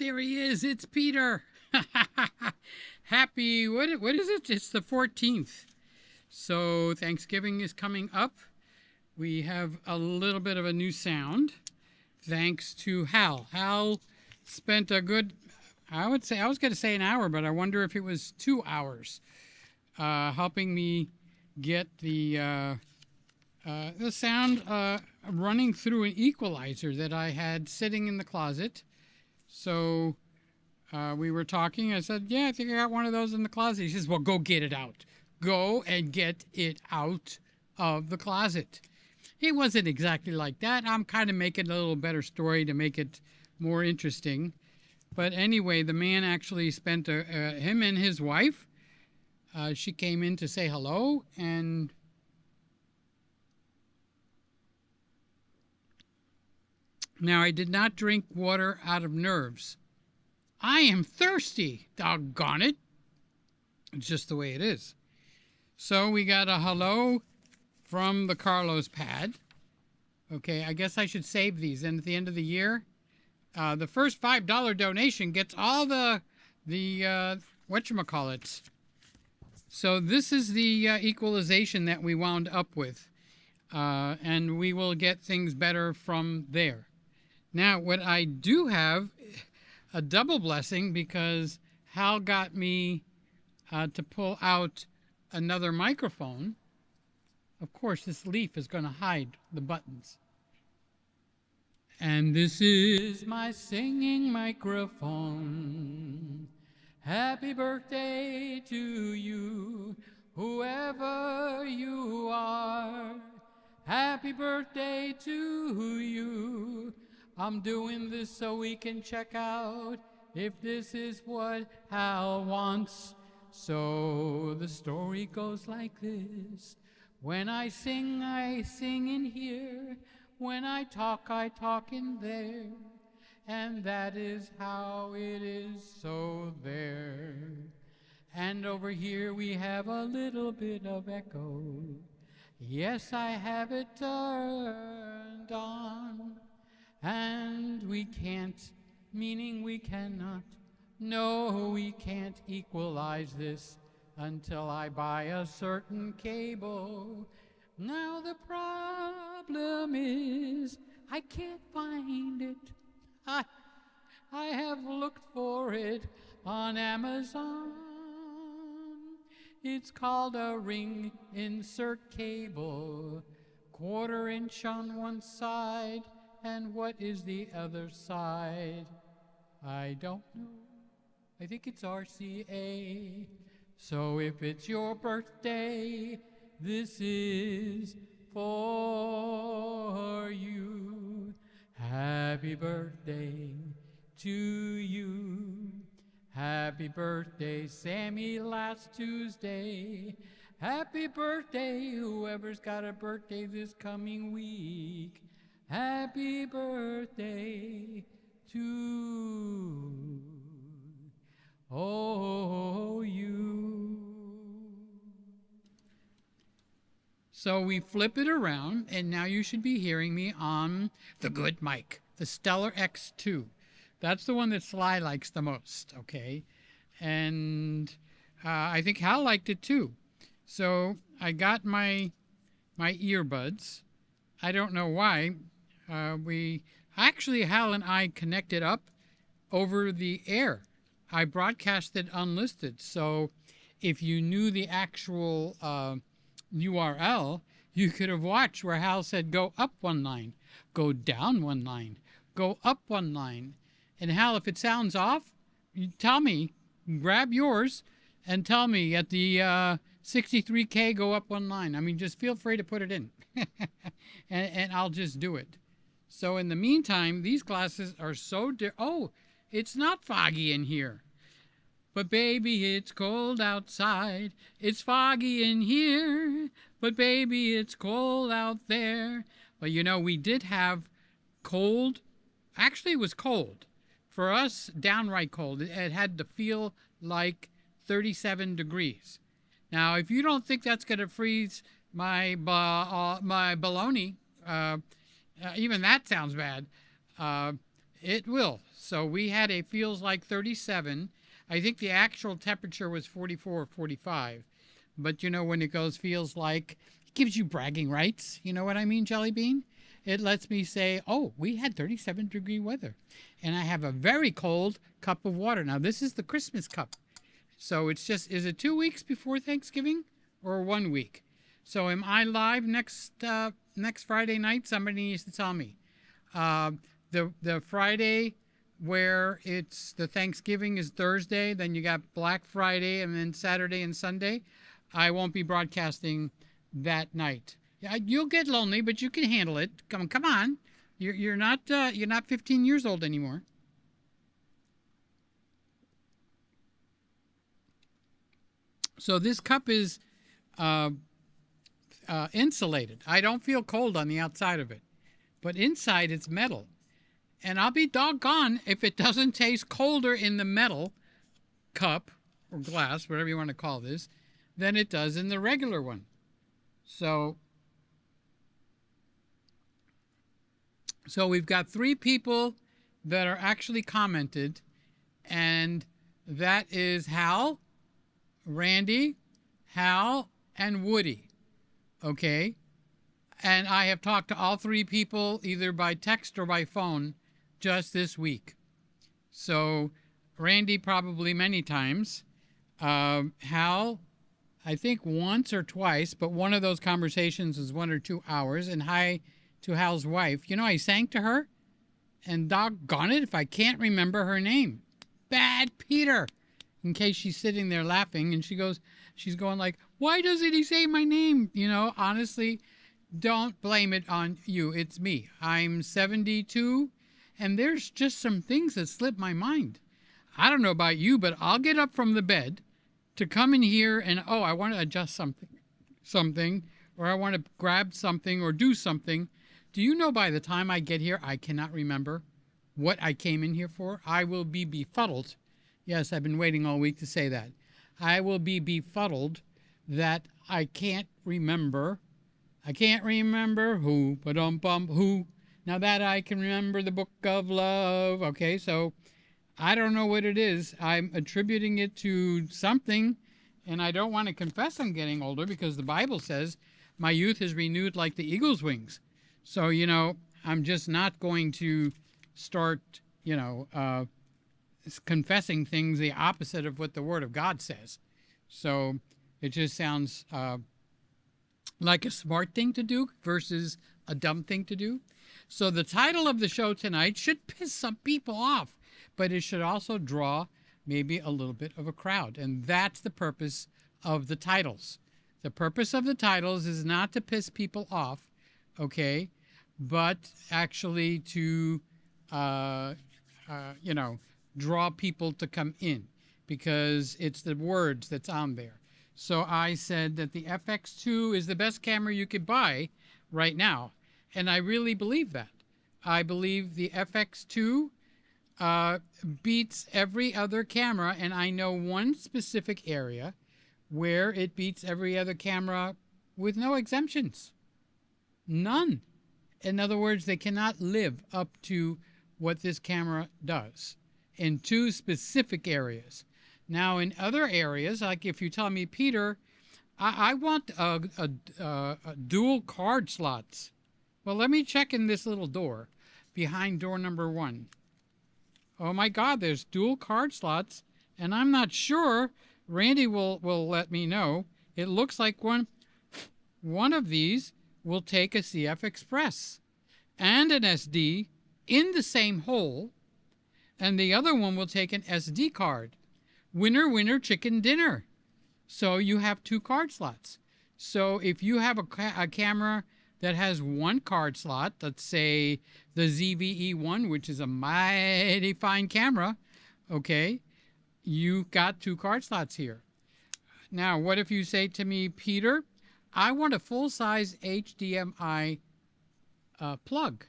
There he is. It's Peter. Happy, what is it? It's the 14th. So Thanksgiving is coming up. We have a little bit of a new sound thanks to Hal. Hal spent a good, I was going to say an hour, but I wonder if it was 2 hours helping me get the sound running through an equalizer that I had sitting in the closet. So we were talking. I said, yeah, I think I got one of those in the closet. He says, well, go get it out. Go and get it out of the closet. It wasn't exactly like that. I'm kind of making a little better story to make it more interesting. But anyway, the man actually spent, him and his wife, she came in to say hello, and now, I did not drink water out of nerves. I am thirsty, doggone it. It's just the way it is. So we got a hello from the Carlos pad. Okay, I guess I should save these. And at the end of the year, the first $5 donation gets all the whatchamacallits. So this is the equalization that we wound up with. And we will get things better from there. Now, what I do have, a double blessing, because Hal got me to pull out another microphone. Of course, this leaf is going to hide the buttons. And this is my singing microphone. Happy birthday to you, whoever you are. Happy birthday to you. I'm doing this so we can check out if this is what Hal wants. So the story goes like this. When I sing in here. When I talk in there. And that is how it is, so there. And over here we have a little bit of echo. Yes, I have it turned on. And we can't, meaning we cannot, no, we can't equalize this until I buy a certain cable. Now the problem is I can't find it. I have looked for it on Amazon. It's called a ring insert cable, 1/4 inch on one side. And what is the other side? I don't know. I think it's RCA. So if it's your birthday, this is for you. Happy birthday to you. Happy birthday, Sammy, last Tuesday. Happy birthday, whoever's got a birthday this coming week. Happy birthday to you. So we flip it around, and now you should be hearing me on the good mic, the Stellar X2. That's the one that Sly likes the most, okay? And I think Hal liked it too. So I got my earbuds. I don't know why. Hal and I connected up over the air. I broadcasted unlisted. So if you knew the actual URL, you could have watched where Hal said, go up one line, go down one line, go up one line. And Hal, if it sounds off, you tell me, grab yours and tell me at the 63K, go up one line. I mean, just feel free to put it in and I'll just do it. So in the meantime, these glasses are so oh, it's not foggy in here. But baby, it's cold outside. It's foggy in here. But baby, it's cold out there. But you know, we did have cold. Actually, it was cold. For us, downright cold. It had to feel like 37 degrees. Now, if you don't think that's going to freeze my baloney, even that sounds bad. It will. So we had a feels like 37. I think the actual temperature was 44 or 45. But you know, when it goes feels like, it gives you bragging rights. You know what I mean, Jelly Bean? It lets me say, oh, we had 37-degree weather. And I have a very cold cup of water. Now, this is the Christmas cup. So it's just, is it 2 weeks before Thanksgiving or 1 week? So am I live next Friday night? Somebody needs to tell me. The Friday where it's the Thanksgiving is Thursday, then you got Black Friday, and then Saturday and Sunday. I won't be broadcasting that night. Yeah, you'll get lonely, but you can handle it. Come on. You're not 15 years old anymore. So this cup is insulated. I don't feel cold on the outside of it, but inside it's metal. And I'll be doggone if it doesn't taste colder in the metal cup or glass, whatever you want to call this, than it does in the regular one. So we've got 3 people that are actually commented, and that is Hal, Randy, Hal, and Woody. Okay? And I have talked to all 3 people either by text or by phone just this week. So Randy probably many times. Hal, I think once or twice, but one of those conversations was 1 or 2 hours. And hi to Hal's wife. You know, I sang to her, and doggone it if I can't remember her name. Bad Peter. In case she's sitting there laughing, and she's going like, why doesn't he say my name? You know, honestly, don't blame it on you. It's me. I'm 72, and there's just some things that slip my mind. I don't know about you, but I'll get up from the bed to come in here and, oh, I want to adjust something, or I want to grab something or do something. Do you know by the time I get here, I cannot remember what I came in here for? I will be befuddled. Yes, I've been waiting all week to say that. I will be befuddled that I can't remember. I can't remember who, who. Now that I can remember the book of love. Okay, so I don't know what it is. I'm attributing it to something, and I don't want to confess I'm getting older because the Bible says my youth is renewed like the eagle's wings. So, you know, I'm just not going to start, you know, confessing things the opposite of what the Word of God says. So it just sounds like a smart thing to do versus a dumb thing to do. So the title of the show tonight should piss some people off, but it should also draw maybe a little bit of a crowd. And that's the purpose of the titles. The purpose of the titles is not to piss people off, okay, but actually to, you know, draw people to come in because it's the words that's on there. So I said that the FX2 is the best camera you could buy right now. And I really believe that. I believe the FX2 beats every other camera, and I know one specific area where it beats every other camera with no exemptions. None. In other words, they cannot live up to what this camera does in 2 specific areas. Now, in other areas, like if you tell me, Peter, I want a dual card slots. Well, let me check in this little door behind door number 1. Oh my God, there's dual card slots, and I'm not sure. Randy will let me know. It looks like one of these will take a CF Express and an SD in the same hole, and the other one will take an SD card. Winner, winner, chicken dinner. So you have 2 card slots. So if you have a camera that has 1 card slot, let's say the ZV1, which is a mighty fine camera, okay, you got 2 card slots here. Now, what if you say to me, Peter, I want a full-size HDMI plug.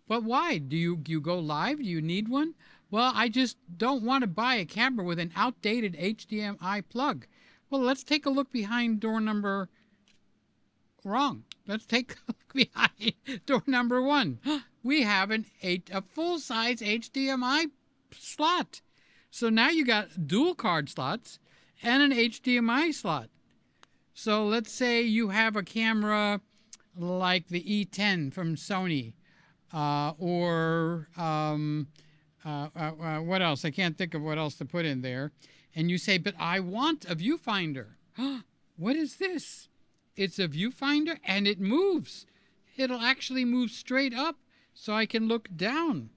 But why? Do you go live? Do you need one? Well, I just don't want to buy a camera with an outdated HDMI plug. Well, let's take a look behind door number... Wrong. Let's take a look behind door number 1. we have a full-size HDMI slot. So now you got dual card slots and an HDMI slot. So let's say you have a camera like the E10 from Sony, or what else? I can't think of what else to put in there. And you say, but I want a viewfinder. What is this? It's a viewfinder and it moves. It'll actually move straight up so I can look down.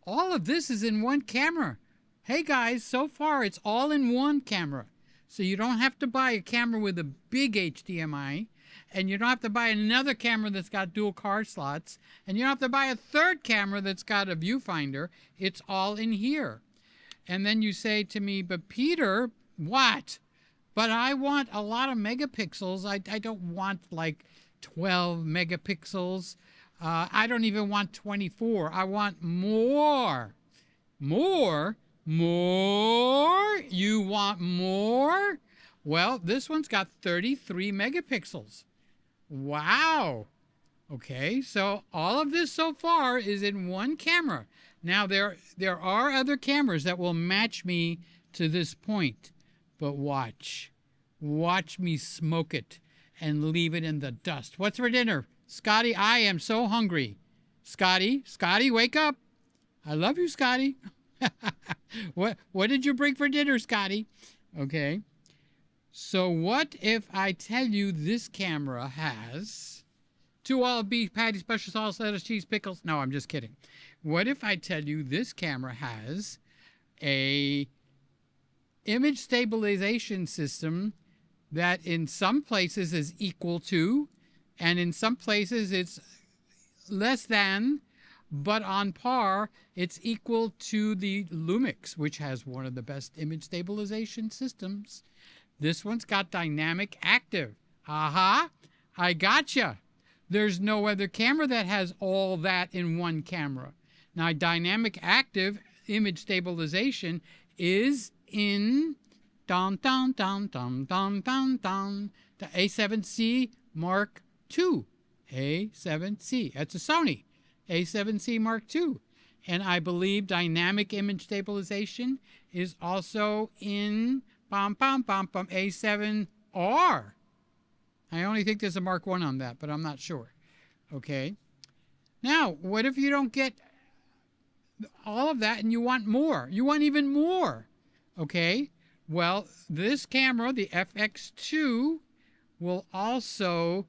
All of this is in one camera. Hey guys, so far it's all in one camera. So you don't have to buy a camera with a big HDMI, and you don't have to buy another camera that's got dual card slots, and you don't have to buy a third camera that's got a viewfinder. It's all in here. And then you say to me, but Peter, what? But I want a lot of megapixels. I don't want like 12 megapixels. I don't even want 24. I want more. More? More? You want more? Well, this one's got 33 megapixels. Wow. Okay, so all of this so far is in one camera. Now, there are other cameras that will match me to this point. But watch. Watch me smoke it and leave it in the dust. What's for dinner? Scotty, I am so hungry. Scotty, wake up. I love you, Scotty. What did you bring for dinner, Scotty? Okay. So what if I tell you this camera has 2 olive beef patties, special sauce, lettuce, cheese, pickles? No, I'm just kidding. What if I tell you this camera has a image stabilization system that in some places is equal to, and in some places it's less than, but on par, it's equal to the Lumix, which has one of the best image stabilization systems. This one's got dynamic active. Aha, I gotcha. There's no other camera that has all that in one camera. Now, dynamic active image stabilization is in the A7c Mark II. A7c. That's a Sony. A7c Mark II. And I believe dynamic image stabilization is also in A7R. I only think there's a Mark I on that, but I'm not sure. Okay. Now, what if you don't get all of that and you want more? You want even more. Okay. Well, this camera, the FX2, will also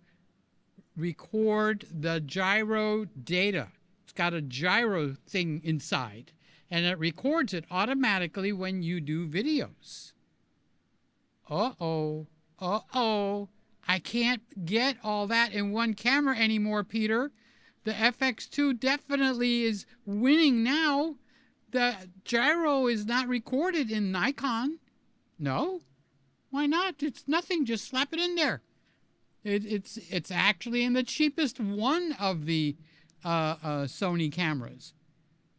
record the gyro data. It's got a gyro thing inside, and it records it automatically when you do videos. Uh-oh. Uh-oh. I can't get all that in one camera anymore, Peter. The FX2 definitely is winning now. The gyro is not recorded in Nikon. No. Why not? It's nothing. Just slap it in there. It's actually in the cheapest one of the Sony cameras.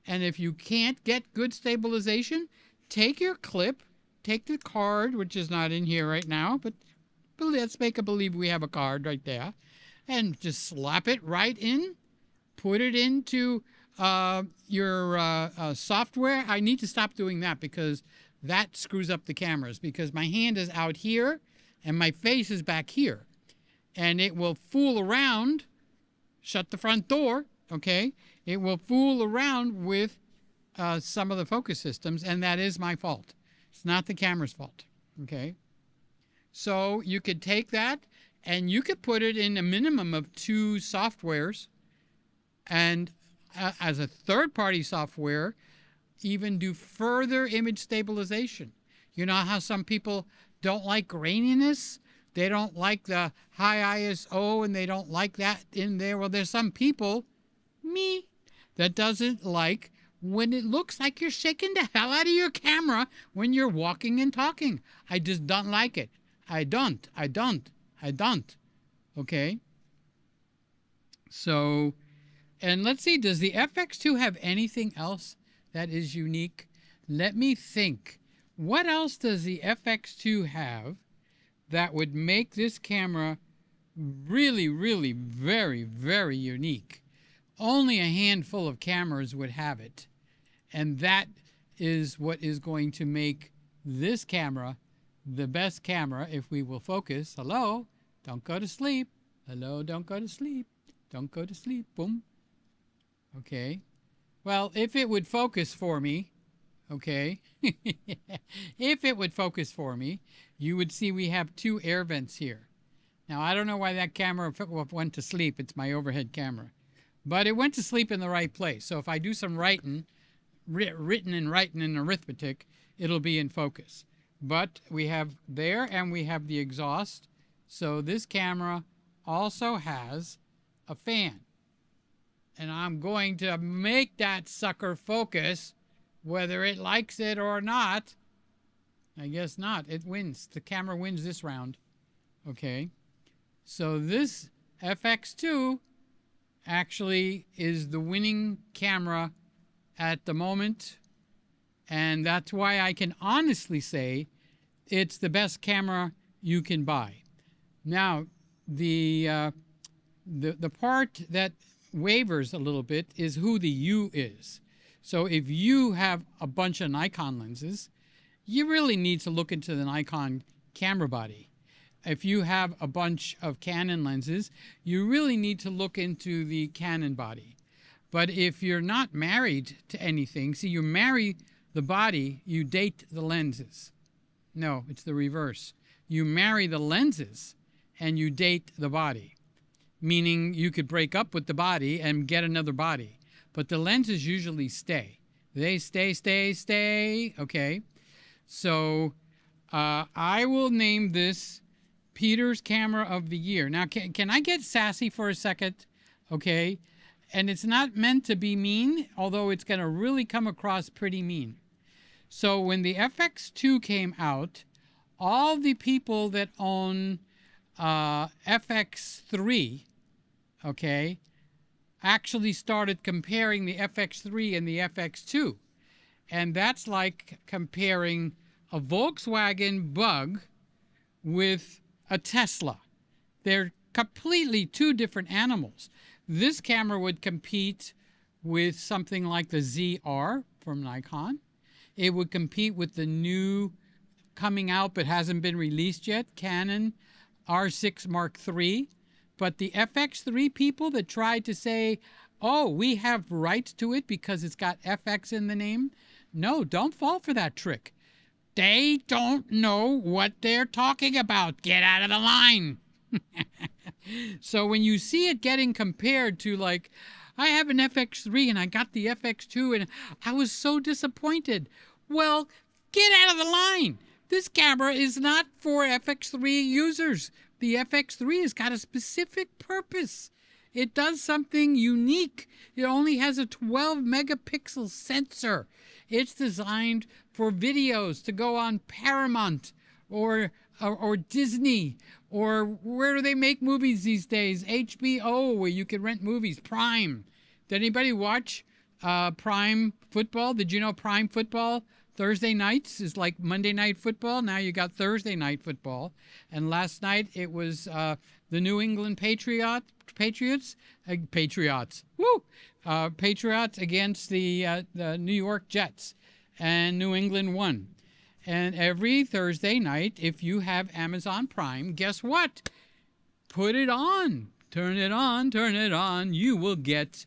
And if you can't get good stabilization, take your clip, take the card, which is not in here right now, but let's make a believe we have a card right there, and just slap it right in, put it into your software. I need to stop doing that because that screws up the cameras, because my hand is out here and my face is back here. And it will fool around, shut the front door, okay? It will fool around with some of the focus systems, and that is my fault. It's not the camera's fault, okay? So you could take that, and you could put it in a minimum of 2 softwares, and as a third-party software, even do further image stabilization. You know how some people don't like graininess? They don't like the high ISO, and they don't like that in there. Well, there's some people, me, that doesn't like when it looks like you're shaking the hell out of your camera when you're walking and talking. I just don't like it. I don't. Okay? So, and let's see, does the FX2 have anything else that is unique? Let me think. What else does the FX2 have that would make this camera really, really very, very unique? only a handful of cameras would have it. And that is what is going to make this camera the best camera if we will focus. Hello, don't go to sleep. Hello, don't go to sleep. Don't go to sleep. Boom. Okay. Well, if it would focus for me, okay, if it would focus for me, you would see we have 2 air vents here. Now, I don't know why that camera went to sleep. It's my overhead camera. But it went to sleep in the right place. So if I do some writing in arithmetic, it'll be in focus. But we have there, and we have the exhaust. So this camera also has a fan. And I'm going to make that sucker focus whether it likes it or not. I guess not. It wins. The camera wins this round. Okay. So this FX2 actually is the winning camera at the moment. And that's why I can honestly say it's the best camera you can buy. Now, the part that wavers a little bit is who the you is. So if you have a bunch of Nikon lenses, you really need to look into the Nikon camera body. If you have a bunch of Canon lenses, you really need to look into the Canon body. But if you're not married to anything, see, you marry the body, you date the lenses. No, it's the reverse. You marry the lenses and you date the body. Meaning you could break up with the body and get another body. But the lenses usually stay. They stay. Okay. So I will name this Peter's Camera of the Year. Now, can I get sassy for a second? Okay. And it's not meant to be mean, although it's going to really come across pretty mean. So when the FX2 came out, all the people that own FX3, okay, actually started comparing the FX3 and the FX2. And that's like comparing a Volkswagen Bug with a Tesla. They're completely 2 different animals. This camera would compete with something like the ZR from Nikon. It would compete with the new coming out but hasn't been released yet, Canon R6 Mark III. But the FX3 people that tried to say, oh, we have rights to it because it's got FX in the name, no, don't fall for that trick. They don't know what they're talking about. Get out of the line. So when you see it getting compared to, like, I have an FX3 and I got the FX2 and I was so disappointed. Well, get out of the line. This camera is not for FX3 users. The FX3 has got a specific purpose. It does something unique. It only has a 12 megapixel sensor. It's designed for videos to go on Paramount or Disney, or where do they make movies these days? HBO, where you can rent movies. Prime. Did anybody watch Prime football? Did you know Prime football Thursday nights is like Monday Night Football? Now you got Thursday Night Football. And last night it was the New England Patriots against the New York Jets. And New England won. And every Thursday night, if you have Amazon Prime, guess what? Put it on. Turn it on, turn it on. You will get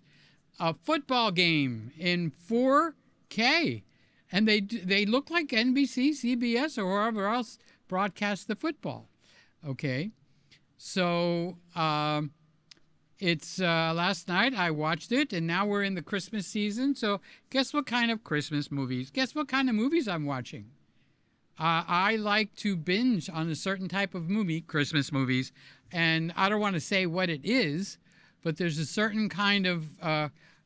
a football game in 4K. And they look like NBC, CBS, or wherever else broadcasts the football. Okay? So it's last night I watched it, and now we're in the Christmas season. So guess what kind of Christmas movies? Guess what kind of movies I'm watching? I like to binge on a certain type of movie, Christmas movies, and I don't want to say what it is, but there's a certain kind of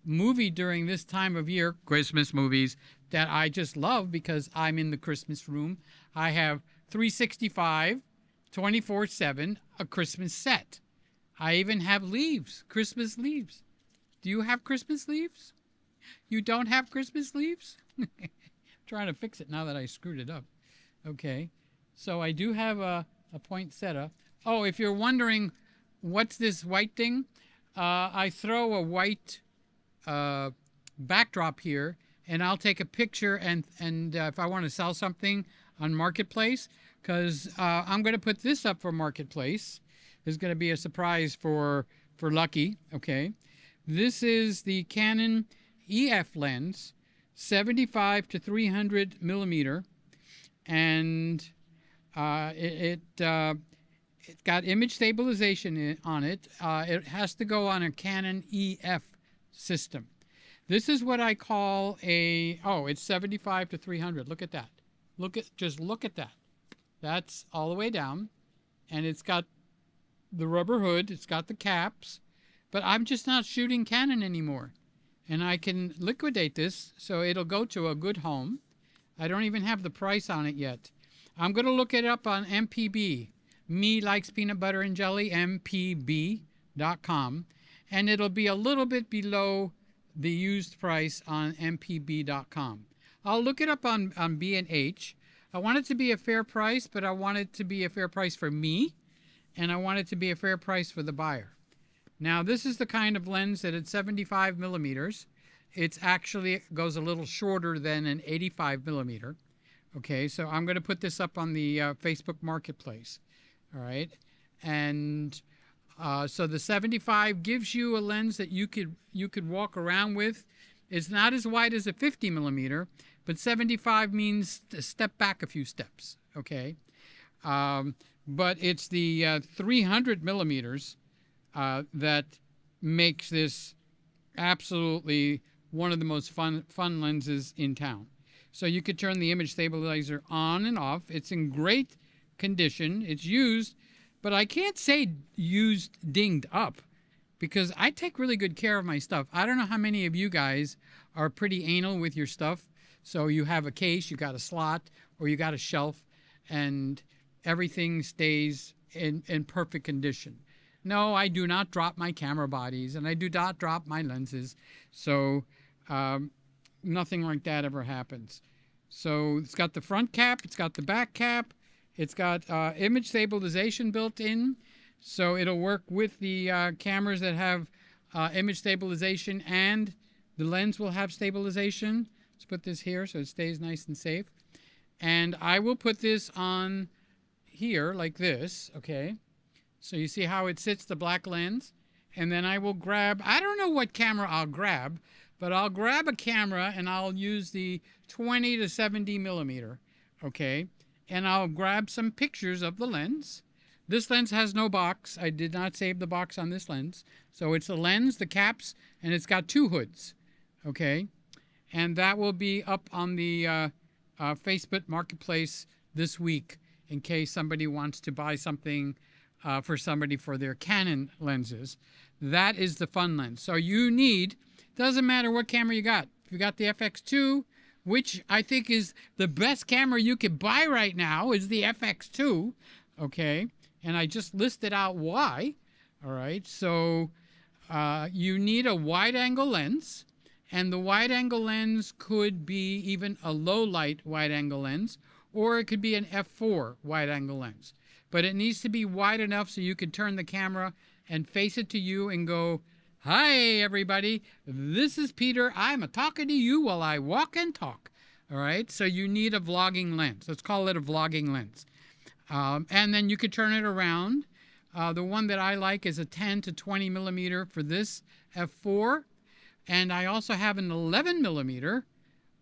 movie during this time of year, Christmas movies, that I just love because I'm in the Christmas room. I have 365, 24/7, a Christmas set. I even have leaves, Christmas leaves. Do you have Christmas leaves? You don't have Christmas leaves? I'm trying to fix it now that I screwed it up. Okay, so I do have a poinsettia. Oh, if you're wondering what's this white thing, I throw a white backdrop here, and I'll take a picture and if I want to sell something on Marketplace, because I'm going to put this up for Marketplace. This is going to be a surprise for Lucky. Okay, this is the Canon EF lens, 75 to 300 millimeter, and it got image stabilization on it. It has to go on a Canon EF system. This is what I call it's 75 to 300. Look at that. Just look at that. That's all the way down, and it's got the rubber hood. It's got the caps, but I'm just not shooting Canon anymore, and I can liquidate this so it'll go to a good home. I don't even have the price on it yet. I'm going to look it up on MPB. Me likes peanut butter and jelly, mpb.com, and it'll be a little bit below the used price on mpb.com. I'll look it up on B&H. I want it to be a fair price, but I want it to be a fair price for me, and I want it to be a fair price for the buyer. Now, this is the kind of lens that at 75 millimeters, it actually goes a little shorter than an 85 millimeter. Okay, so I'm going to put this up on the Facebook Marketplace. All right, and so the 75 gives you a lens that you could walk around with. It's not as wide as a 50 millimeter, but 75 means to step back a few steps. Okay, but it's the 300 millimeters that makes this absolutely one of the most fun lenses in town. So you could turn the image stabilizer on and off. It's in great condition. It's used, but I can't say used dinged up, because I take really good care of my stuff. I don't know how many of you guys are pretty anal with your stuff. So you have a case, you got a slot, or you got a shelf, and everything stays in perfect condition. No, I do not drop my camera bodies, and I do not drop my lenses. So nothing like that ever happens. So it's got the front cap, it's got the back cap, it's got image stabilization built in, so it'll work with the cameras that have image stabilization, and the lens will have stabilization. Let's put this here so it stays nice and safe. And I will put this on here like this, okay? So you see how it sits, the black lens? And then I will grab, I don't know what camera I'll grab, but I'll grab a camera and I'll use the 20 to 70 millimeter, okay? And I'll grab some pictures of the lens. This lens has no box. I did not save the box on this lens. So it's the lens, the caps, and it's got two hoods, okay? And that will be up on the Facebook Marketplace this week in case somebody wants to buy something for somebody for their Canon lenses. That is the fun lens. So you need, doesn't matter what camera you got. If you got the FX2, which I think is the best camera you could buy right now, is the FX2, okay? And I just listed out why, all right? So you need a wide-angle lens, and the wide-angle lens could be even a low-light wide-angle lens, or it could be an f4 wide-angle lens. But it needs to be wide enough so you can turn the camera and face it to you and go, "Hi, everybody. This is Peter. I'm talking to you while I walk and talk." All right? So you need a vlogging lens. Let's call it a vlogging lens. And then you could turn it around. The one that I like is a 10 to 20 millimeter for this f4. And I also have an 11 millimeter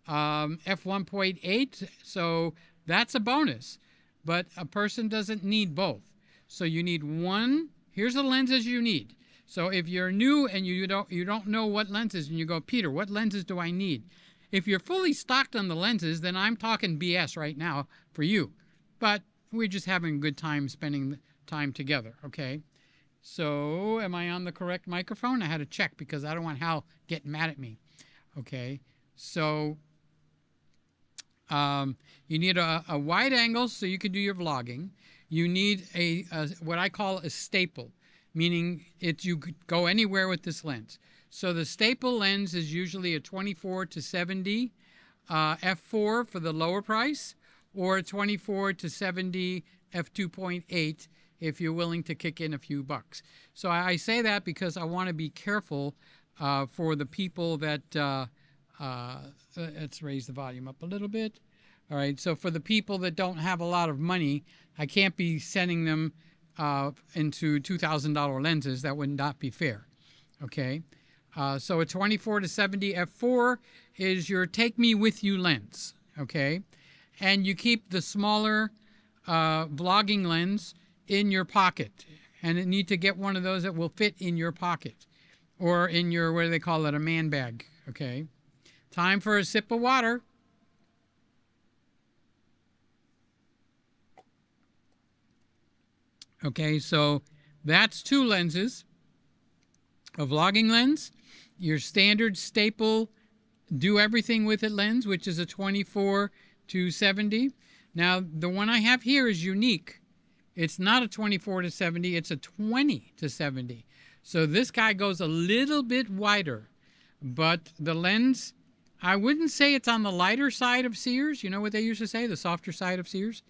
f1.8. So that's a bonus. But a person doesn't need both. So you need one. Here's the lenses you need. So if you're new and you don't know what lenses, and you go, "Peter, what lenses do I need?" If you're fully stocked on the lenses, then I'm talking BS right now for you. But we're just having a good time spending time together, okay? So am I on the correct microphone? I had to check because I don't want Hal getting mad at me, okay? So you need a wide angle so you can do your vlogging. You need a what I call a staple, meaning you could go anywhere with this lens. So the staple lens is usually a 24 to 70 f4 for the lower price, or a 24 to 70 f2.8 if you're willing to kick in a few bucks. So I say that because I want to be careful for the people that, let's raise the volume up a little bit. All right, so for the people that don't have a lot of money, I can't be sending them into $2,000 lenses. That would not be fair, okay? So a 24-70 f4 is your take me with you lens, okay? And you keep the smaller vlogging lens in your pocket. And you need to get one of those that will fit in your pocket or in your, what do they call it, a man bag, okay? Time for a sip of water. Okay, so that's two lenses. A vlogging lens, your standard staple do everything with it lens, which is a 24-70. Now, the one I have here is unique. It's not a 24-70, it's a 20-70. So this guy goes a little bit wider, but the lens, I wouldn't say it's on the lighter side of Sears. You know what they used to say, the softer side of Sears?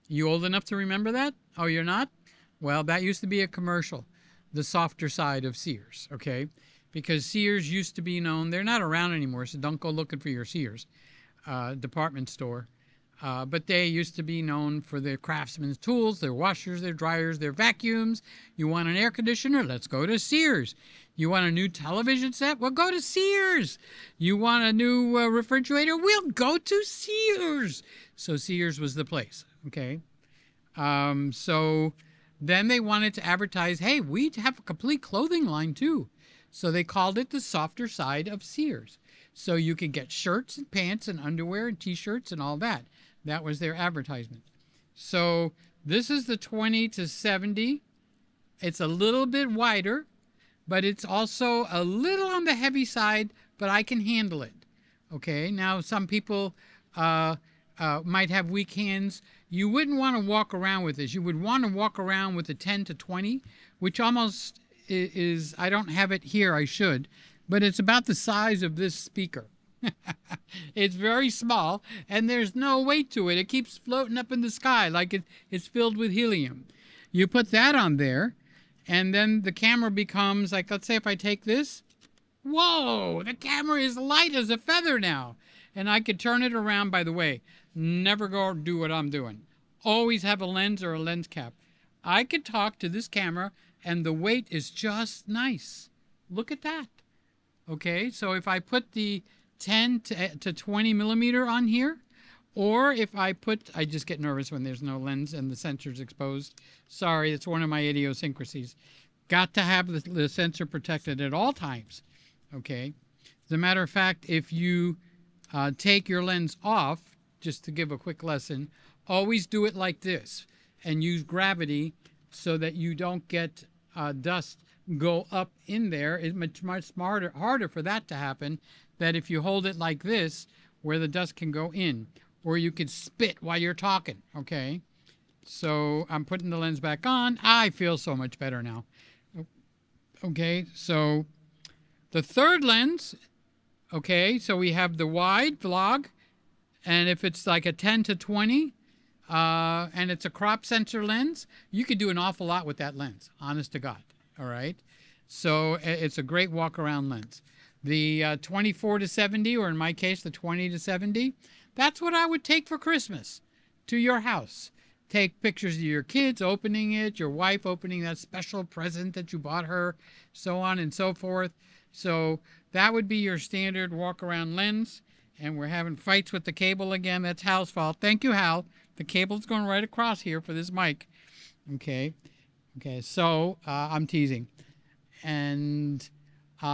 You old enough to remember that? Oh, you're not? Well, that used to be a commercial, the softer side of Sears, okay? Because Sears used to be known, they're not around anymore, so don't go looking for your Sears department store. But they used to be known for their craftsman's tools, their washers, their dryers, their vacuums. You want an air conditioner? Let's go to Sears. You want a new television set? Well, go to Sears. You want a new refrigerator? We'll go to Sears. So Sears was the place, okay? So then they wanted to advertise, hey, we have a complete clothing line too. So they called it the softer side of Sears. So you could get shirts and pants and underwear and t-shirts and all that. That was their advertisement. So this is the 20-70. It's a little bit wider, but it's also a little on the heavy side, but I can handle it. Okay, now some people might have weak hands. You wouldn't want to walk around with this. You would want to walk around with a 10-20, which almost is, I don't have it here, I should, but it's about the size of this speaker. It's very small, and there's no weight to it. It keeps floating up in the sky like it's filled with helium. You put that on there, and then the camera becomes, like, let's say if I take this, whoa, the camera is light as a feather now. And I could turn it around, by the way. Never go do what I'm doing. Always have a lens or a lens cap. I could talk to this camera, and the weight is just nice. Look at that. Okay, so if I put the 10 to 20 millimeter on here, or if I put, I just get nervous when there's no lens and the sensor's exposed. Sorry, it's one of my idiosyncrasies. Got to have the sensor protected at all times. Okay, as a matter of fact, if you take your lens off, just to give a quick lesson, always do it like this and use gravity so that you don't get dust go up in there. It's much harder for that to happen than if you hold it like this where the dust can go in, or you could spit while you're talking, okay? So I'm putting the lens back on. I feel so much better now. Okay, so the third lens, okay, so we have the wide vlog, and if it's like a 10-20, and it's a crop sensor lens, you could do an awful lot with that lens, honest to God, all right? So it's a great walk-around lens. The 24-70, or in my case, the 20-70, that's what I would take for Christmas to your house. Take pictures of your kids opening it, your wife opening that special present that you bought her, so on and so forth. So that would be your standard walk-around lens. And we're having fights with the cable again. That's Hal's fault. Thank you, Hal. The cable's going right across here for this mic. Okay. Okay, so I'm teasing. And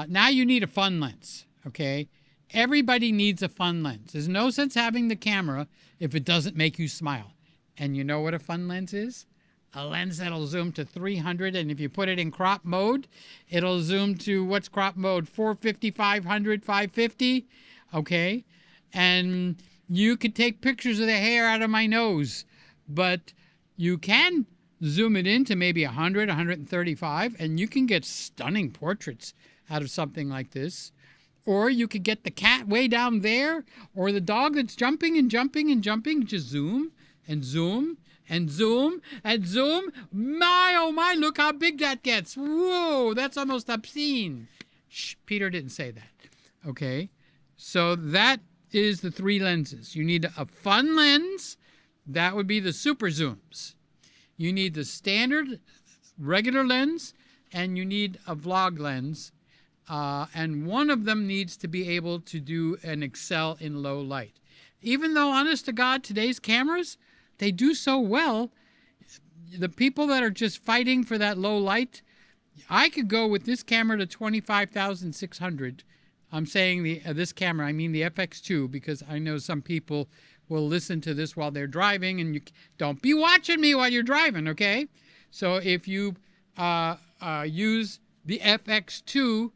now you need a fun lens, okay? Everybody needs a fun lens. There's no sense having the camera if it doesn't make you smile. And you know what a fun lens is? A lens that'll zoom to 300, and if you put it in crop mode, it'll zoom to, what's crop mode? 450, 500, 550, okay? And you could take pictures of the hair out of my nose, but you can zoom it into maybe 100, 135, and you can get stunning portraits out of something like this. Or you could get the cat way down there, or the dog that's jumping and jumping and jumping. Just zoom and zoom and zoom and zoom. My, oh my, look how big that gets. Whoa, that's almost obscene. Shh, Peter didn't say that. Okay, so that is the 3 lenses. You need a fun lens. That would be the super zooms. You need the standard regular lens, and you need a vlog lens. And one of them needs to be able to do and excel in low light. Even though, honest to God, today's cameras, they do so well. The people that are just fighting for that low light, I could go with this camera to 25,600. I'm saying this camera, I mean the FX2, because I know some people will listen to this while they're driving, and you don't be watching me while you're driving, okay? So if you use the FX2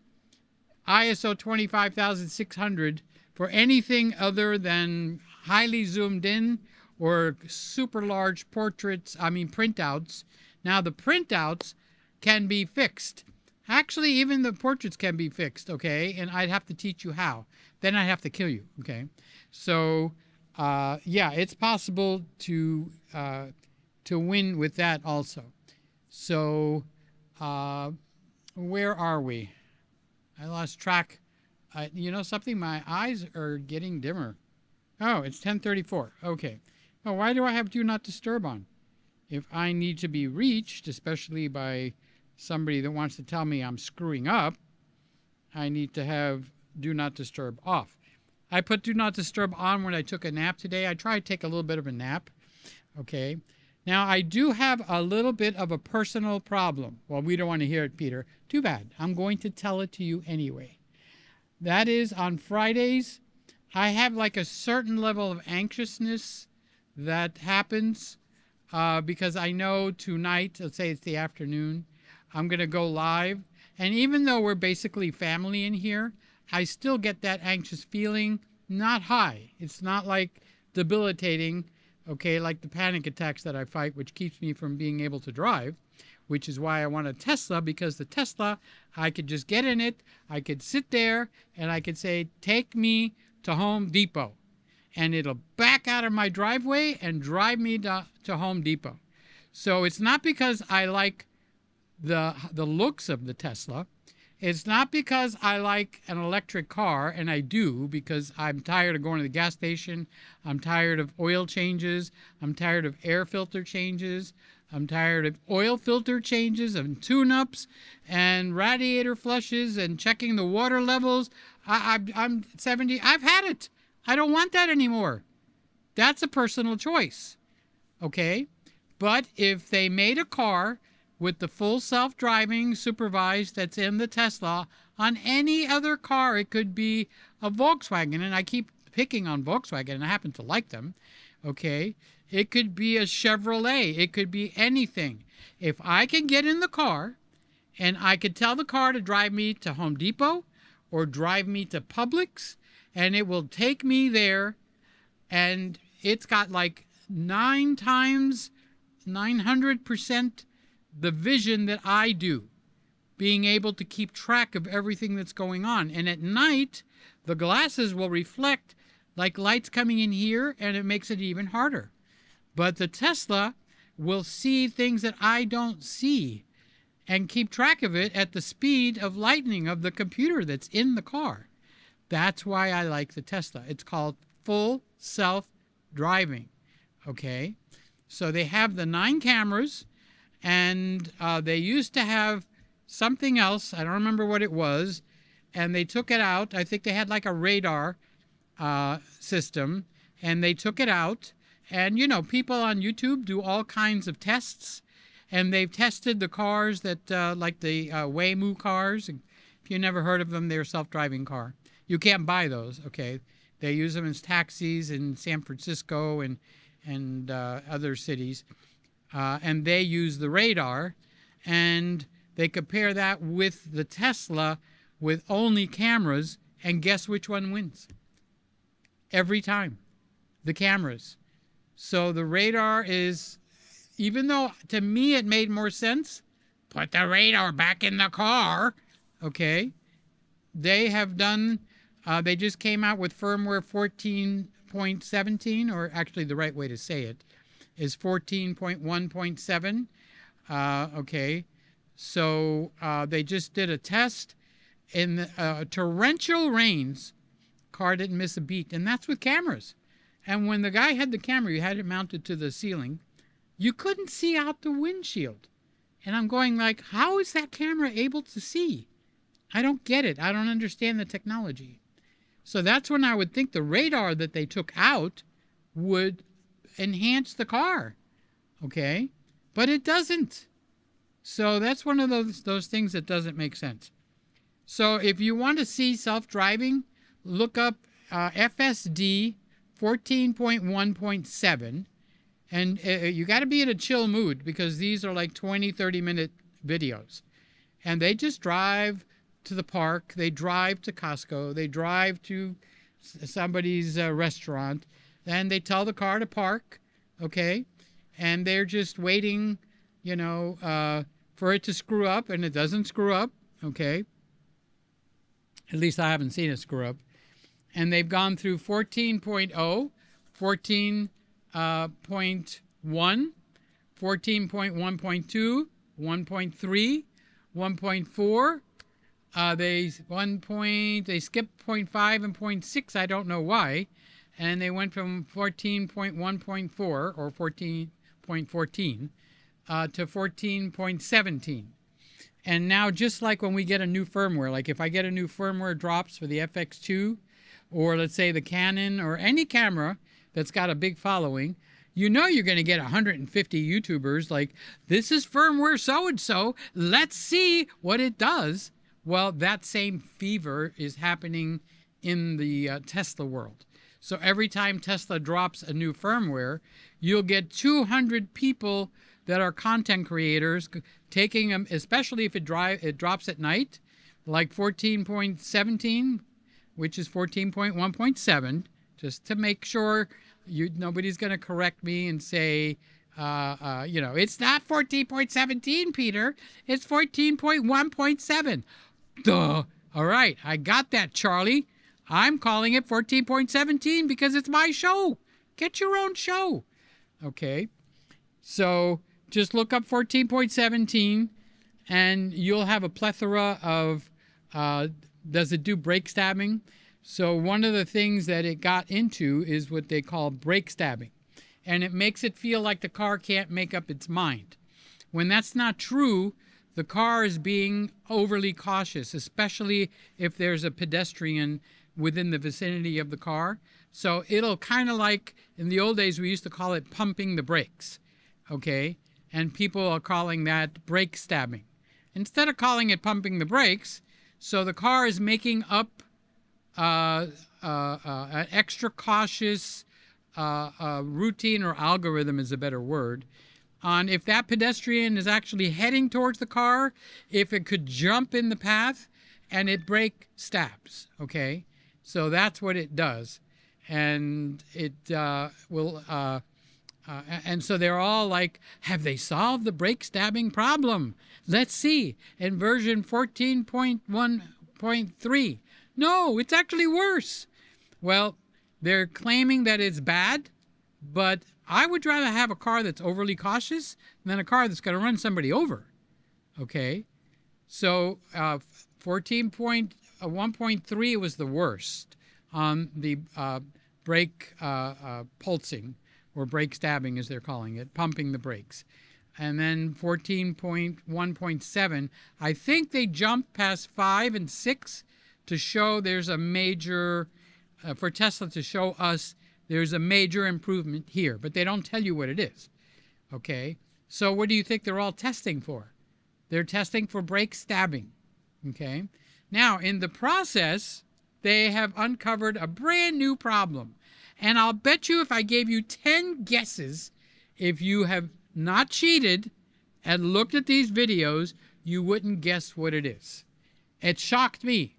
ISO 25,600 for anything other than highly zoomed in or super large printouts. Now the printouts can be fixed. Actually, even the portraits can be fixed, okay? And I'd have to teach you how. Then I'd have to kill you, okay? So, yeah, it's possible to win with that also. So, where are we? I lost track. You know something? My eyes are getting dimmer. Oh, it's 10:34. Okay. Well, why do I have Do Not Disturb on? If I need to be reached, especially by somebody that wants to tell me I'm screwing up, I need to have Do Not Disturb off. I put Do Not Disturb on when I took a nap today. I tried to take a little bit of a nap. Okay. Now, I do have a little bit of a personal problem. Well, we don't want to hear it, Peter. Too bad. I'm going to tell it to you anyway. That is, on Fridays, I have like a certain level of anxiousness that happens because I know tonight, let's say it's the afternoon, I'm going to go live. And even though we're basically family in here, I still get that anxious feeling, not high. It's not like debilitating, okay, like the panic attacks that I fight, which keeps me from being able to drive, which is why I want a Tesla, because the Tesla, I could just get in it, I could sit there, and I could say, take me to Home Depot. And it'll back out of my driveway and drive me to Home Depot. So it's not because I like the looks of the Tesla. It's not because I like an electric car, and I do, because I'm tired of going to the gas station. I'm tired of oil changes. I'm tired of air filter changes. I'm tired of oil filter changes and tune-ups and radiator flushes and checking the water levels. I'm 70. I've had it. I don't want that anymore. That's a personal choice, okay? But if they made a car with the full self-driving supervised that's in the Tesla, on any other car, it could be a Volkswagen, and I keep picking on Volkswagen, and I happen to like them, okay? It could be a Chevrolet. It could be anything. If I can get in the car and I could tell the car to drive me to Home Depot or drive me to Publix, and it will take me there, and it's got like 900% the vision that I do, being able to keep track of everything that's going on. And at night, the glasses will reflect like lights coming in here, and it makes it even harder. But the Tesla will see things that I don't see and keep track of it at the speed of lightning of the computer that's in the car. That's why I like the Tesla. It's called full self-driving, okay? So they have the 9 cameras, and they used to have something else. I don't remember what it was, and they took it out. I think they had like a radar system, and they took it out. And, you know, people on YouTube do all kinds of tests, and they've tested the cars that, like the Waymo cars. If you never heard of them, they're a self-driving car. You can't buy those, okay? They use them as taxis in San Francisco and other cities. And they use the radar, and they compare that with the Tesla with only cameras, and guess which one wins? Every time. The cameras. So the radar is, even though to me it made more sense, put the radar back in the car, okay? They have done, they just came out with firmware 14.17, or actually the right way to say it is 14.1.7. Okay, so they just did a test, in the, torrential rains, car didn't miss a beat. And that's with cameras. And when the guy had the camera, you had it mounted to the ceiling, you couldn't see out the windshield. And I'm going like, how is that camera able to see? I don't get it. I don't understand the technology. So that's when I would think the radar that they took out would enhance the car. Okay? But it doesn't. So that's one of those things that doesn't make sense. So if you want to see self-driving, look up FSD 14.1.7. And you got to be in a chill mood because these are like 20, 30-minute videos. And they just drive to the park. They drive to Costco. They drive to somebody's restaurant. And they tell the car to park, okay? And they're just waiting, you know, for it to screw up. And it doesn't screw up, okay? At least I haven't seen it screw up. And they've gone through 14.0, 14.1, 14.1.2, 1.3, 1.4. They skipped 0.5 and 0.6. I don't know why. And they went from 14.1.4 or 14.14 to 14.17. And now, just like when we get a new firmware, like if I get a new firmware drops for the FX2, or let's say the Canon or any camera that's got a big following, you know you're going to get 150 YouTubers like, this is firmware so-and-so, let's see what it does. Well, that same fever is happening in the Tesla world. So every time Tesla drops a new firmware, you'll get 200 people that are content creators taking them, especially if it drops at night, like 14.17, which is 14.1.7, just to make sure nobody's going to correct me and say, you know, it's not 14.17, Peter. It's 14.1.7. Duh. All right, I got that, Charlie. I'm calling it 14.17 because it's my show. Get your own show. Okay. So just look up 14.17 and you'll have a plethora of, does it do brake stabbing? So one of the things that it got into is what they call brake stabbing. And it makes it feel like the car can't make up its mind. When that's not true, the car is being overly cautious, especially if there's a pedestrian within the vicinity of the car. So it'll kind of like, in the old days, we used to call it pumping the brakes, okay? And people are calling that brake stabbing. Instead of calling it pumping the brakes, so the car is making up an extra cautious routine, or algorithm is a better word, on if that pedestrian is actually heading towards the car, if it could jump in the path, and it brake stabs, okay? So that's what it does. And it will, and so they're all like, have they solved the brake stabbing problem? Let's see, in version 14.1.3. No, it's actually worse. Well, they're claiming that it's bad, but I would rather have a car that's overly cautious than a car that's going to run somebody over. Okay? So 14.1.3 was the worst on the brake pulsing, or brake stabbing as they're calling it, pumping the brakes. And then 14.1.7, I think they jumped past 5 and 6 to show there's a major, for Tesla to show us there's a major improvement here, but they don't tell you what it is. Okay? So what do you think they're all testing for? They're testing for brake stabbing. Okay? Now, in the process, they have uncovered a brand new problem. And I'll bet you if I gave you 10 guesses, if you have not cheated and looked at these videos, you wouldn't guess what it is. It shocked me.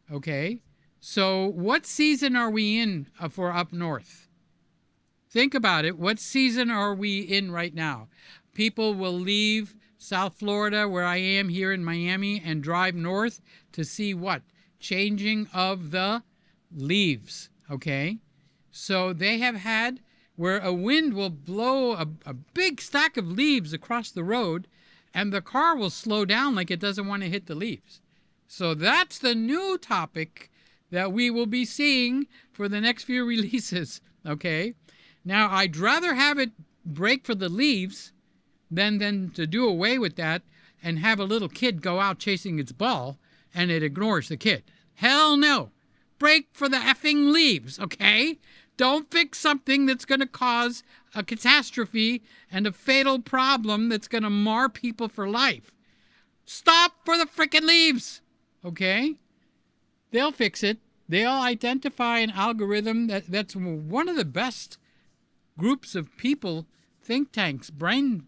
Okay? So what season are we in for up north? Think about it. What season are we in right now? People will leave South Florida, where I am here in Miami, and drive north to see what? Changing of the leaves. Okay? So they have had where a wind will blow a big stack of leaves across the road, and the car will slow down like it doesn't want to hit the leaves. So that's the new topic that we will be seeing for the next few releases, okay? Now, I'd rather have it break for the leaves than to do away with that and have a little kid go out chasing its ball and it ignores the kid. Hell no. Break for the effing leaves, okay? Don't fix something that's going to cause a catastrophe and a fatal problem that's going to mar people for life. Stop for the frickin' leaves, okay? They'll fix it. They'll identify an algorithm that's one of the best groups of people, think tanks, brain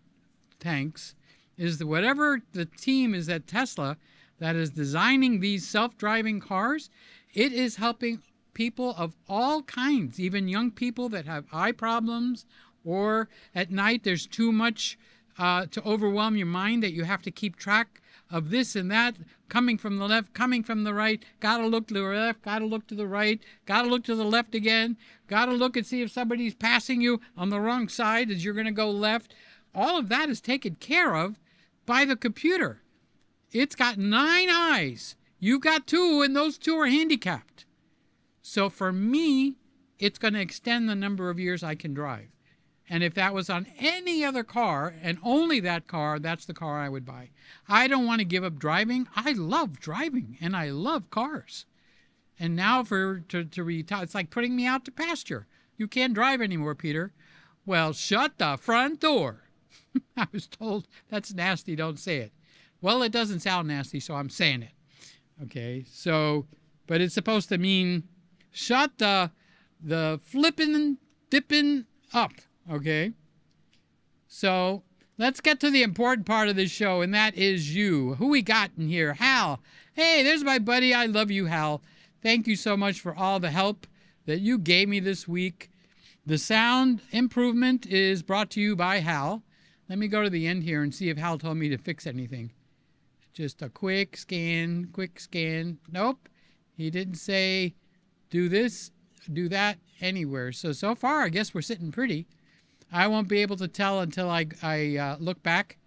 tanks, is whatever the team is at Tesla that is designing these self-driving cars. It is helping people of all kinds, even young people that have eye problems, or at night there's too much to overwhelm your mind that you have to keep track of this and that, coming from the left, coming from the right, gotta look to the left, gotta look to the right, gotta look to the left again, gotta look and see if somebody's passing you on the wrong side as you're gonna go left. All of that is taken care of by the computer. It's got 9 eyes. You've got 2, and those 2 are handicapped. So for me, it's going to extend the number of years I can drive. And if that was on any other car, and only that car, that's the car I would buy. I don't want to give up driving. I love driving, and I love cars. And now to retire, it's like putting me out to pasture. You can't drive anymore, Peter. Well, shut the front door. I was told that's nasty, don't say it. Well, it doesn't sound nasty, so I'm saying it. Okay, so, but it's supposed to mean shut the flipping, dipping up, okay? So, let's get to the important part of this show, and that is you. Who we got in here? Hal. Hey, there's my buddy. I love you, Hal. Thank you so much for all the help that you gave me this week. The sound improvement is brought to you by Hal. Let me go to the end here and see if Hal told me to fix anything. Just a quick scan, quick scan. Nope. He didn't say do this, do that anywhere. So far, I guess we're sitting pretty. I won't be able to tell until I look back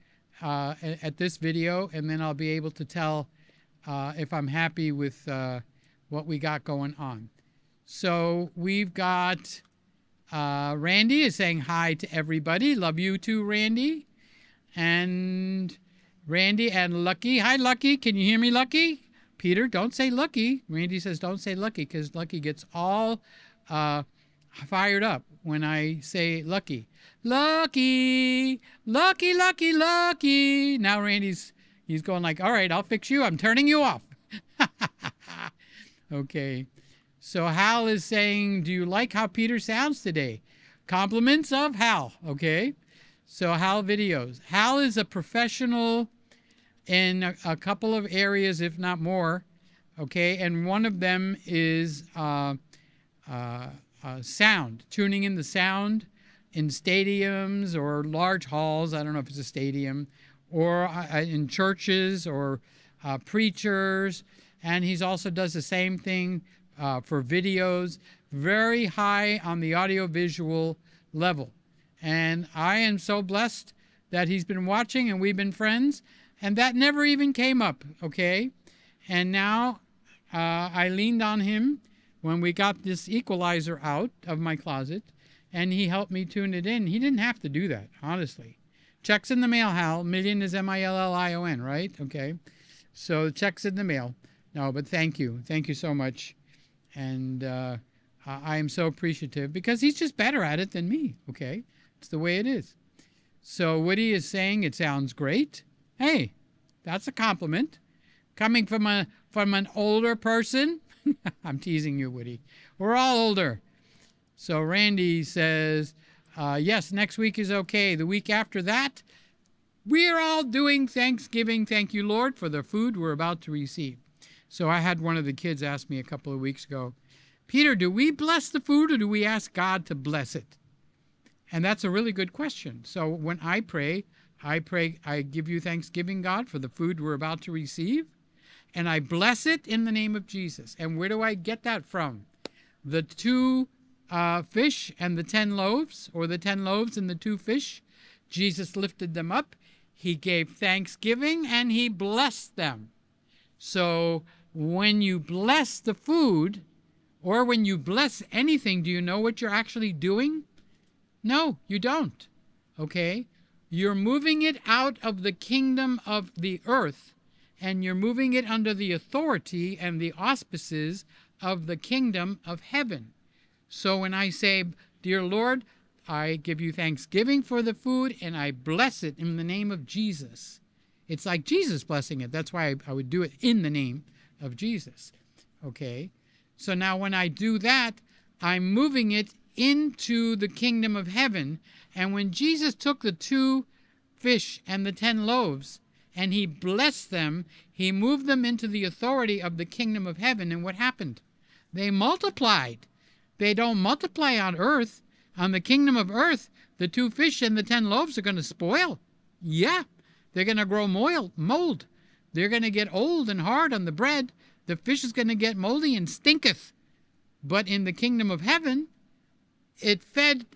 at this video, and then I'll be able to tell if I'm happy with what we got going on. So we've got Randy is saying hi to everybody. Love you too, Randy. And Randy and Lucky. Hi, Lucky. Can you hear me, Lucky? Peter, don't say Lucky. Randy says don't say Lucky because Lucky gets all fired up when I say Lucky. Lucky, Lucky, Lucky, Lucky. Now Randy's going like, all right, I'll fix you. I'm turning you off. Okay. So Hal is saying, do you like how Peter sounds today? Compliments of Hal. Okay. So Hal videos. Hal is a professional in a couple of areas, if not more. Okay. And one of them is sound, tuning in the sound in stadiums or large halls. I don't know if it's a stadium, or in churches or preachers. And he also does the same thing for videos, very high on the audio-visual level. And I am so blessed that he's been watching and we've been friends, and that never even came up, okay? And now I leaned on him when we got this equalizer out of my closet, and he helped me tune it in. He didn't have to do that, honestly. Check's in the mail, Hal. Million is M-I-L-L-I-O-N, right? Okay. So check's in the mail. No, but thank you. Thank you so much. And I am so appreciative because he's just better at it than me, okay? It's the way it is. So Woody is saying it sounds great. Hey, that's a compliment. Coming from an older person. I'm teasing you, Woody. We're all older. So Randy says, yes, next week is okay. The week after that, we're all doing Thanksgiving. Thank you, Lord, for the food we're about to receive. So I had one of the kids ask me a couple of weeks ago, Peter, do we bless the food or do we ask God to bless it? And that's a really good question. So when I pray, I give you thanksgiving, God, for the food we're about to receive, and I bless it in the name of Jesus. And where do I get that from? The 2 fish and the 10 loaves, or the 10 loaves and the 2 fish. Jesus lifted them up. He gave thanksgiving and he blessed them. So when you bless the food, or when you bless anything, do you know what you're actually doing? No, you don't. Okay? You're moving it out of the kingdom of the earth, and you're moving it under the authority and the auspices of the kingdom of heaven. So when I say, dear Lord, I give you thanksgiving for the food, and I bless it in the name of Jesus. It's like Jesus blessing it. That's why I would do it in the name of Jesus. Okay? So now when I do that, I'm moving it into the kingdom of heaven. And when Jesus took the 2 fish and the 10 loaves, and he blessed them, he moved them into the authority of the kingdom of heaven. And what happened? They multiplied. They don't multiply on earth. On the kingdom of earth, the 2 fish and the 10 loaves are going to spoil. Yeah, they're going to grow mold. They're going to get old and hard on the bread. The fish is going to get moldy and stinketh. But in the kingdom of heaven, it fed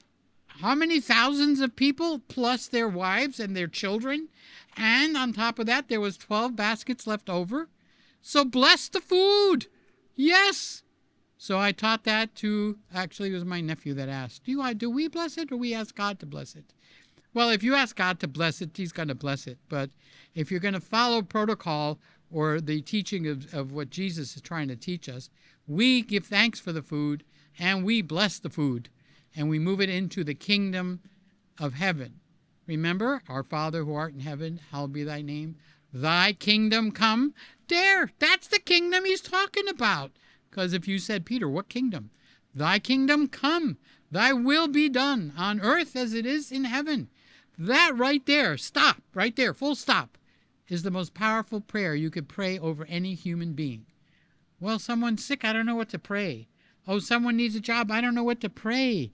how many thousands of people, plus their wives and their children? And on top of that, there was 12 baskets left over. So bless the food. Yes. So I taught that to, actually it was my nephew that asked, do we bless it or we ask God to bless it? Well, if you ask God to bless it, he's going to bless it. But if you're going to follow protocol or the teaching of what Jesus is trying to teach us, we give thanks for the food and we bless the food and we move it into the kingdom of heaven. Remember, our Father who art in heaven, hallowed be thy name. Thy kingdom come. There, that's the kingdom he's talking about. Because if you said, Peter, what kingdom? Thy kingdom come. Thy will be done on earth as it is in heaven. That right there, stop, right there, full stop, is the most powerful prayer you could pray over any human being. Well, someone's sick, I don't know what to pray. Oh, someone needs a job, I don't know what to pray.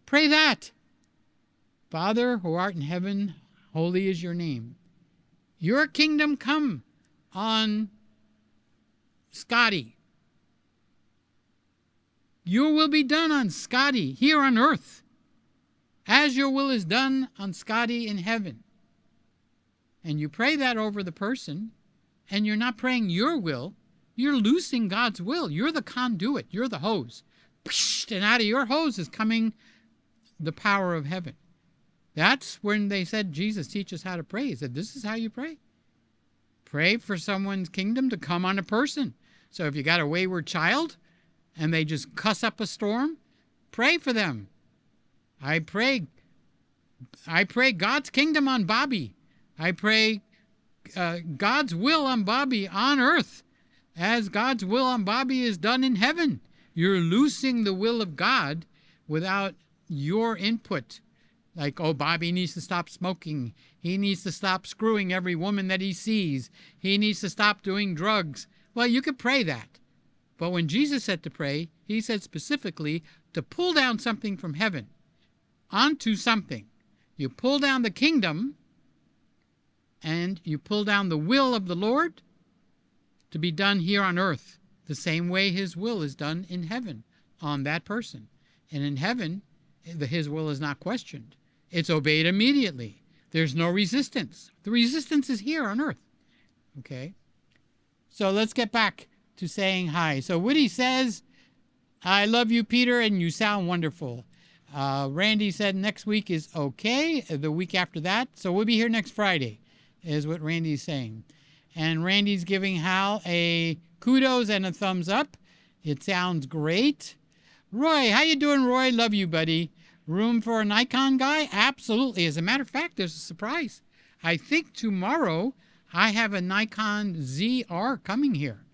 Pray that. Father, who art in heaven, holy is your name. Your kingdom come on Scotty. Your will be done on Scotty here on earth, as your will is done on Scotty in heaven. And you pray that over the person, and you're not praying your will, you're loosing God's will. You're the conduit, you're the hose. And out of your hose is coming the power of heaven. That's when they said, Jesus, teach us how to pray. He said, this is how you pray. Pray for someone's kingdom to come on a person. So if you got a wayward child, and they just cuss up a storm, pray for them. I pray God's kingdom on Bobby. I pray God's will on Bobby on earth, as God's will on Bobby is done in heaven. You're loosing the will of God without your input. Like, oh, Bobby needs to stop smoking. He needs to stop screwing every woman that he sees. He needs to stop doing drugs. Well, you could pray that. But when Jesus said to pray, he said specifically to pull down something from heaven onto something. You pull down the kingdom and you pull down the will of the Lord to be done here on earth, the same way his will is done in heaven on that person. And in heaven, his will is not questioned. It's obeyed immediately. There's no resistance. The resistance is here on earth. Okay? So let's get back to saying hi. So Woody says, I love you, Peter, and you sound wonderful. Randy said next week is okay, the week after that. So we'll be here next Friday, is what Randy's saying. And Randy's giving Hal a kudos and a thumbs up. It sounds great. Roy, how you doing, Roy? Love you, buddy. Room for a Nikon guy? Absolutely. As a matter of fact, there's a surprise. I think tomorrow I have a Nikon ZR coming here.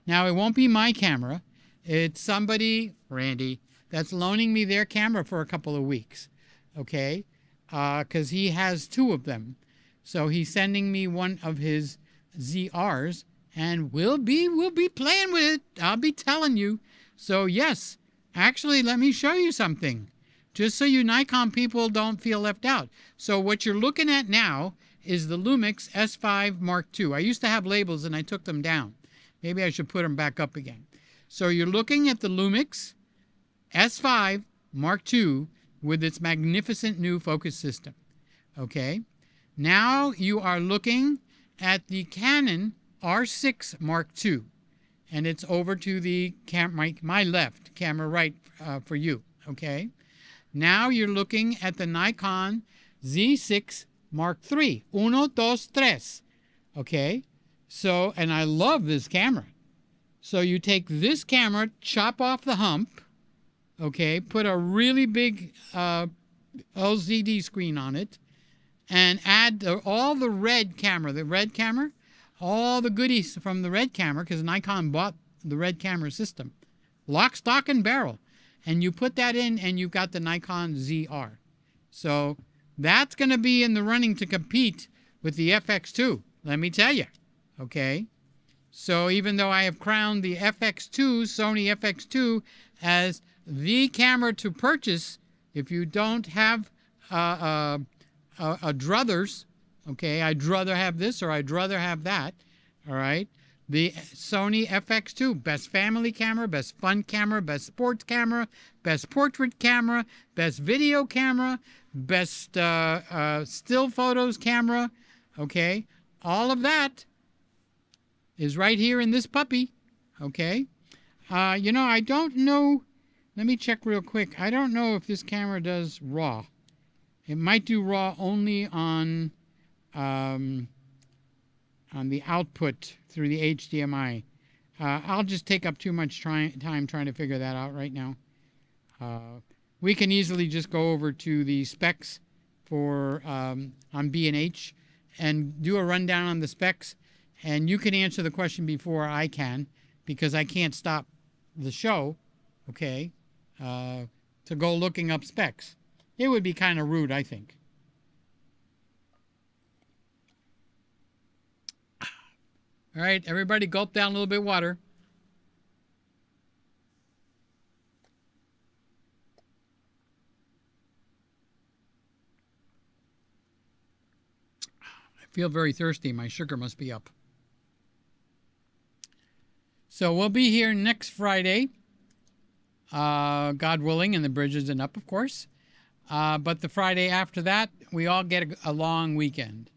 Now, it won't be my camera. It's somebody, Randy, that's loaning me their camera for a couple of weeks, okay? Because he has 2 of them. So he's sending me one of his ZRs, and we'll be playing with it. I'll be telling you. So, yes, actually, let me show you something, just so you Nikon people don't feel left out. So what you're looking at now is the Lumix S5 Mark II. I used to have labels, and I took them down. Maybe I should put them back up again. So you're looking at the Lumix S5 Mark II with its magnificent new focus system. Okay? Now you are looking at the Canon R6 Mark II. And it's over to the my left, camera right for you, okay? Now you're looking at the Nikon Z6 Mark III. Uno, dos, tres. Okay? So, and I love this camera. So you take this camera, chop off the hump, okay, put a really big LCD screen on it, and add all the red camera, all the goodies from the red camera, because Nikon bought the red camera system. Lock, stock, and barrel. And you put that in, and you've got the Nikon ZR. So that's going to be in the running to compete with the FX2, let me tell you. Okay? So even though I have crowned the FX2, Sony FX2, as the camera to purchase if you don't have a druthers, okay, I'd rather have this or I'd rather have that, all right? The Sony FX2, best family camera, best fun camera, best sports camera, best portrait camera, best video camera, best still photos camera, okay? All of that is right here in this puppy, okay? You know, I don't know, let me check real quick. I don't know if this camera does RAW. It might do RAW only on the output through the HDMI. I'll just take up too much time trying to figure that out right now. We can easily just go over to the specs for on B&H and do a rundown on the specs, and you can answer the question before I can, because I can't stop the show, okay, to go looking up specs. It would be kind of rude, I think. All right, everybody gulp down a little bit of water. I feel very thirsty. My sugar must be up. So we'll be here next Friday, God willing, and the bridge isn't up, of course. But the Friday after that, we all get a long weekend.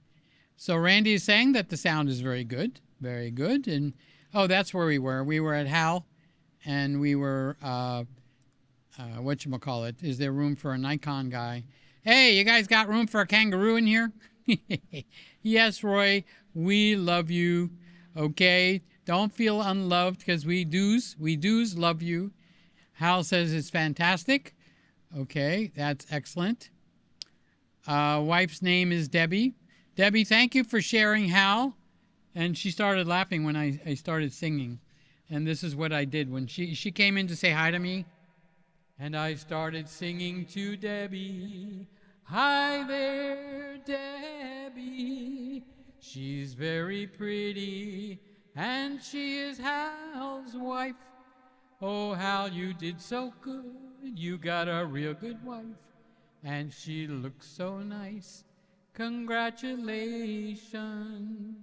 So Randy is saying that the sound is very good. Very good. And, oh, that's where we were. We were at Hal, and we were, whatchamacallit, is there room for a Nikon guy? Hey, you guys got room for a kangaroo in here? Yes, Roy, we love you, okay? Don't feel unloved, because we do's love you. Hal says it's fantastic. Okay, that's excellent. Wife's name is Debbie. Debbie, thank you for sharing Hal. And she started laughing when I started singing. And this is what I did. When she came in to say hi to me, and I started singing to Debbie. Hi there, Debbie. She's very pretty, and she is Hal's wife. Oh, Hal, you did so good. You got a real good wife, and she looks so nice. Congratulations.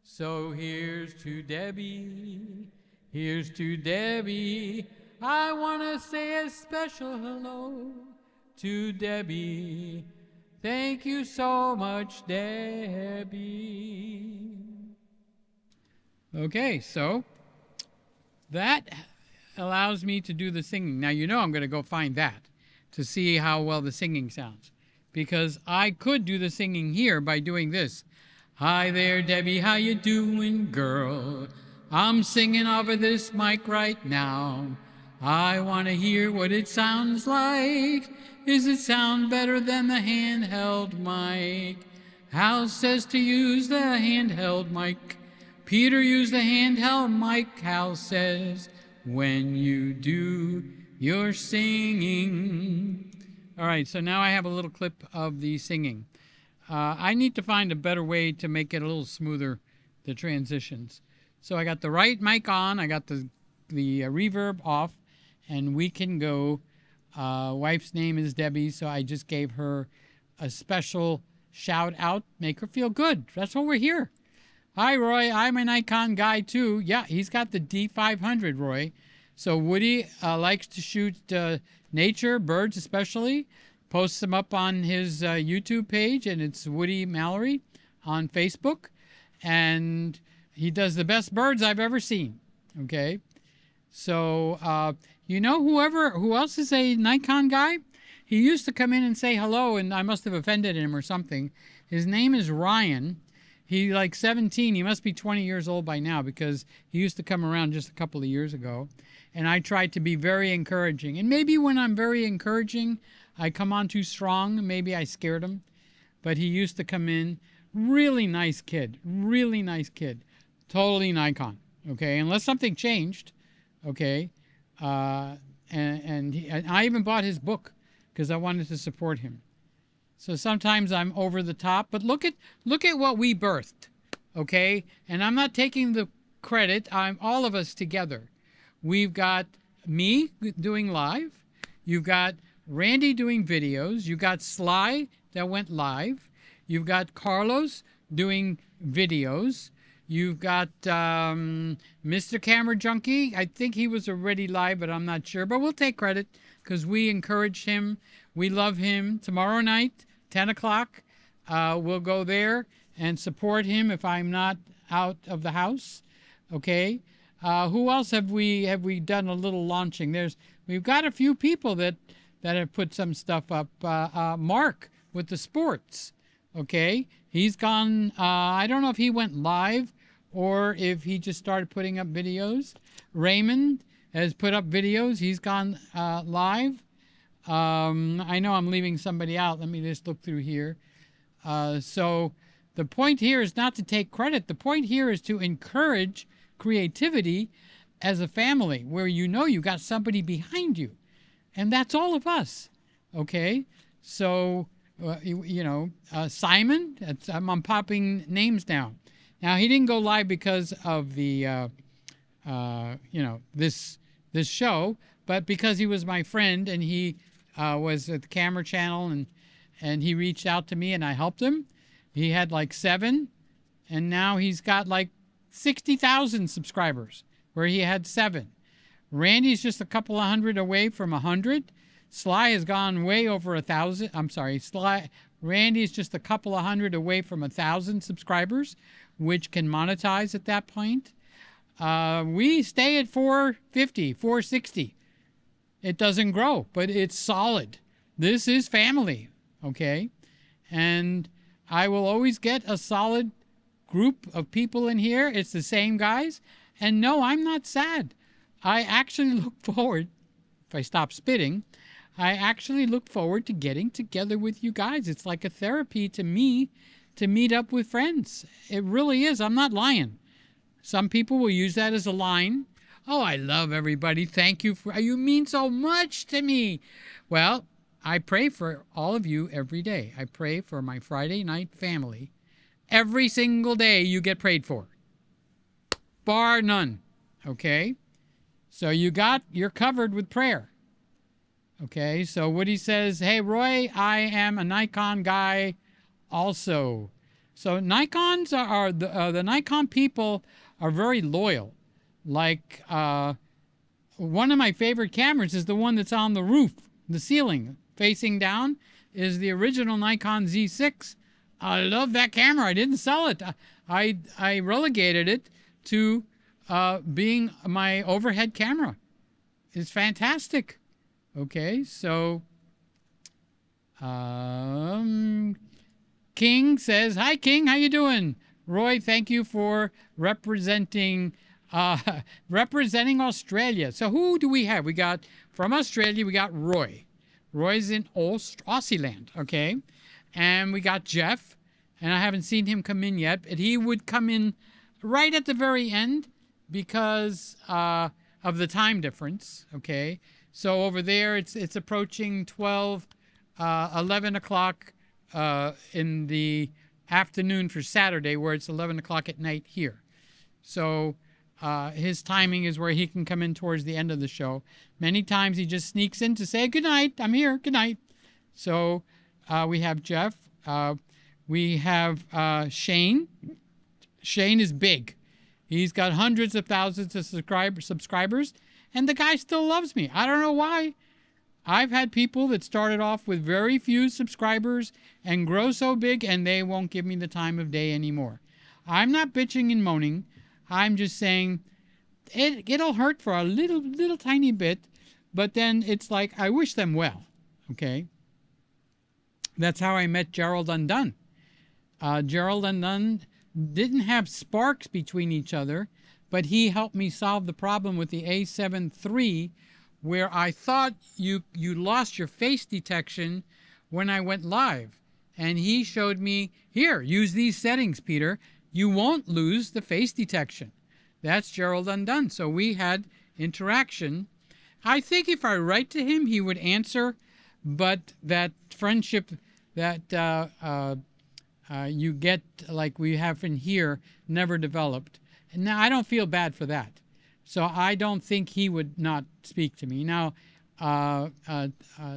So here's to Debbie, here's to Debbie. I want to say a special hello to Debbie. Thank you so much, Debbie. Okay, so that allows me to do the singing. Now, you know I'm going to go find that to see how well the singing sounds, because I could do the singing here by doing this. Hi there, Debbie, how you doing, girl? I'm singing over this mic right now. I want to hear what it sounds like. Does it sound better than the handheld mic? Hal says to use the handheld mic. Peter used the handheld mic, Hal says, when you do your singing. All right, so now I have a little clip of the singing. I need to find a better way to make it a little smoother, the transitions. So I got the right mic on, I got the reverb off, and we can go. Wife's name is Debbie, so I just gave her a special shout out, make her feel good. That's why we're here. Hi, Roy, I'm a Nikon guy too. Yeah, he's got the D500, Roy. So Woody likes to shoot nature, birds especially. Posts them up on his YouTube page, and it's Woody Mallory on Facebook. And He does the best birds I've ever seen. Okay. So, you know, who else is a Nikon guy? He used to come in and say hello, and I must have offended him or something. His name is Ryan. He's like 17. He must be 20 years old by now because he used to come around just a couple of years ago. And I tried to be very encouraging. And maybe when I'm very encouraging, I come on too strong. Maybe I scared him. But he used to come in. Really nice kid. Really nice kid. Totally Nikon. Okay, unless something changed. Okay. And I even bought his book because I wanted to support him. So sometimes I'm over the top, but look at what we birthed, okay? And I'm not taking the credit. I'm all of us together. We've got me doing live. You've got Randy doing videos. You've got Sly that went live. You've got Carlos doing videos. You've got Mr. Camera Junkie. I think he was already live, but I'm not sure. But we'll take credit because we encouraged him. We love him. Tomorrow night, 10 o'clock, we'll go there and support him if I'm not out of the house. Okay. Who else have we done a little launching? We've got a few people that have put some stuff up. Mark with the sports. Okay. He's gone, I don't know if he went live or if he just started putting up videos. Raymond has put up videos. He's gone live. I know I'm leaving somebody out. Let me just look through here. So the point here is not to take credit. The point here is to encourage creativity as a family where you know you got somebody behind you. And that's all of us. Okay? So, Simon, I'm popping names down. Now, he didn't go live because of the, this show, but because he was my friend and he was at the camera channel and he reached out to me and I helped him. He had like 7 and now he's got like 60,000 subscribers where he had 7. Randy's just a couple of hundred away from 100. Sly has gone way over 1,000. I'm sorry, Randy's just a couple of hundred away from 1,000 subscribers, which can monetize at that point. We stay at 450, 460. It doesn't grow, but it's solid. This is family, okay? And I will always get a solid group of people in here. It's the same guys. And no, I'm not sad. I actually look forward, if I stop spitting, I actually look forward to getting together with you guys. It's like a therapy to me to meet up with friends. It really is. I'm not lying. Some people will use that as a line. Oh, I love everybody. Thank you you mean so much to me. Well, I pray for all of you every day. I pray for my Friday night family. Every single day you get prayed for. Bar none. Okay? So you're covered with prayer. Okay, so Woody says, hey, Roy, I am a Nikon guy also. So Nikons are the Nikon people are very loyal. Like one of my favorite cameras is the one that's on the roof, the ceiling, facing down, is the original Nikon Z6. I love that camera. I didn't sell it. I relegated it to being my overhead camera. It's fantastic. Okay, so King says, hi, King, how you doing? Roy, thank you for representing Australia. So who do we have? We got, from Australia, we got Roy. Roy's in Aussie land, okay? And we got Jeff, and I haven't seen him come in yet, but he would come in right at the very end because of the time difference, okay? So over there, it's approaching 11 o'clock in the afternoon for Saturday, where it's 11 o'clock at night here. So his timing is where he can come in towards the end of the show. Many times he just sneaks in to say, good night, I'm here, good night. So we have Jeff. We have Shane. Shane is big. He's got hundreds of thousands of subscribers. And the guy still loves me. I don't know why. I've had people that started off with very few subscribers and grow so big and they won't give me the time of day anymore. I'm not bitching and moaning. I'm just saying it'll hurt for a little tiny bit, but then it's like I wish them well, okay? That's how I met Gerald Undone. Gerald Undone didn't have sparks between each other, but he helped me solve the problem with the A7 III, where I thought you lost your face detection when I went live. And he showed me, here, use these settings, Peter. You won't lose the face detection. That's Gerald Undone. So we had interaction. I think if I write to him, he would answer, but that friendship that you get, like we have in here, never developed. And now I don't feel bad for that. So I don't think he would not speak to me. Now,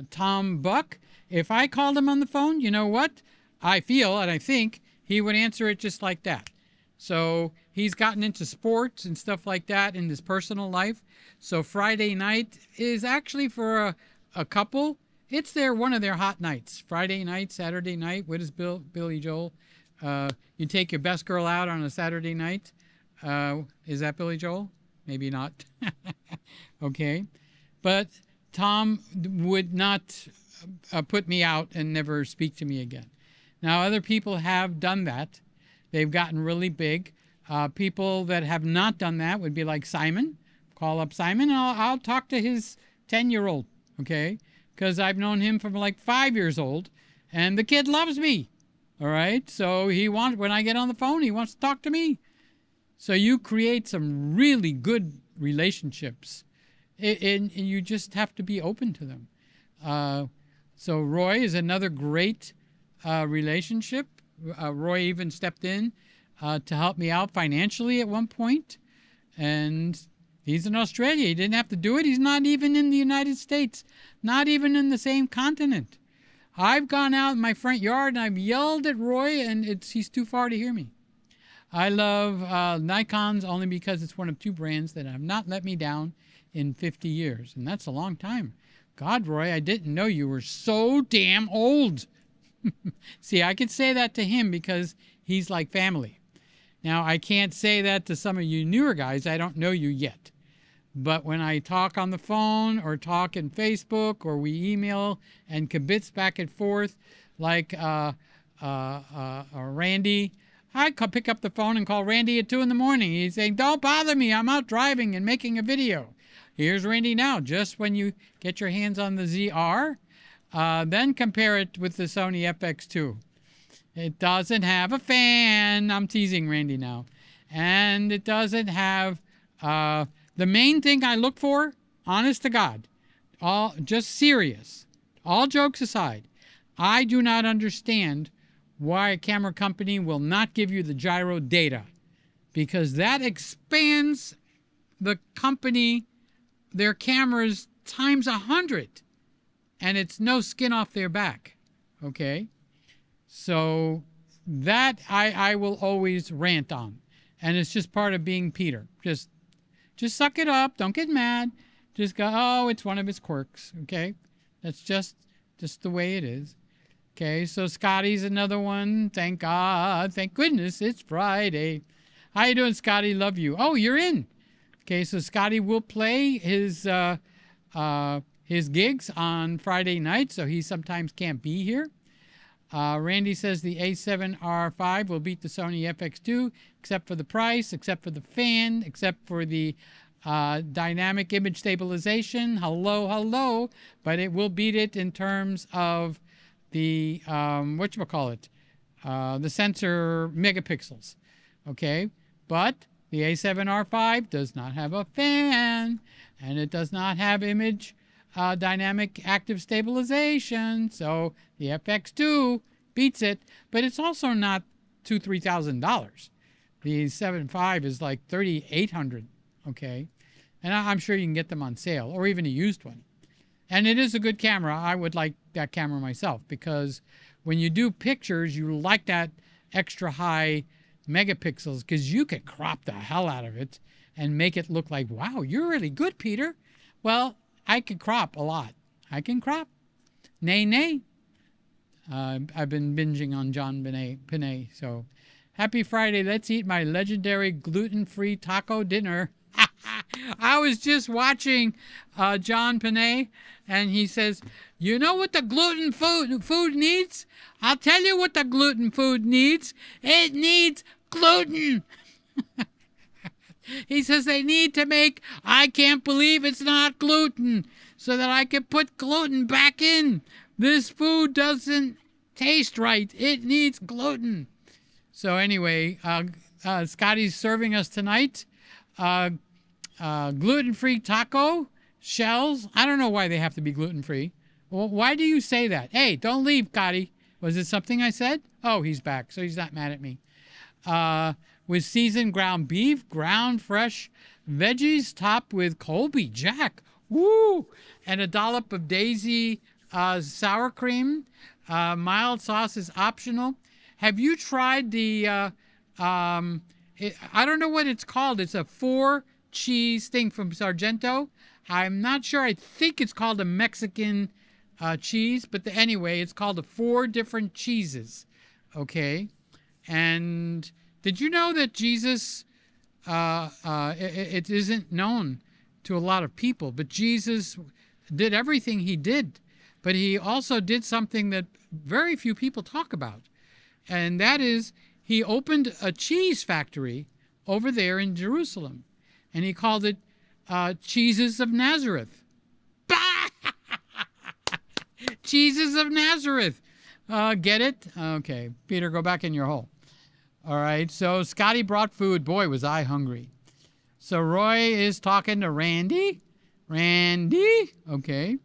Tom Buck, if I called him on the phone, you know what? I feel and I think he would answer it just like that. So he's gotten into sports and stuff like that in his personal life. So Friday night is actually for a couple. It's one of their hot nights. Friday night, Saturday night. What is Billy Joel? You take your best girl out on a Saturday night. Is that Billy Joel? Maybe not. Okay. But Tom would not put me out and never speak to me again. Now, other people have done that. They've gotten really big. People that have not done that would be like Simon. Call up Simon and I'll talk to his 10-year-old, okay? Because I've known him from like 5 years old, and the kid loves me, all right? So when I get on the phone, he wants to talk to me. So you create some really good relationships, and you just have to be open to them. So Roy is another great relationship. Roy even stepped in to help me out financially at one point, and he's in Australia. He didn't have to do it. He's not even in the United States, not even in the same continent. I've gone out in my front yard and I've yelled at Roy, and he's too far to hear me. I love Nikons only because it's one of two brands that have not let me down in 50 years, and that's a long time. God, Roy, I didn't know you were so damn old. See, I could say that to him because he's like family. Now, I can't say that to some of you newer guys. I don't know you yet. But when I talk on the phone or talk in Facebook or we email and kibitz back and forth, like Randy, I pick up the phone and call Randy at 2 in the morning. He's saying, don't bother me. I'm out driving and making a video. Here's Randy now. Just when you get your hands on the ZR, then compare it with the Sony FX2. It doesn't have a fan. I'm teasing Randy now. And it doesn't have... the main thing I look for, honest to God, just serious, all jokes aside, I do not understand why a camera company will not give you the gyro data, because that expands the company, their cameras times 100, and it's no skin off their back, okay? So that I will always rant on, and it's just part of being Peter. Just suck it up. Don't get mad. Just go, oh, it's one of his quirks, okay? That's just the way it is. Okay, so Scotty's another one. Thank God. Thank goodness it's Friday. How you doing, Scotty? Love you. Oh, you're in. Okay, so Scotty will play his gigs on Friday night, so he sometimes can't be here. Randy says the A7R5 will beat the Sony FX2, except for the price, except for the fan, except for the dynamic image stabilization. Hello, hello. But it will beat it in terms of the, the sensor megapixels. Okay? But the A7R5 does not have a fan, and it does not have image dynamic active stabilization, so the FX2 beats it, but it's also not $2,000-$3,000. The 7.5 is like $3,800, okay? And I'm sure you can get them on sale, or even a used one. And it is a good camera. I would like that camera myself, because when you do pictures, you like that extra high megapixels, because you can crop the hell out of it and make it look like, wow, you're really good, Peter. Well, I can crop a lot. I can crop. Nay, nay. I've been binging on John Panay, so Happy Friday. Let's eat my legendary gluten-free taco dinner. I was just watching John Panay, and he says, you know what the gluten food needs? I'll tell you what the gluten food needs. It needs gluten. He says they need to make, I can't believe it's not gluten, so that I can put gluten back in. This food doesn't taste right. It needs gluten. So anyway, Scotty's serving us tonight gluten-free taco shells. I don't know why they have to be gluten-free. Well, why do you say that? Hey, don't leave, Scotty. Was it something I said? Oh, he's back, so he's not mad at me. With seasoned ground beef, ground fresh veggies, topped with Colby Jack. Woo! And a dollop of Daisy sour cream. Mild sauce is optional. Have you tried the, I don't know what it's called. It's a 4-cheese thing from Sargento. I'm not sure. I think it's called a Mexican cheese. But anyway, it's called the 4 different cheeses. Okay. And did you know that Jesus, it isn't known to a lot of people, but Jesus did everything he did. But he also did something that very few people talk about. And that is, he opened a cheese factory over there in Jerusalem. And he called it Cheeses of Nazareth. Cheeses of Nazareth. Get it? Okay. Peter, go back in your hole. All right. So Scotty brought food. Boy, was I hungry. So Roy is talking to Randy. Randy. Okay.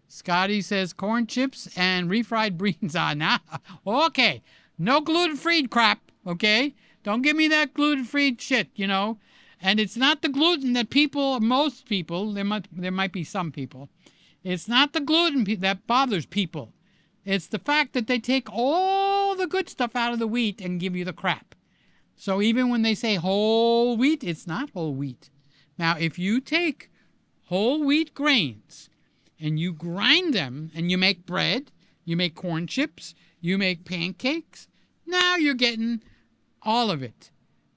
Scotty says corn chips and refried beans on. Nah. Okay. No gluten-free crap, okay? Don't give me that gluten-free shit, you know? And it's not the gluten that most people, there might be some people, it's not the gluten that bothers people. It's the fact that they take all the good stuff out of the wheat and give you the crap. So even when they say whole wheat, it's not whole wheat. Now, if you take whole wheat grains and you grind them and you make bread, you make corn chips, you make pancakes, now you're getting all of it.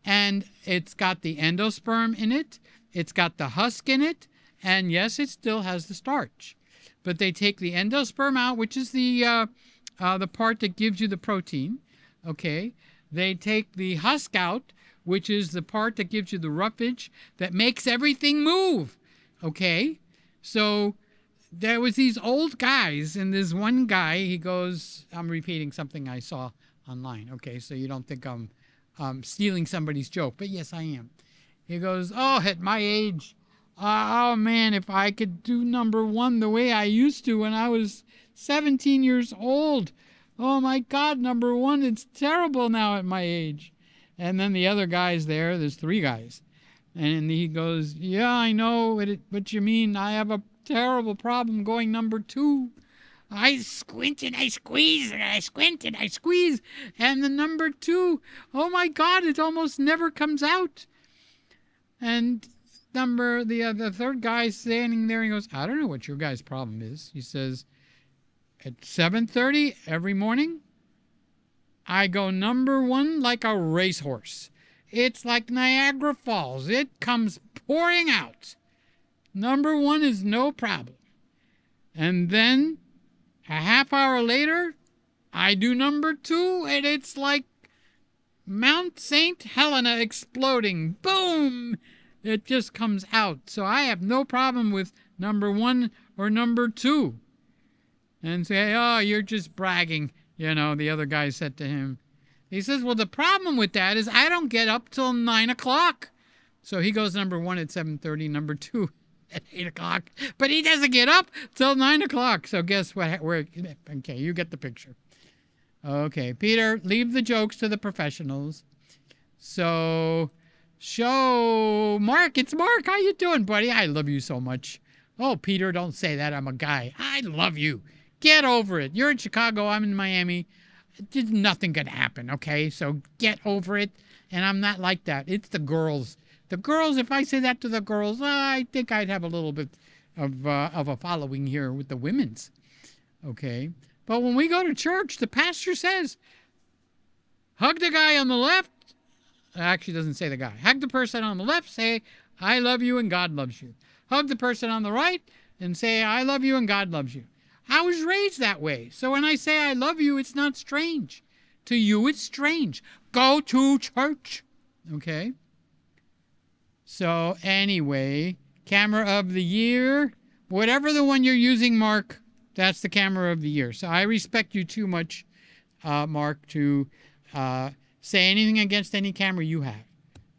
And it's got the endosperm in it. It's got the husk in it. And yes, it still has the starch. But they take the endosperm out, which is the part that gives you the protein. Okay. They take the husk out, which is the part that gives you the roughage that makes everything move. Okay. So there was these old guys, and there's one guy, he goes, I'm repeating something I saw online, okay, so you don't think I'm stealing somebody's joke, but yes, I am. He goes, oh, at my age, oh man, if I could do number 1 the way I used to when I was 17 years old. Oh my God, number 1, it's terrible now at my age. And then the other guy's there's 3 guys. And he goes, yeah, I know what you mean. I have a terrible problem going number 2. I squint and I squeeze and I squint and I squeeze. And the number 2, oh my God, it almost never comes out. And the third guy standing there, he goes, I don't know what your guy's problem is. He says, at 7:30 every morning, I go number 1 like a racehorse. It's like Niagara Falls. It comes pouring out. Number 1 is no problem. And then a half hour later, I do number 2, and it's like Mount St. Helena exploding. Boom! It just comes out. So I have no problem with number 1 or number 2. And say, oh, you're just bragging, you know, the other guy said to him. He says, well, the problem with that is I don't get up till 9 o'clock. So he goes number 1 at 7:30, number 2 at 8 o'clock. But he doesn't get up till 9 o'clock. So guess what? Okay, you get the picture. Okay, Peter, leave the jokes to the professionals. So, Mark, it's Mark. How you doing, buddy? I love you so much. Oh, Peter, don't say that. I'm a guy. I love you. Get over it. You're in Chicago. I'm in Miami. There's nothing going to happen, okay? So get over it. And I'm not like that. It's the girls. The girls, if I say that to the girls, I think I'd have a little bit of a following here with the women's. Okay? But when we go to church, the pastor says, hug the guy on the left actually doesn't say the guy. Hug the person on the left, say, I love you and God loves you. Hug the person on the right and say, I love you and God loves you. I was raised that way. So when I say I love you, it's not strange. To you, it's strange. Go to church. Okay? So anyway, camera of the year. Whatever the one you're using, Mark, that's the camera of the year. So I respect you too much, Mark, to say anything against any camera you have.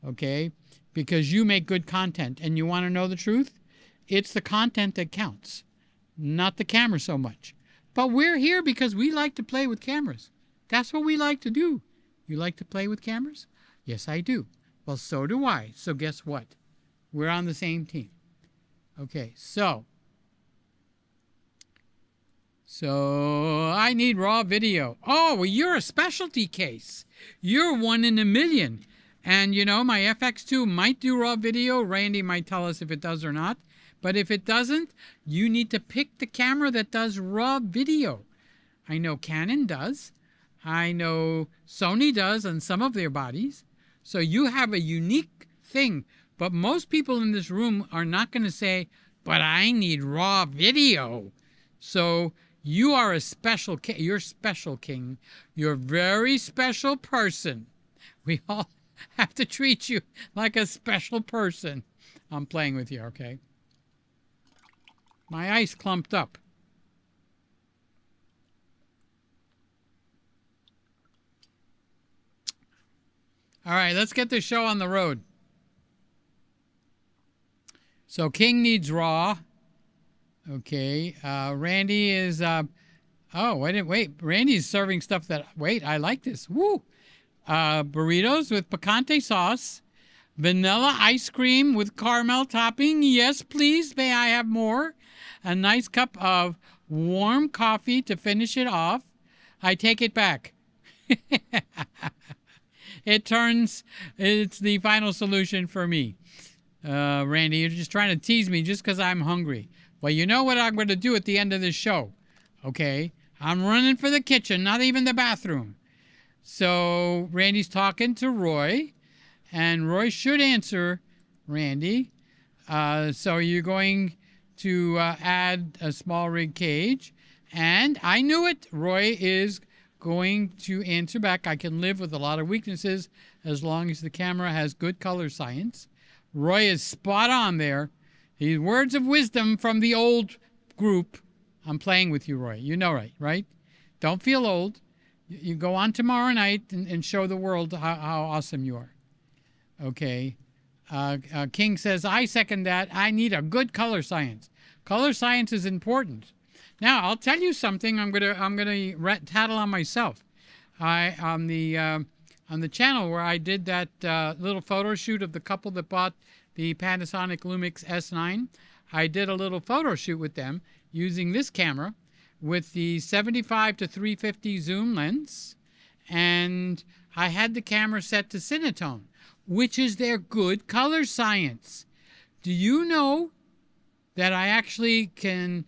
Okay? Because you make good content. And you want to know the truth? It's the content that counts, not the camera so much. But we're here because we like to play with cameras. That's what we like to do. You like to play with cameras? Yes, I do. Well, so do I. So guess what? We're on the same team. Okay, so I need raw video. Oh, well, you're a specialty case. You're 1 in a million. And, you know, my FX2 might do raw video. Randy might tell us if it does or not. But if it doesn't, you need to pick the camera that does raw video. I know Canon does. I know Sony does on some of their bodies. So you have a unique thing. But most people in this room are not going to say, but I need raw video. So you are a special king. You're special, King. You're a very special person. We all have to treat you like a special person. I'm playing with you, okay? My ice clumped up. All right, let's get this show on the road. So King needs raw. Okay, Randy is, oh, wait, Randy's serving stuff that, wait, I like this. Woo! Burritos with picante sauce. Vanilla ice cream with caramel topping. Yes, please, may I have more? A nice cup of warm coffee to finish it off. I take it back. It's the final solution for me. Randy, you're just trying to tease me just because I'm hungry. Well, you know what I'm going to do at the end of this show, okay? I'm running for the kitchen, not even the bathroom. So Randy's talking to Roy, and Roy should answer Randy. So you're going to add a small rig cage, and I knew it. Roy is going to answer back. I can live with a lot of weaknesses as long as the camera has good color science. Roy is spot on there. He's words of wisdom from the old group. I'm playing with you, Roy. You know right? Don't feel old. You go on tomorrow night and show the world how awesome you are. Okay. King says, I second that. I need a good color science. Color science is important. Now, I'll tell you something. I'm gonna tattle on myself. On the channel where I did that little photo shoot of the couple that bought the Panasonic Lumix S9, I did a little photo shoot with them using this camera with the 75 to 350 zoom lens, and I had the camera set to Cinetone, which is their good color science. Do you know that I actually can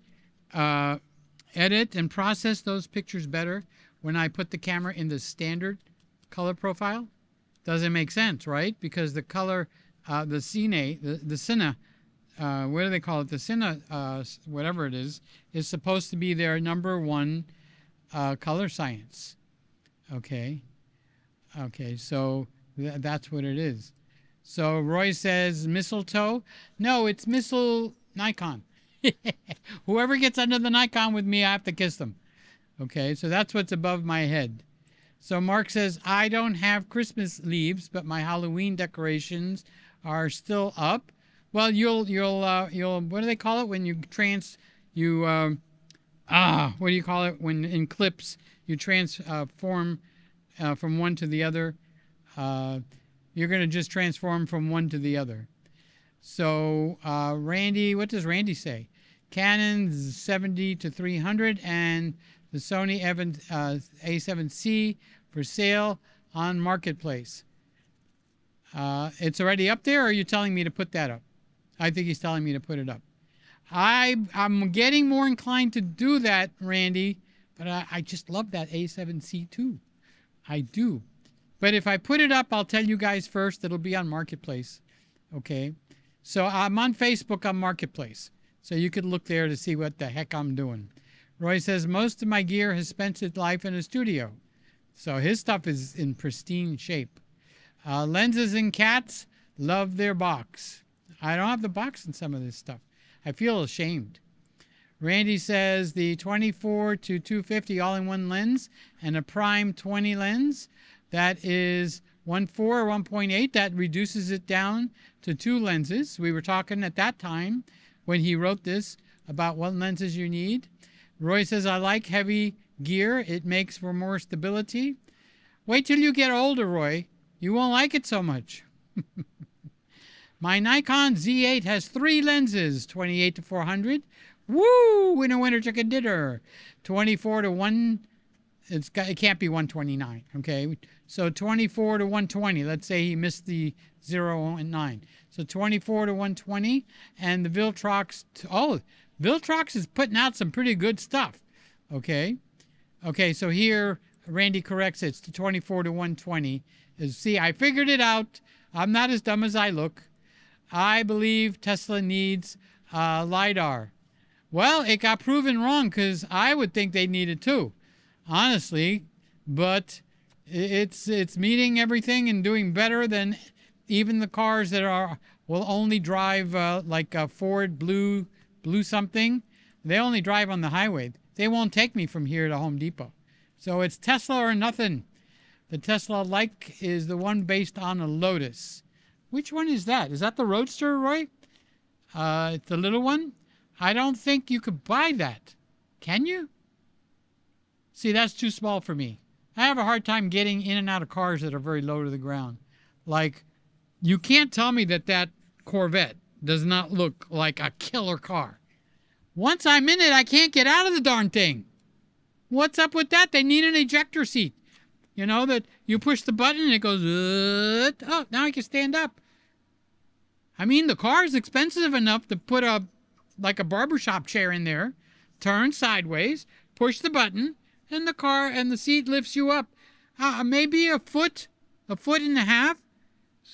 edit and process those pictures better when I put the camera in the standard color profile? Doesn't make sense, right? Because the color, the Cine, what do they call it? The Cine, whatever it is supposed to be their #1 color science. Okay. Okay, so that's what it is. So Roy says mistletoe. No, it's missile Nikon. Whoever gets under the Nikon with me, I have to kiss them. Okay, so that's what's above my head. So Mark says, I don't have Christmas leaves, but my Halloween decorations are still up. Well, you'll what do they call it when you what do you call it when in clips you transform from one to the other? You're going to just transform from one to the other. So Randy, what does Randy say? Canon's 70 to 300 and the Sony A7c for sale on Marketplace. It's already up there, or are you telling me to put that up? I think he's telling me to put it up. I'm getting more inclined to do that, Randy, but I just love that A7C too. I do. But if I put it up, I'll tell you guys first. It'll be on Marketplace. Okay. So I'm on Facebook on Marketplace. So you could look there to see what the heck I'm doing. Roy says, most of my gear has spent its life in a studio. So his stuff is in pristine shape. Lenses and cats love their box. I don't have the box in some of this stuff. I feel ashamed. Randy says the 24 to 250 all-in-one lens and a prime 20 lens. That is 1.4 or 1.8. That reduces it down to 2 lenses. We were talking at that time when he wrote this about what lenses you need. Roy says, I like heavy gear. It makes for more stability. Wait till you get older, Roy. You won't like it so much. My Nikon Z8 has 3 lenses, 28 to 400. Woo! Winner, winner, chicken dinner. 24 to 1. It can't be 129, okay? So 24 to 120. Let's say he missed the 0 and 9. So 24 to 120. And the Viltrox, Viltrox is putting out some pretty good stuff, okay? Okay, so here Randy corrects it. It's the 24 to 120. See, I figured it out. I'm not as dumb as I look. I believe Tesla needs LiDAR. Well, it got proven wrong because I would think they need it too, honestly. But it's meeting everything and doing better than even the cars that will only drive like a Ford Blue something. They only drive on the highway. They won't take me from here to Home Depot. So it's Tesla or nothing. The Tesla like is the one based on a Lotus. Which one is that? Is that the Roadster, Roy? It's the little one? I don't think you could buy that. Can you? See, that's too small for me. I have a hard time getting in and out of cars that are very low to the ground. Like, you can't tell me that Corvette does not look like a killer car. Once I'm in it, I can't get out of the darn thing. What's up with that? They need an ejector seat. You know, that you push the button and it goes, oh, now I can stand up. I mean, the car is expensive enough to put like a barbershop chair in there, turn sideways, push the button, and the car and the seat lifts you up. Maybe a foot and a half,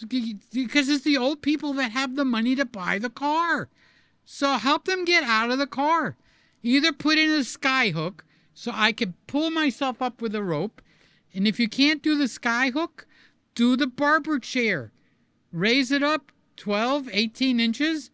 because it's the old people that have the money to buy the car. So help them get out of the car. Either put in a sky hook so I can pull myself up with a rope. And if you can't do the sky hook, do the barber chair. Raise it up 12, 18 inches,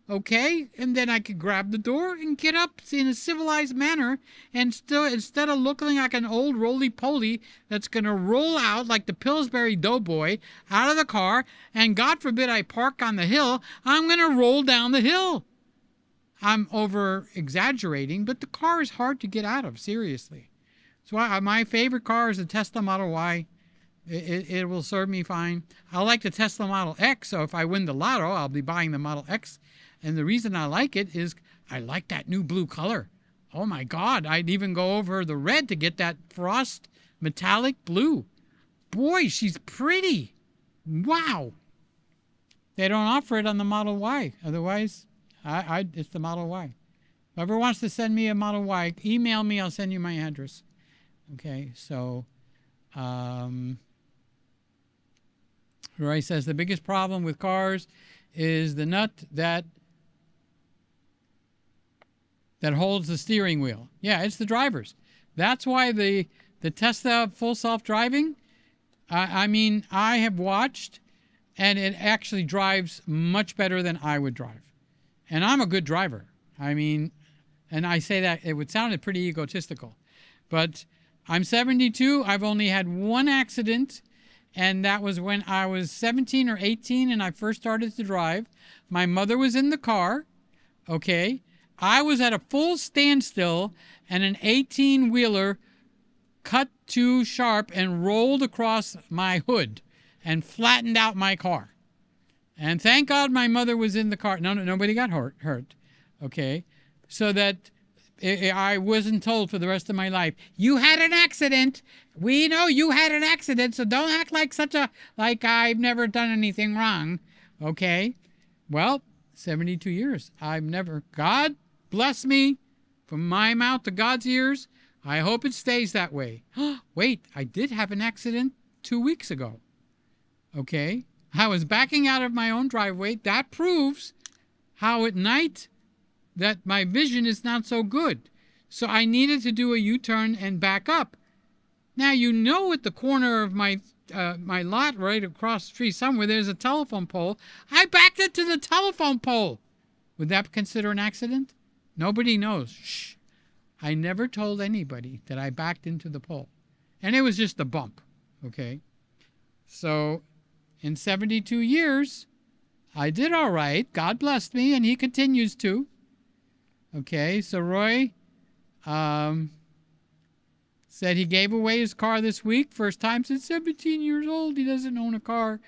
okay? And then I could grab the door and get up in a civilized manner and still, instead of looking like an old roly-poly that's going to roll out like the Pillsbury Doughboy out of the car, and God forbid I park on the hill, I'm going to roll down the hill. I'm over-exaggerating, but the car is hard to get out of, seriously. So my favorite car is the Tesla Model Y. It will serve me fine. I like the Tesla Model X, so if I win the lotto, I'll be buying the Model X. And the reason I like it is I like that new blue color. Oh my God, I'd even go over the red to get that frost metallic blue. Boy, she's pretty. Wow. They don't offer it on the Model Y. Otherwise, it's the Model Y. Whoever wants to send me a Model Y, email me, I'll send you my address. Okay, so Roy says the biggest problem with cars is the nut that holds the steering wheel. Yeah, it's the drivers. That's why the Tesla full self-driving, I mean, I have watched, and it actually drives much better than I would drive. And I'm a good driver. I mean, and I say that, it would sound pretty egotistical, but I'm 72. I've only had one accident, and that was when I was 17 or 18 and I first started to drive. My mother was in the car, okay? I was at a full standstill, and an 18-wheeler cut too sharp and rolled across my hood and flattened out my car. And thank God my mother was in the car. No, nobody got hurt, okay? So that I wasn't told for the rest of my life, you had an accident. We know you had an accident, so don't act like I've never done anything wrong, okay? Well, 72 years. I've never, God bless me, from my mouth to God's ears. I hope it stays that way. Wait, I did have an accident 2 weeks ago. Okay? I was backing out of my own driveway. That proves how at night that my vision is not so good. So I needed to do a U-turn and back up. Now, you know, at the corner of my lot right across the street somewhere, there's a telephone pole. I backed into the telephone pole. Would that consider an accident? Nobody knows. Shh. I never told anybody that I backed into the pole. And it was just a bump. Okay? So, in 72 years, I did all right. God blessed me, and he continues to. Okay, so Roy said he gave away his car this week. First time since 17 years old. He doesn't own a car.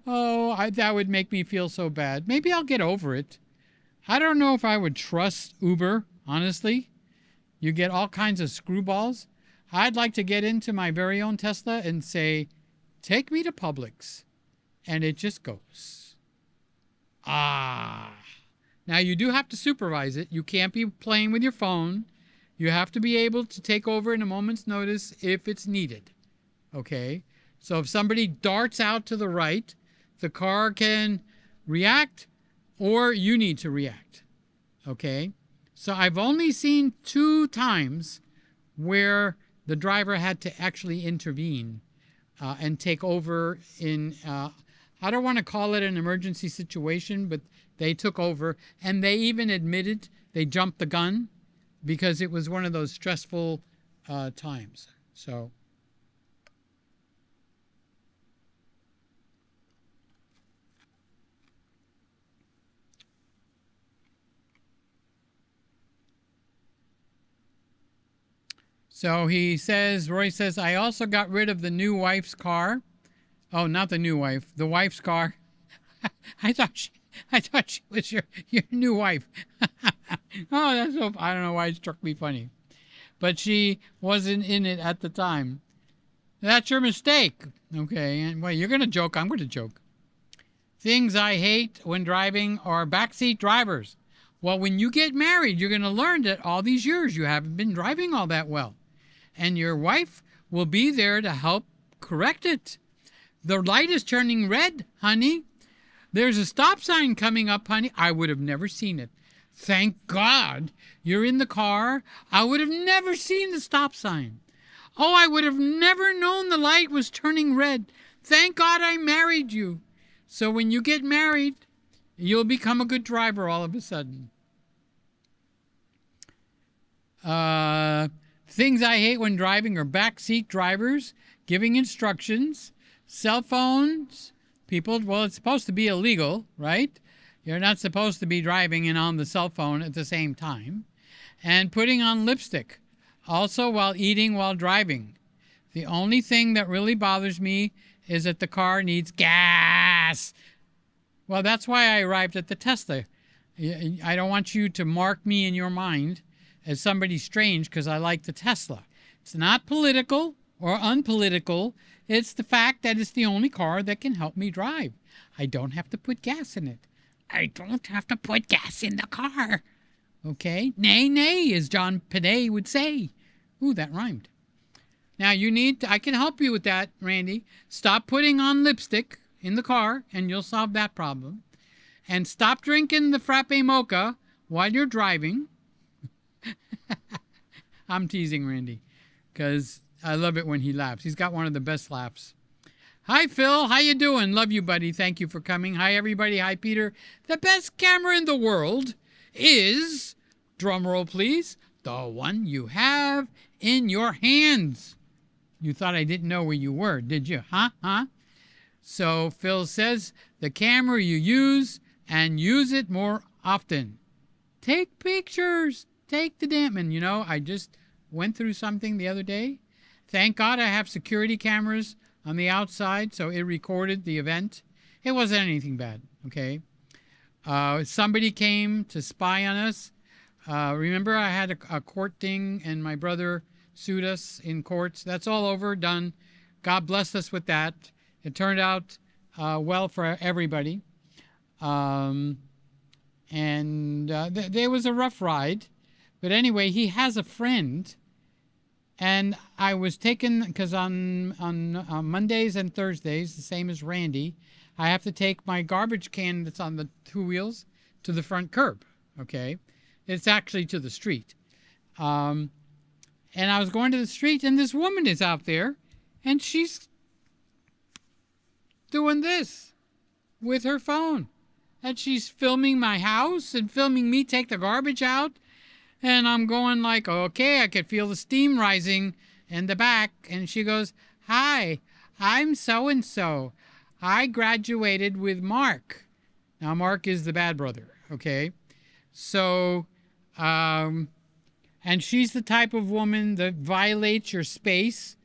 Oh, that would make me feel so bad. Maybe I'll get over it. I don't know if I would trust Uber, honestly. You get all kinds of screwballs. I'd like to get into my very own Tesla and say, take me to Publix. And it just goes. Now you do have to supervise it. You can't be playing with your phone. You have to be able to take over in a moment's notice if it's needed. Okay? So if somebody darts out to the right, the car can react or you need to react. Okay? So I've only seen 2 times where the driver had to actually intervene and take over in, I don't want to call it an emergency situation, but they took over, and they even admitted they jumped the gun because it was one of those stressful times. So he says, Roy says, I also got rid of the new wife's car. Oh, not the new wife, the wife's car. I thought she was your new wife. Oh, that's so, I don't know why it struck me funny. But she wasn't in it at the time. That's your mistake. Okay, and well, you're going to joke, I'm going to joke. Things I hate when driving are backseat drivers. Well, when you get married, you're going to learn that all these years you haven't been driving all that well. And your wife will be there to help correct it. The light is turning red, honey. There's a stop sign coming up, honey. I would have never seen it. Thank God you're in the car. I would have never seen the stop sign. Oh, I would have never known the light was turning red. Thank God I married you. So when you get married, you'll become a good driver all of a sudden. Things I hate when driving are backseat drivers, giving instructions, cell phones. People, well, it's supposed to be illegal, right? You're not supposed to be driving and on the cell phone at the same time. And putting on lipstick, also while eating while driving. The only thing that really bothers me is that the car needs gas. Well, that's why I arrived at the Tesla. I don't want you to mark me in your mind as somebody strange because I like the Tesla. It's not political or unpolitical. It's the fact that it's the only car that can help me drive. I don't have to put gas in it. I don't have to put gas in the car. Okay? Nay, nay, as John Panay would say. Ooh, that rhymed. Now, I can help you with that, Randy. Stop putting on lipstick in the car, and you'll solve that problem. And stop drinking the frappe mocha while you're driving. I'm teasing Randy, because I love it when he laughs. He's got one of the best laughs. Hi, Phil. How you doing? Love you, buddy. Thank you for coming. Hi, everybody. Hi, Peter. The best camera in the world is, drumroll please, the one you have in your hands. You thought I didn't know where you were, did you? Huh? So Phil says, the camera you use and use it more often. Take pictures. Take the damn. And you know, I just went through something the other day. Thank God I have security cameras on the outside, so it recorded the event. It wasn't anything bad, okay? Somebody came to spy on us. Remember I had a court thing and my brother sued us in courts. That's all over, done. God blessed us with that. It turned out well for everybody. There was a rough ride. But anyway, he has a friend And I was taken, because on Mondays and Thursdays, the same as Randy, I have to take my garbage can that's on the two wheels to the front curb, okay? It's actually to the street. And I was going to the street, and this woman is out there, and she's doing this with her phone. And she's filming my house and filming me take the garbage out. And I'm going like, okay, I could feel the steam rising in the back. And she goes, "Hi, I'm so-and-so. I graduated with Mark." Now, Mark is the bad brother, okay? So, and she's the type of woman that violates your space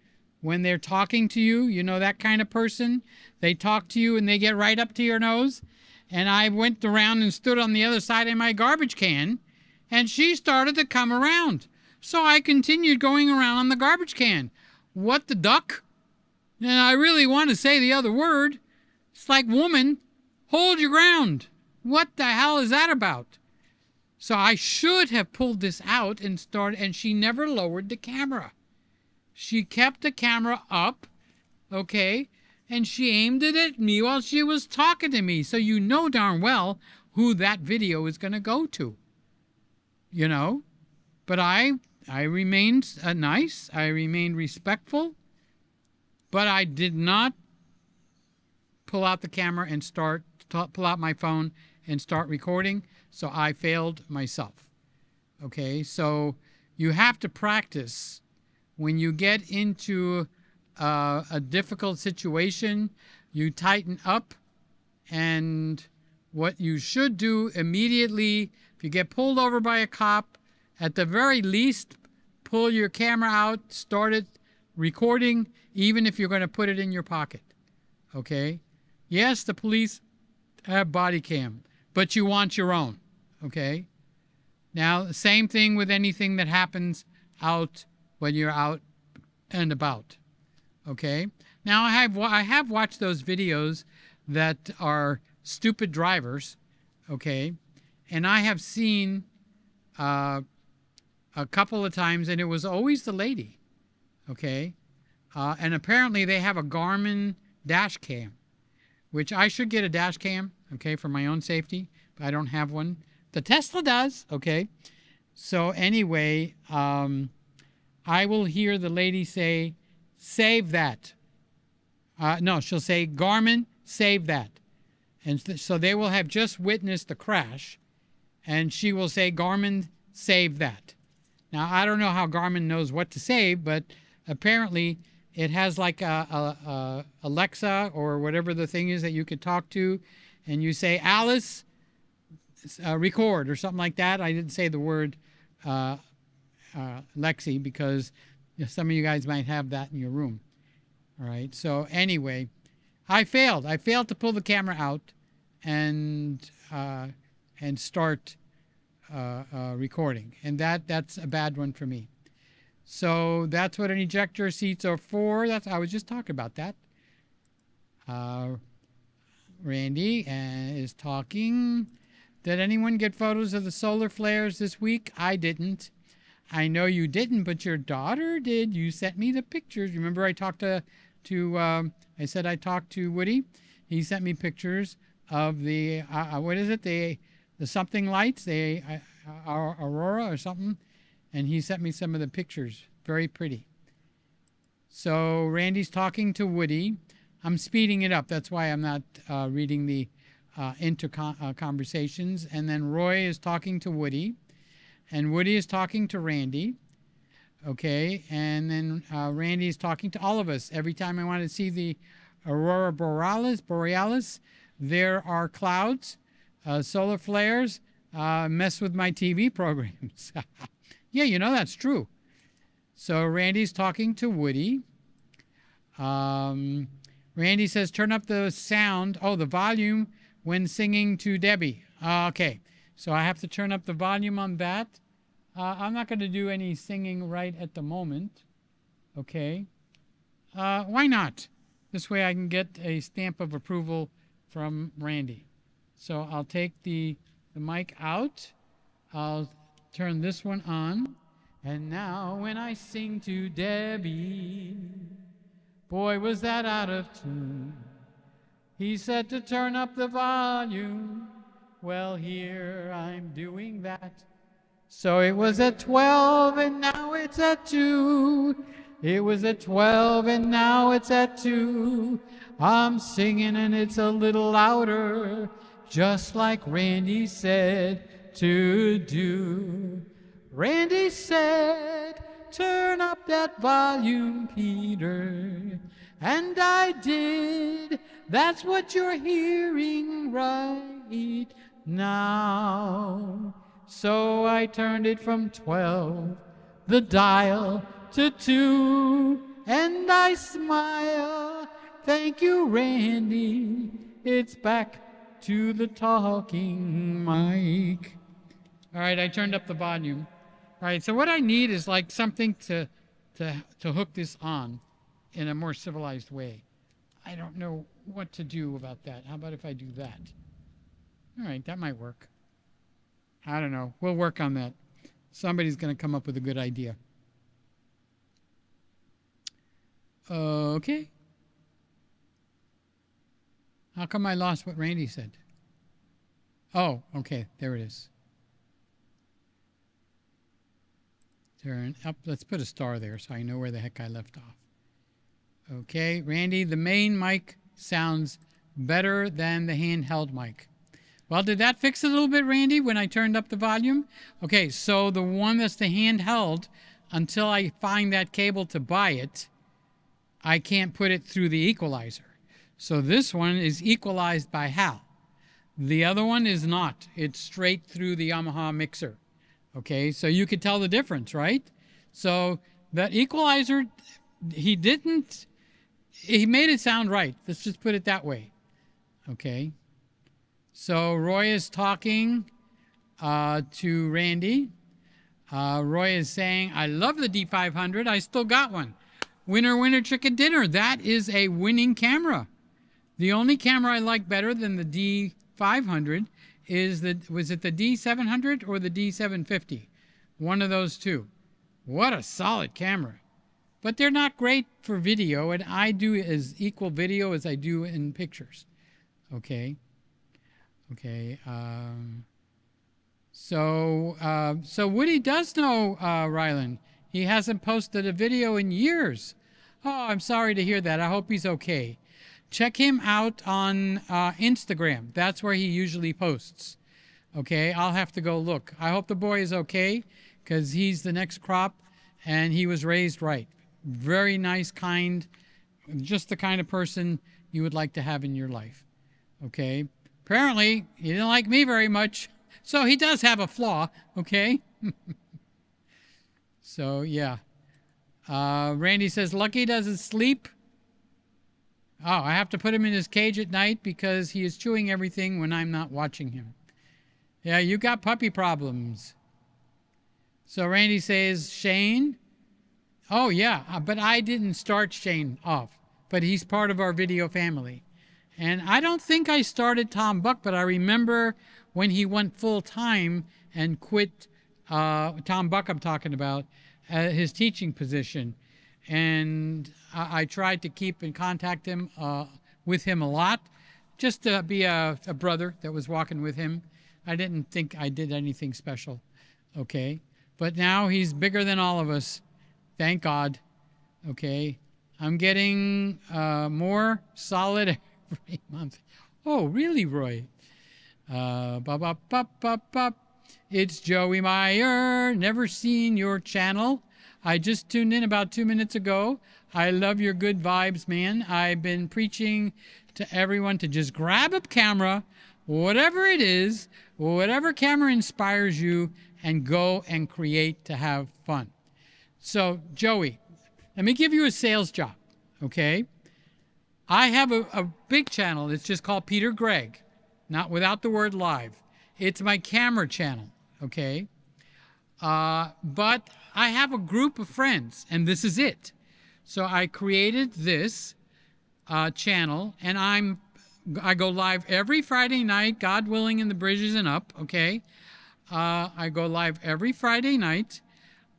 when they're talking to you. You know, that kind of person. They talk to you and they get right up to your nose. And I went around and stood on the other side of my garbage can, and she started to come around. So I continued going around on the garbage can. What the duck? And I really want to say the other word. It's like, woman, hold your ground. What the hell is that about? So I should have pulled this out and started, and she never lowered the camera. She kept the camera up, okay, and she aimed it at me while she was talking to me. So you know darn well who that video is going to go to, you know. But I remained nice. I remained respectful. But I did not pull out the camera and pull out my phone and start recording. So I failed myself. Okay, so you have to practice when you get into a difficult situation. You tighten up, and what you should do immediately, if you get pulled over by a cop, at the very least, pull your camera out, start it recording, even if you're going to put it in your pocket. Okay? Yes, the police have body cam, but you want your own. Okay? Now, the same thing with anything that happens out when you're out and about. Okay? Now, I have watched those videos that are stupid drivers. Okay? And I have seen a couple of times, and it was always the lady. Okay? And apparently they have a Garmin dash cam, which I should get a dash cam, okay, for my own safety, but I don't have one. The Tesla does, okay? So anyway, I will hear the lady say, "Save that." No, she'll say, "Garmin, save that." And so they will have just witnessed the crash, and she will say, "Garmin, save that." Now, I don't know how Garmin knows what to save, but apparently it has like a Alexa or whatever the thing is that you could talk to, and you say, "Alice, record," or something like that. I didn't say the word Lexi, because some of you guys might have that in your room. All right. So anyway, I failed. I failed to pull the camera out and start recording, and that's a bad one for me. So that's what an ejector seats are for. I was just talking about that. Randy is talking. Did anyone get photos of the solar flares this week? I didn't. I know you didn't, but your daughter did. You sent me the pictures. Remember I talked I said I talked to Woody. He sent me pictures of the, what is it? The something lights, the aurora or something. And he sent me some of the pictures. Very pretty. So Randy's talking to Woody. I'm speeding it up. That's why I'm not reading the conversations. And then Roy is talking to Woody. And Woody is talking to Randy. Okay. And then Randy is talking to all of us. Every time I want to see the aurora borealis, there are clouds, solar flares, mess with my TV programs. Yeah, you know that's true. So Randy's talking to Woody. Randy says, turn up the sound, the volume when singing to Debbie. Okay, so I have to turn up the volume on that. I'm not going to do any singing right at the moment. Okay. Why not? This way I can get a stamp of approval from Randy. So I'll take the mic out. I'll turn this one on. And now when I sing to Debbie, boy, was that out of tune. He said to turn up the volume. Well, here I'm doing that. So it was at 12 and now it's at 2. It was at 12 and now it's at 2. I'm singing and it's a little louder, just like Randy said to do. Randy said, turn up that volume, Peter. And I did. That's what you're hearing right now. So I turned it from 12, the dial, to 2, and I smile. Thank you, Randy. It's back to the talking mic. All right, I turned up the volume. All right, so what I need is like something to hook this on in a more civilized way. I don't know what to do about that. How about if I do that? All right, that might work. I don't know. We'll work on that. Somebody's going to come up with a good idea. Okay. How come I lost what Randy said? Oh, okay. There it is. Turn up. Let's put a star there so I know where the heck I left off. Okay, Randy, the main mic sounds better than the handheld mic. Well, did that fix it a little bit, Randy, when I turned up the volume? Okay, so the one that's the handheld, until I find that cable to buy it, I can't put it through the equalizer. So this one is equalized by HAL. The other one is not. It's straight through the Yamaha mixer. Okay, so you could tell the difference, right? So that equalizer, he made it sound right. Let's just put it that way. Okay. So Roy is talking to Randy. Roy is saying, I love the D500. I still got one. Winner, winner, chicken dinner. That is a winning camera. The only camera I like better than the D500 is was it the D700 or the D750? One of those two. What a solid camera. But they're not great for video, and I do as equal video as I do in pictures. Okay. Okay. So Woody does know Ryland. He hasn't posted a video in years. Oh, I'm sorry to hear that. I hope he's okay. Check him out on Instagram. That's where he usually posts. Okay, I'll have to go look. I hope the boy is okay, because he's the next crop, and he was raised right. Very nice, kind, just the kind of person you would like to have in your life. Okay, apparently he didn't like me very much, so he does have a flaw. Okay. So yeah. Randy says Lucky doesn't sleep. Oh, I have to put him in his cage at night because he is chewing everything when I'm not watching him. Yeah, you got puppy problems. So Randy says, Shane. Oh, yeah, but I didn't start Shane off, but he's part of our video family. And I don't think I started Tom Buck, but I remember when he went full-time and quit, Tom Buck I'm talking about, his teaching position. And I tried to keep in contact with him a lot, just to be a brother that was walking with him. I didn't think I did anything special, okay? But now he's bigger than all of us, thank God, okay? I'm getting more solid every month. Oh, really, Roy? It's Joey Meyer, never seen your channel. I just tuned in about 2 minutes ago. I love your good vibes, man. I've been preaching to everyone to just grab a camera, whatever it is, whatever camera inspires you, and go and create to have fun. So, Joey, let me give you a sales job, okay? I have a big channel. It's just called Peter Gregg, not without the word live. It's my camera channel, okay? But I have a group of friends, and this is it. So I created this channel, and I go live every Friday night, God willing, in the bridges and up, okay? I go live every Friday night.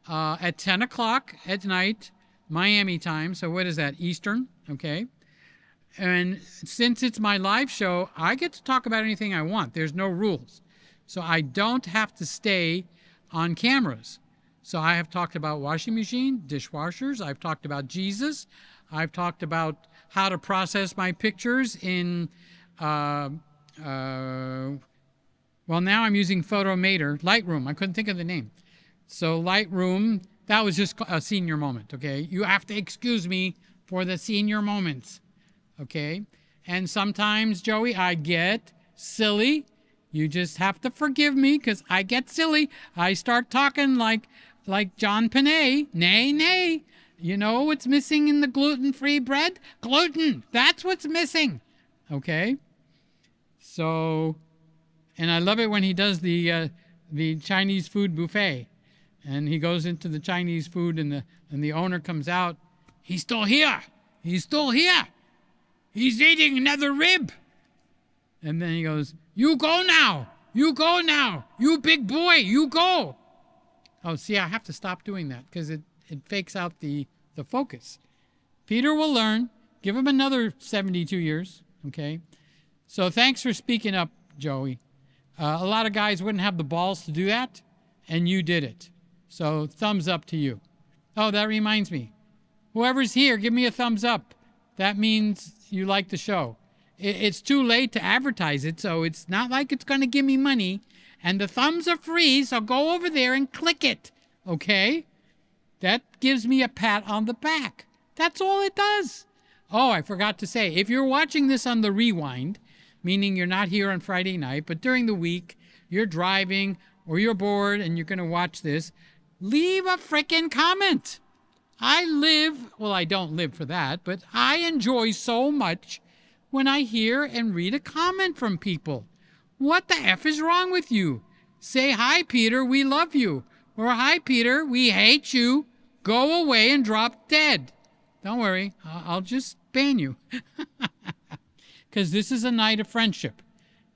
at 10 o'clock at night, Miami time. So what is that, Eastern? Okay. And since it's my live show, I get to talk about anything I want. There's no rules. So I don't have to stay on cameras. So I have talked about washing machine, dishwashers. I've talked about Jesus. I've talked about how to process my pictures in, well, now I'm using Photomator, Lightroom. I couldn't think of the name. So Lightroom, that was just a senior moment, okay? You have to excuse me for the senior moments, okay? And sometimes, Joey, I get silly. You just have to forgive me because I get silly. I start talking like John Panay. Nay, nay. You know what's missing in the gluten-free bread? Gluten. That's what's missing, okay? So, and I love it when he does the Chinese food buffet. And he goes into the Chinese food and the owner comes out. He's still here. He's still here. He's eating another rib. And then he goes, you go now. You go now. You big boy, you go. Oh, see, I have to stop doing that because it fakes out the focus. Peter will learn. Give him another 72 years, okay? So thanks for speaking up, Joey. A lot of guys wouldn't have the balls to do that, and you did it. So thumbs up to you. Oh, that reminds me. Whoever's here, give me a thumbs up. That means you like the show. It's too late to advertise it, so it's not like it's going to give me money. And the thumbs are free, so go over there and click it, okay? That gives me a pat on the back. That's all it does. Oh, I forgot to say, if you're watching this on the rewind, meaning you're not here on Friday night, but during the week, you're driving or you're bored and you're going to watch this, leave a frickin' comment. I don't live for that, but I enjoy so much when I hear and read a comment from people. What the F is wrong with you? Say, hi, Peter, we love you. Or, hi, Peter, we hate you. Go away and drop dead. Don't worry, I'll just ban you. Because this is a night of friendship.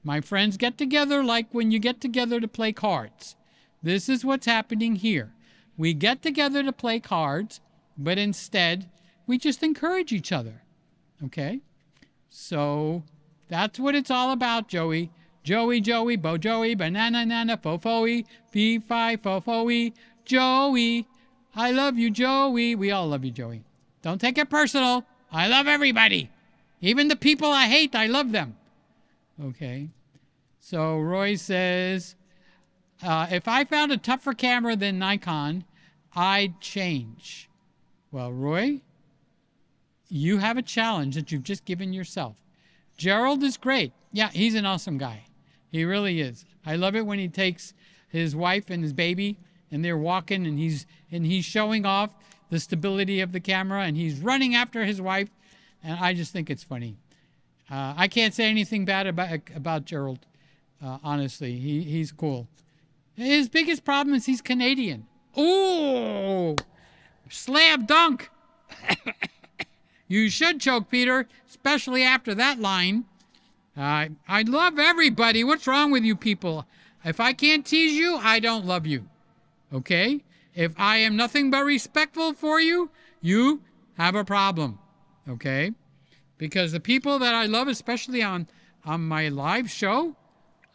My friends get together like when you get together to play cards. This is what's happening here. We get together to play cards, but instead, we just encourage each other. Okay? So, that's what it's all about, Joey. Joey, Joey, Bo Joey, banana, nana, fo-fo-y, fee-fi, fo-fo-y, Joey. I love you, Joey. We all love you, Joey. Don't take it personal. I love everybody. Even the people I hate, I love them. Okay. So Roy says, if I found a tougher camera than Nikon, I'd change. Well, Roy, you have a challenge that you've just given yourself. Gerald is great. Yeah, he's an awesome guy. He really is. I love it when he takes his wife and his baby and they're walking and he's showing off the stability of the camera and he's running after his wife. And I just think it's funny. I can't say anything bad about Gerald. Honestly, he's cool. His biggest problem is he's Canadian. Ooh, slam dunk. You should choke, Peter, especially after that line. I love everybody. What's wrong with you people? If I can't tease you, I don't love you. Okay? If I am nothing but respectful for you, you have a problem. Okay? Because the people that I love, especially on my live show,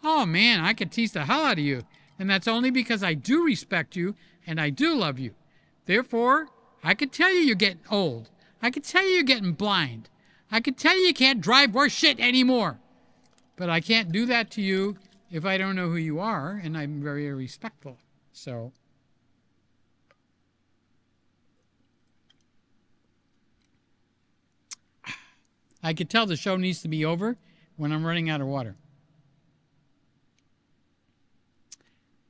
oh man, I could tease the hell out of you. And that's only because I do respect you and I do love you. Therefore, I could tell you're getting old. I could tell you're getting blind. I could tell you can't drive worth shit anymore. But I can't do that to you if I don't know who you are, and I'm very respectful. So, I could tell the show needs to be over when I'm running out of water.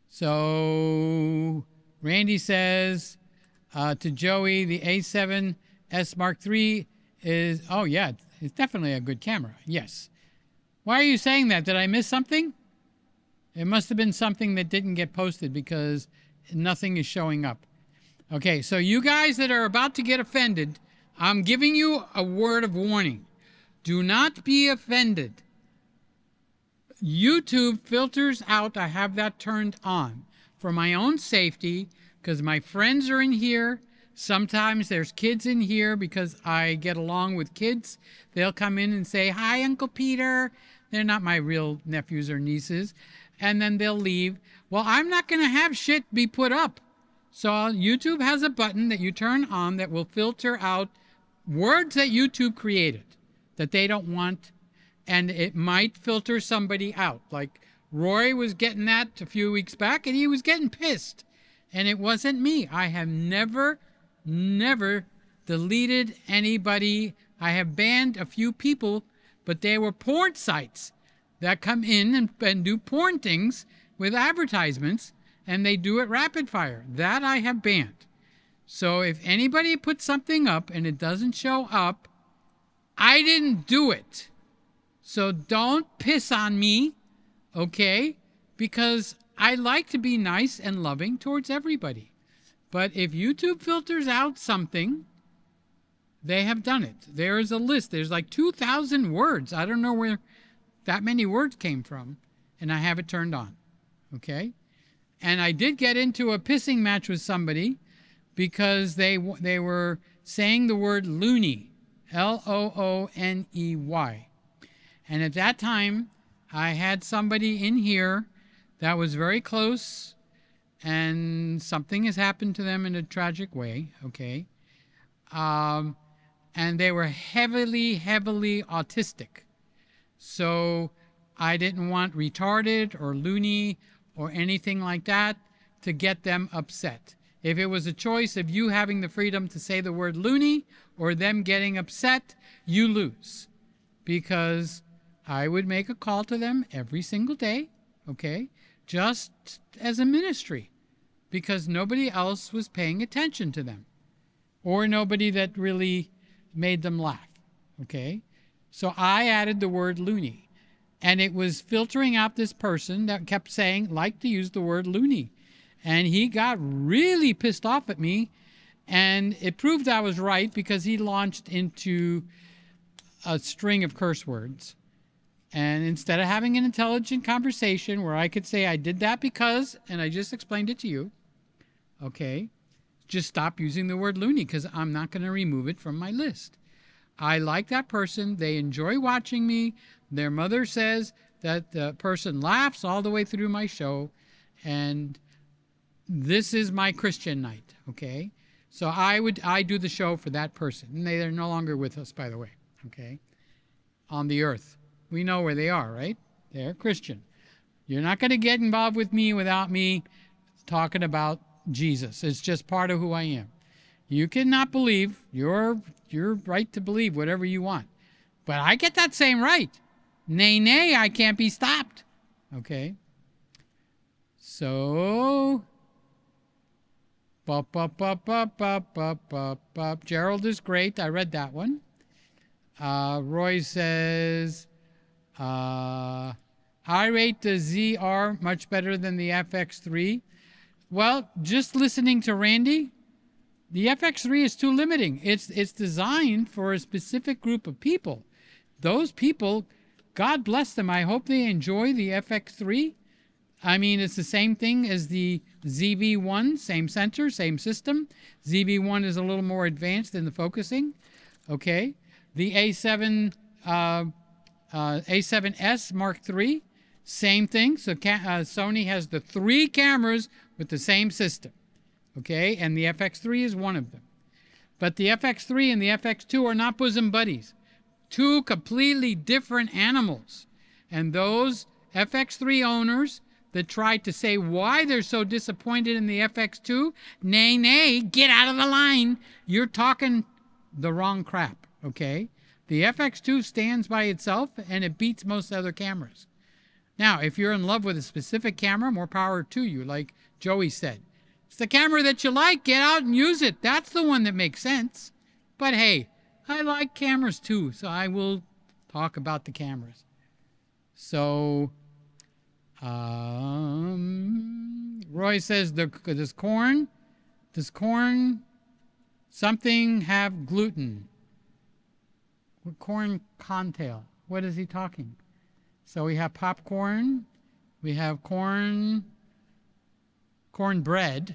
So, Randy says to Joey, the A7c Mark III is, oh yeah, it's definitely a good camera. Yes. Why are you saying that? Did I miss something? It must have been something that didn't get posted because nothing is showing up. Okay, so you guys that are about to get offended, I'm giving you a word of warning. Do not be offended. YouTube filters out, I have that turned on for my own safety, because my friends are in here. Sometimes there's kids in here because I get along with kids. They'll come in and say, "Hi, Uncle Peter." They're not my real nephews or nieces. And then they'll leave. Well, I'm not going to have shit be put up. So YouTube has a button that you turn on that will filter out words that YouTube created that they don't want. And it might filter somebody out. Like Roy was getting that a few weeks back, and he was getting pissed. And it wasn't me. I have never deleted anybody. I have banned a few people, but they were porn sites that come in and do porn things with advertisements, and they do it rapid fire. That I have banned. So if anybody puts something up and it doesn't show up, I didn't do it. So don't piss on me, okay? Because I like to be nice and loving towards everybody. But if YouTube filters out something, they have done it. There is a list. There's like 2,000 words. I don't know where that many words came from, and I have it turned on, okay? And I did get into a pissing match with somebody because they were saying the word loony, Looney. And at that time, I had somebody in here that was very close, and something has happened to them in a tragic way, okay? And they were heavily autistic. So I didn't want retarded or loony or anything like that to get them upset. If it was a choice of you having the freedom to say the word loony or them getting upset, you lose. Because I would make a call to them every single day, okay, just as a ministry, because nobody else was paying attention to them, or nobody that really made them laugh, okay? So I added the word loony, and it was filtering out this person that kept saying, like to use the word loony. And he got really pissed off at me, and it proved I was right because he launched into a string of curse words. And instead of having an intelligent conversation where I could say I did that because, and I just explained it to you, okay, just stop using the word loony because I'm not going to remove it from my list. I like that person. They enjoy watching me. Their mother says that the person laughs all the way through my show. And this is my Christian night, okay? So I do the show for that person. And they're no longer with us, by the way, okay? On the earth. We know where they are, right? They're Christian. You're not going to get involved with me without me talking about Jesus. It's just part of who I am. You cannot believe. You're right to believe whatever you want. But I get that same right. Nay, I can't be stopped. Okay? So, Gerald is great. I read that one. Roy says, I rate the ZR much better than the FX3. Well, just listening to Randy, the FX3 is too limiting. It's designed for a specific group of people. Those people, God bless them. I hope they enjoy the FX3. I mean, it's the same thing as the ZV1, same sensor, same system. ZV1 is a little more advanced in the focusing. Okay. The A7c Mark III, same thing. So Sony has the 3 cameras with the same system. Okay, and the FX3 is one of them. But the FX3 and the FX2 are not bosom buddies. 2 completely different animals. And those FX3 owners that tried to say why they're so disappointed in the FX2, nay, get out of the line. You're talking the wrong crap, okay? The FX2 stands by itself, and it beats most other cameras. Now, if you're in love with a specific camera, more power to you, like Joey said. It's the camera that you like. Get out and use it. That's the one that makes sense. But hey, I like cameras too, so I will talk about the cameras. So, Roy says, does corn something have gluten? Corn contail. What is he talking? So we have popcorn. We have cornbread.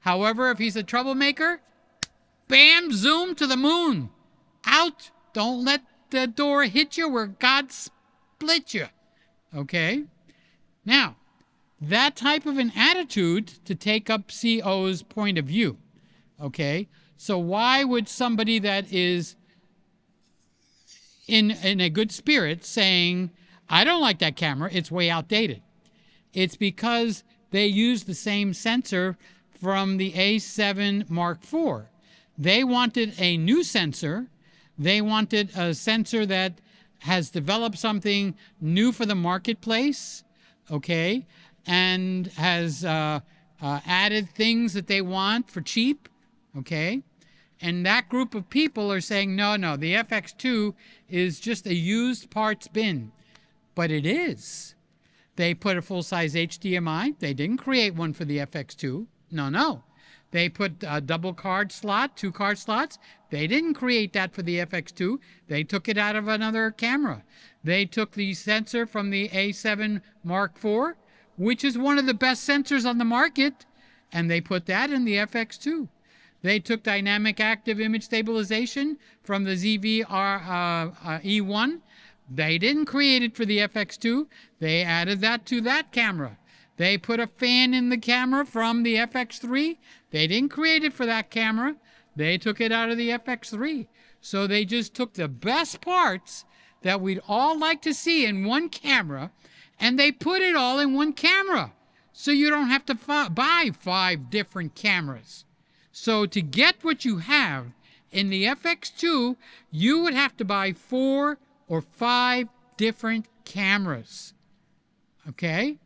However, if he's a troublemaker, bam, zoom to the moon. Out. Don't let the door hit you where God split you. Okay? Now, that type of an attitude to take up CO's point of view. Okay? So why would somebody that is in a good spirit saying, I don't like that camera, it's way outdated? It's because they use the same sensor from the A7 Mark IV. They wanted a new sensor. They wanted a sensor that has developed something new for the marketplace, okay, and has added things that they want for cheap, okay? And that group of people are saying, no, the FX2 is just a used parts bin. But it is. They put a full-size HDMI. They didn't create one for the FX2. No. They put a double card slot, 2 card slots. They didn't create that for the FX2. They took it out of another camera. They took the sensor from the A7 Mark IV, which is one of the best sensors on the market, and they put that in the FX2. They took dynamic active image stabilization from the ZV1. They didn't create it for the FX2. They added that to that camera. They put a fan in the camera from the FX3. They didn't create it for that camera. They took it out of the FX3. So they just took the best parts that we'd all like to see in one camera, and they put it all in one camera. So you don't have to buy 5 different cameras. So to get what you have in the FX2, you would have to buy 4 or 5 different cameras, okay?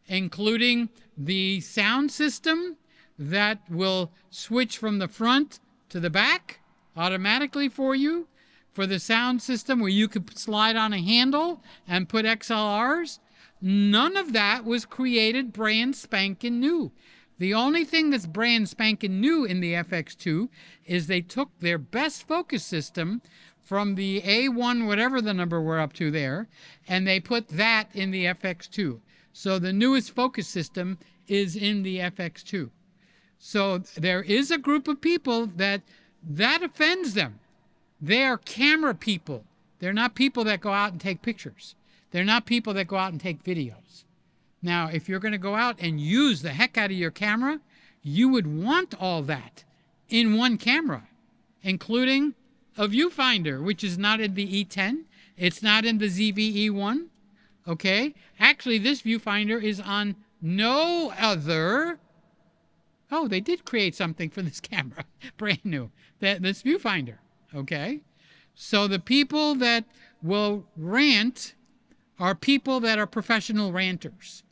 Including the sound system that will switch from the front to the back automatically for you, for the sound system where you could slide on a handle and put XLRs. None of that was created brand spanking new. The only thing that's brand spanking new in the FX2 is they took their best focus system from the A1, whatever the number we're up to there, and they put that in the FX2. So the newest focus system is in the FX2. So there is a group of people that offends them. They are camera people. They're not people that go out and take pictures. They're not people that go out and take videos. Now, if you're going to go out and use the heck out of your camera, you would want all that in one camera, including a viewfinder, which is not in the E10. It's not in the ZV1. Okay? Actually, this viewfinder is on no other... Oh, they did create something for this camera. Brand new. This viewfinder. Okay? So the people that will rant are people that are professional ranters.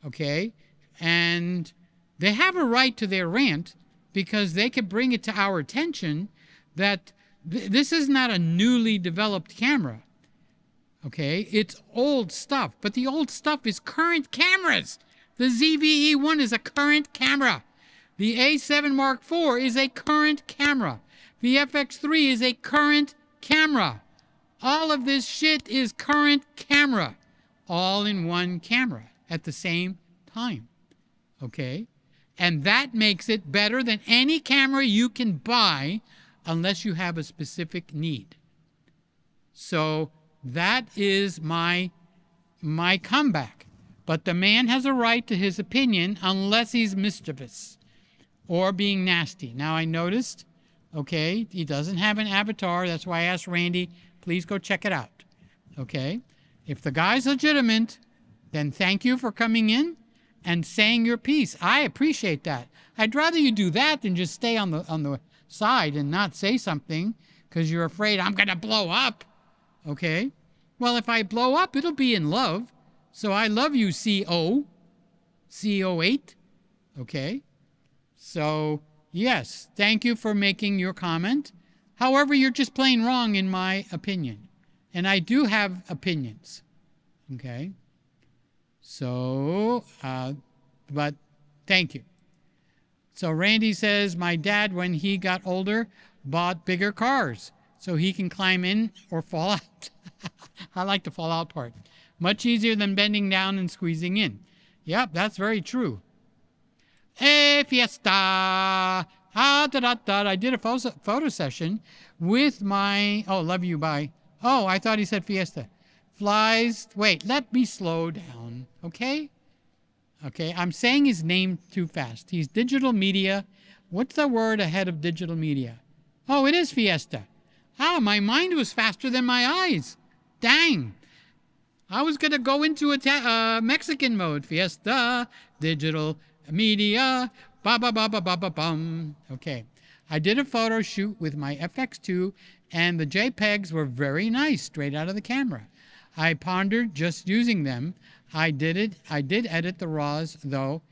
Okay? And they have a right to their rant because they could bring it to our attention that this is not a newly developed camera. Okay? It's old stuff. But the old stuff is current cameras. The ZV1 is a current camera. The A7 Mark IV is a current camera. The FX3 is a current camera. All of this shit is current camera. All in one camera at the same time. Okay? And that makes it better than any camera you can buy unless you have a specific need. So that is my comeback. But the man has a right to his opinion unless he's mischievous or being nasty. Now I noticed, okay, he doesn't have an avatar. That's why I asked Randy, please go check it out. Okay? If the guy's legitimate, then thank you for coming in and saying your piece. I appreciate that. I'd rather you do that than just stay on the side and not say something because you're afraid I'm going to blow up. Okay? Well, if I blow up, it'll be in love. So I love you, CO8. Okay? So, yes, thank you for making your comment. However, you're just plain wrong in my opinion. And I do have opinions. Okay? So, but thank you. So Randy says, my dad, when he got older, bought bigger cars so he can climb in or fall out. I like the fall out part. Much easier than bending down and squeezing in. Yep, that's very true. Hey, fiesta! Ah, da, da, da. I did a photo session with my... Oh, love you, bye. Oh, I thought he said fiesta. Flies... Wait, let me slow down, okay? Okay, I'm saying his name too fast. He's digital media. What's the word ahead of digital media? Oh, it is fiesta. Ah, my mind was faster than my eyes. Dang. I was going to go into a Mexican mode. Fiesta, digital media, ba ba ba ba ba ba bum. Okay. I did a photo shoot with my FX2 and the JPEGs were very nice straight out of the camera. I pondered just using them. I did edit the RAWs though.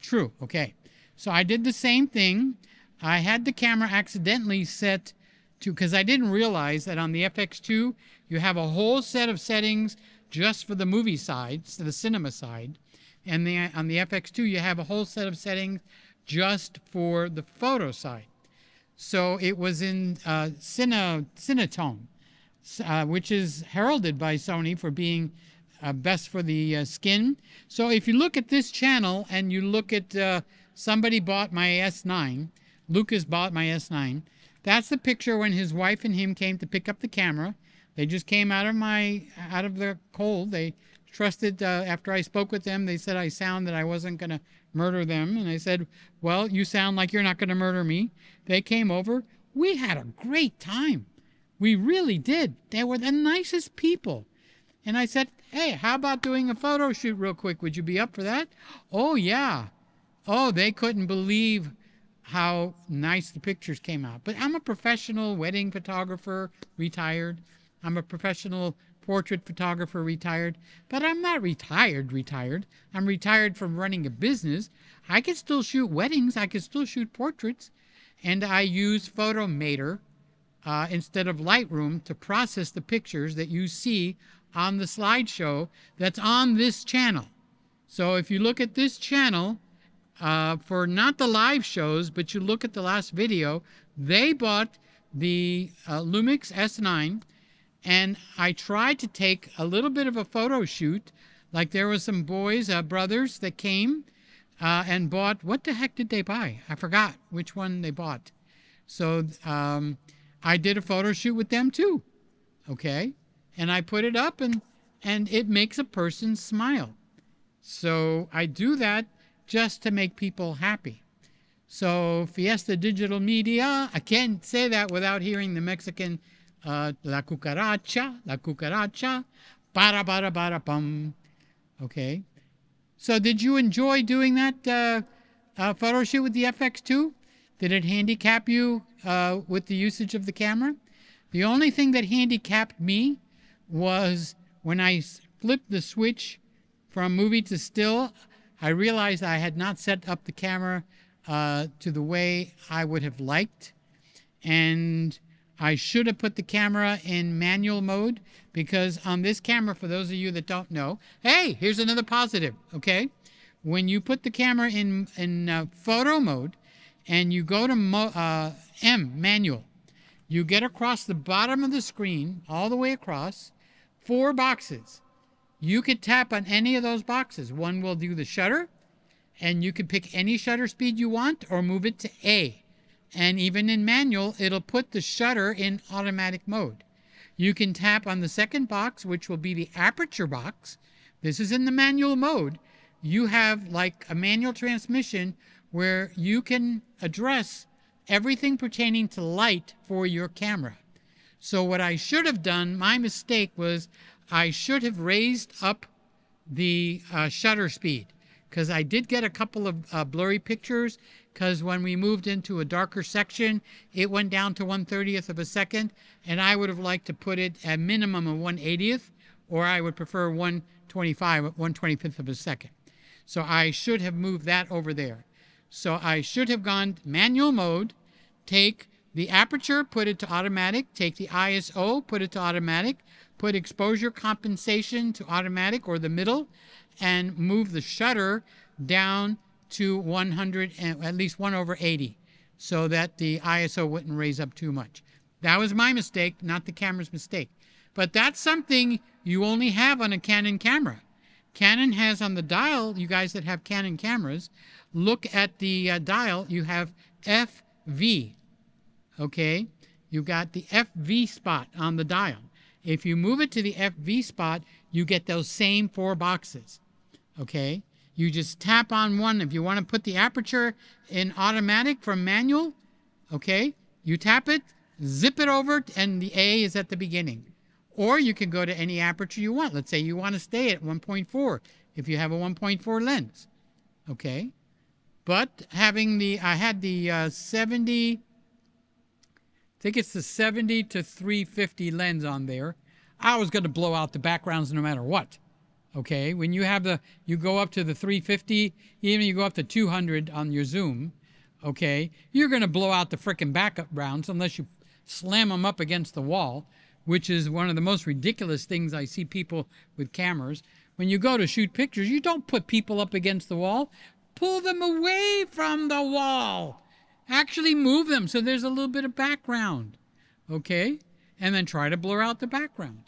True. Okay. So I did the same thing. I had the camera accidentally set to, because I didn't realize that on the FX2 you have a whole set of settings just for the movie side, so the cinema side. And on the FX2 you have a whole set of settings just for the photo side. So it was in Cinetone, which is heralded by Sony for being best for the skin. So if you look at this channel and you look at somebody bought my S9, Lucas bought my S9, that's the picture when his wife and him came to pick up the camera. They just came out of the cold. They trusted, after I spoke with them, they said I sound that I wasn't going to murder them. And I said, well, you sound like you're not going to murder me. They came over. We had a great time. We really did. They were the nicest people. And I said, hey, how about doing a photo shoot real quick? Would you be up for that? Oh, yeah. Oh, they couldn't believe how nice the pictures came out. But I'm a professional wedding photographer, retired. I'm a professional portrait photographer, retired. But I'm not retired. I'm retired from running a business. I can still shoot weddings. I can still shoot portraits. And I use Photomator instead of Lightroom to process the pictures that you see on the slideshow that's on this channel. So if you look at this channel, for not the live shows, but you look at the last video, they bought the Lumix S9, and I tried to take a little bit of a photo shoot. Like there were some boys, brothers that came and bought, what the heck did they buy? I forgot which one they bought. So I did a photo shoot with them too, okay? And I put it up and it makes a person smile. So I do that just to make people happy. So Fiesta Digital Media, I can't say that without hearing the Mexican La cucaracha, para para para pum. Okay. So did you enjoy doing that photo shoot with the FX2? Did it handicap you with the usage of the camera? The only thing that handicapped me was when I flipped the switch from movie to still, I realized I had not set up the camera to the way I would have liked. And I should have put the camera in manual mode, because on this camera, for those of you that don't know, hey, here's another positive, okay? When you put the camera in photo mode and you go to manual, you get across the bottom of the screen, all the way across, 4 boxes. You could tap on any of those boxes. One will do the shutter, and you can pick any shutter speed you want or move it to A. And even in manual, it'll put the shutter in automatic mode. You can tap on the second box, which will be the aperture box. This is in the manual mode. You have like a manual transmission where you can address everything pertaining to light for your camera. So what I should have done, my mistake was I should have raised up the shutter speed, because I did get a couple of blurry pictures, because when we moved into a darker section, it went down to 1/30th of a second, and I would have liked to put it at minimum of 1/80th, or I would prefer 1/25th of a second. So I should have moved that over there. So I should have gone manual mode, take the aperture, put it to automatic, take the ISO, put it to automatic, put exposure compensation to automatic or the middle, and move the shutter down to 100, at least 1/80, so that the ISO wouldn't raise up too much. That was my mistake, not the camera's mistake. But that's something you only have on a Canon camera. Canon has on the dial, you guys that have Canon cameras, look at the dial, you have FV, okay? You've got the FV spot on the dial. If you move it to the FV spot, you get those same 4 boxes, okay? You just tap on one. If you want to put the aperture in automatic from manual, okay, you tap it, zip it over, and the A is at the beginning. Or you can go to any aperture you want. Let's say you want to stay at 1.4 if you have a 1.4 lens, okay? But having the, I had the 70, I think it's the 70 to 350 lens on there. I was going to blow out the backgrounds no matter what, okay? When you have the, you go up to the 350, even you go up to 200 on your zoom, okay? You're going to blow out the frickin' backgrounds unless you slam them up against the wall, which is one of the most ridiculous things I see people with cameras. When you go to shoot pictures, you don't put people up against the wall. Pull them away from the wall. Actually move them so there's a little bit of background, okay? And then try to blur out the background.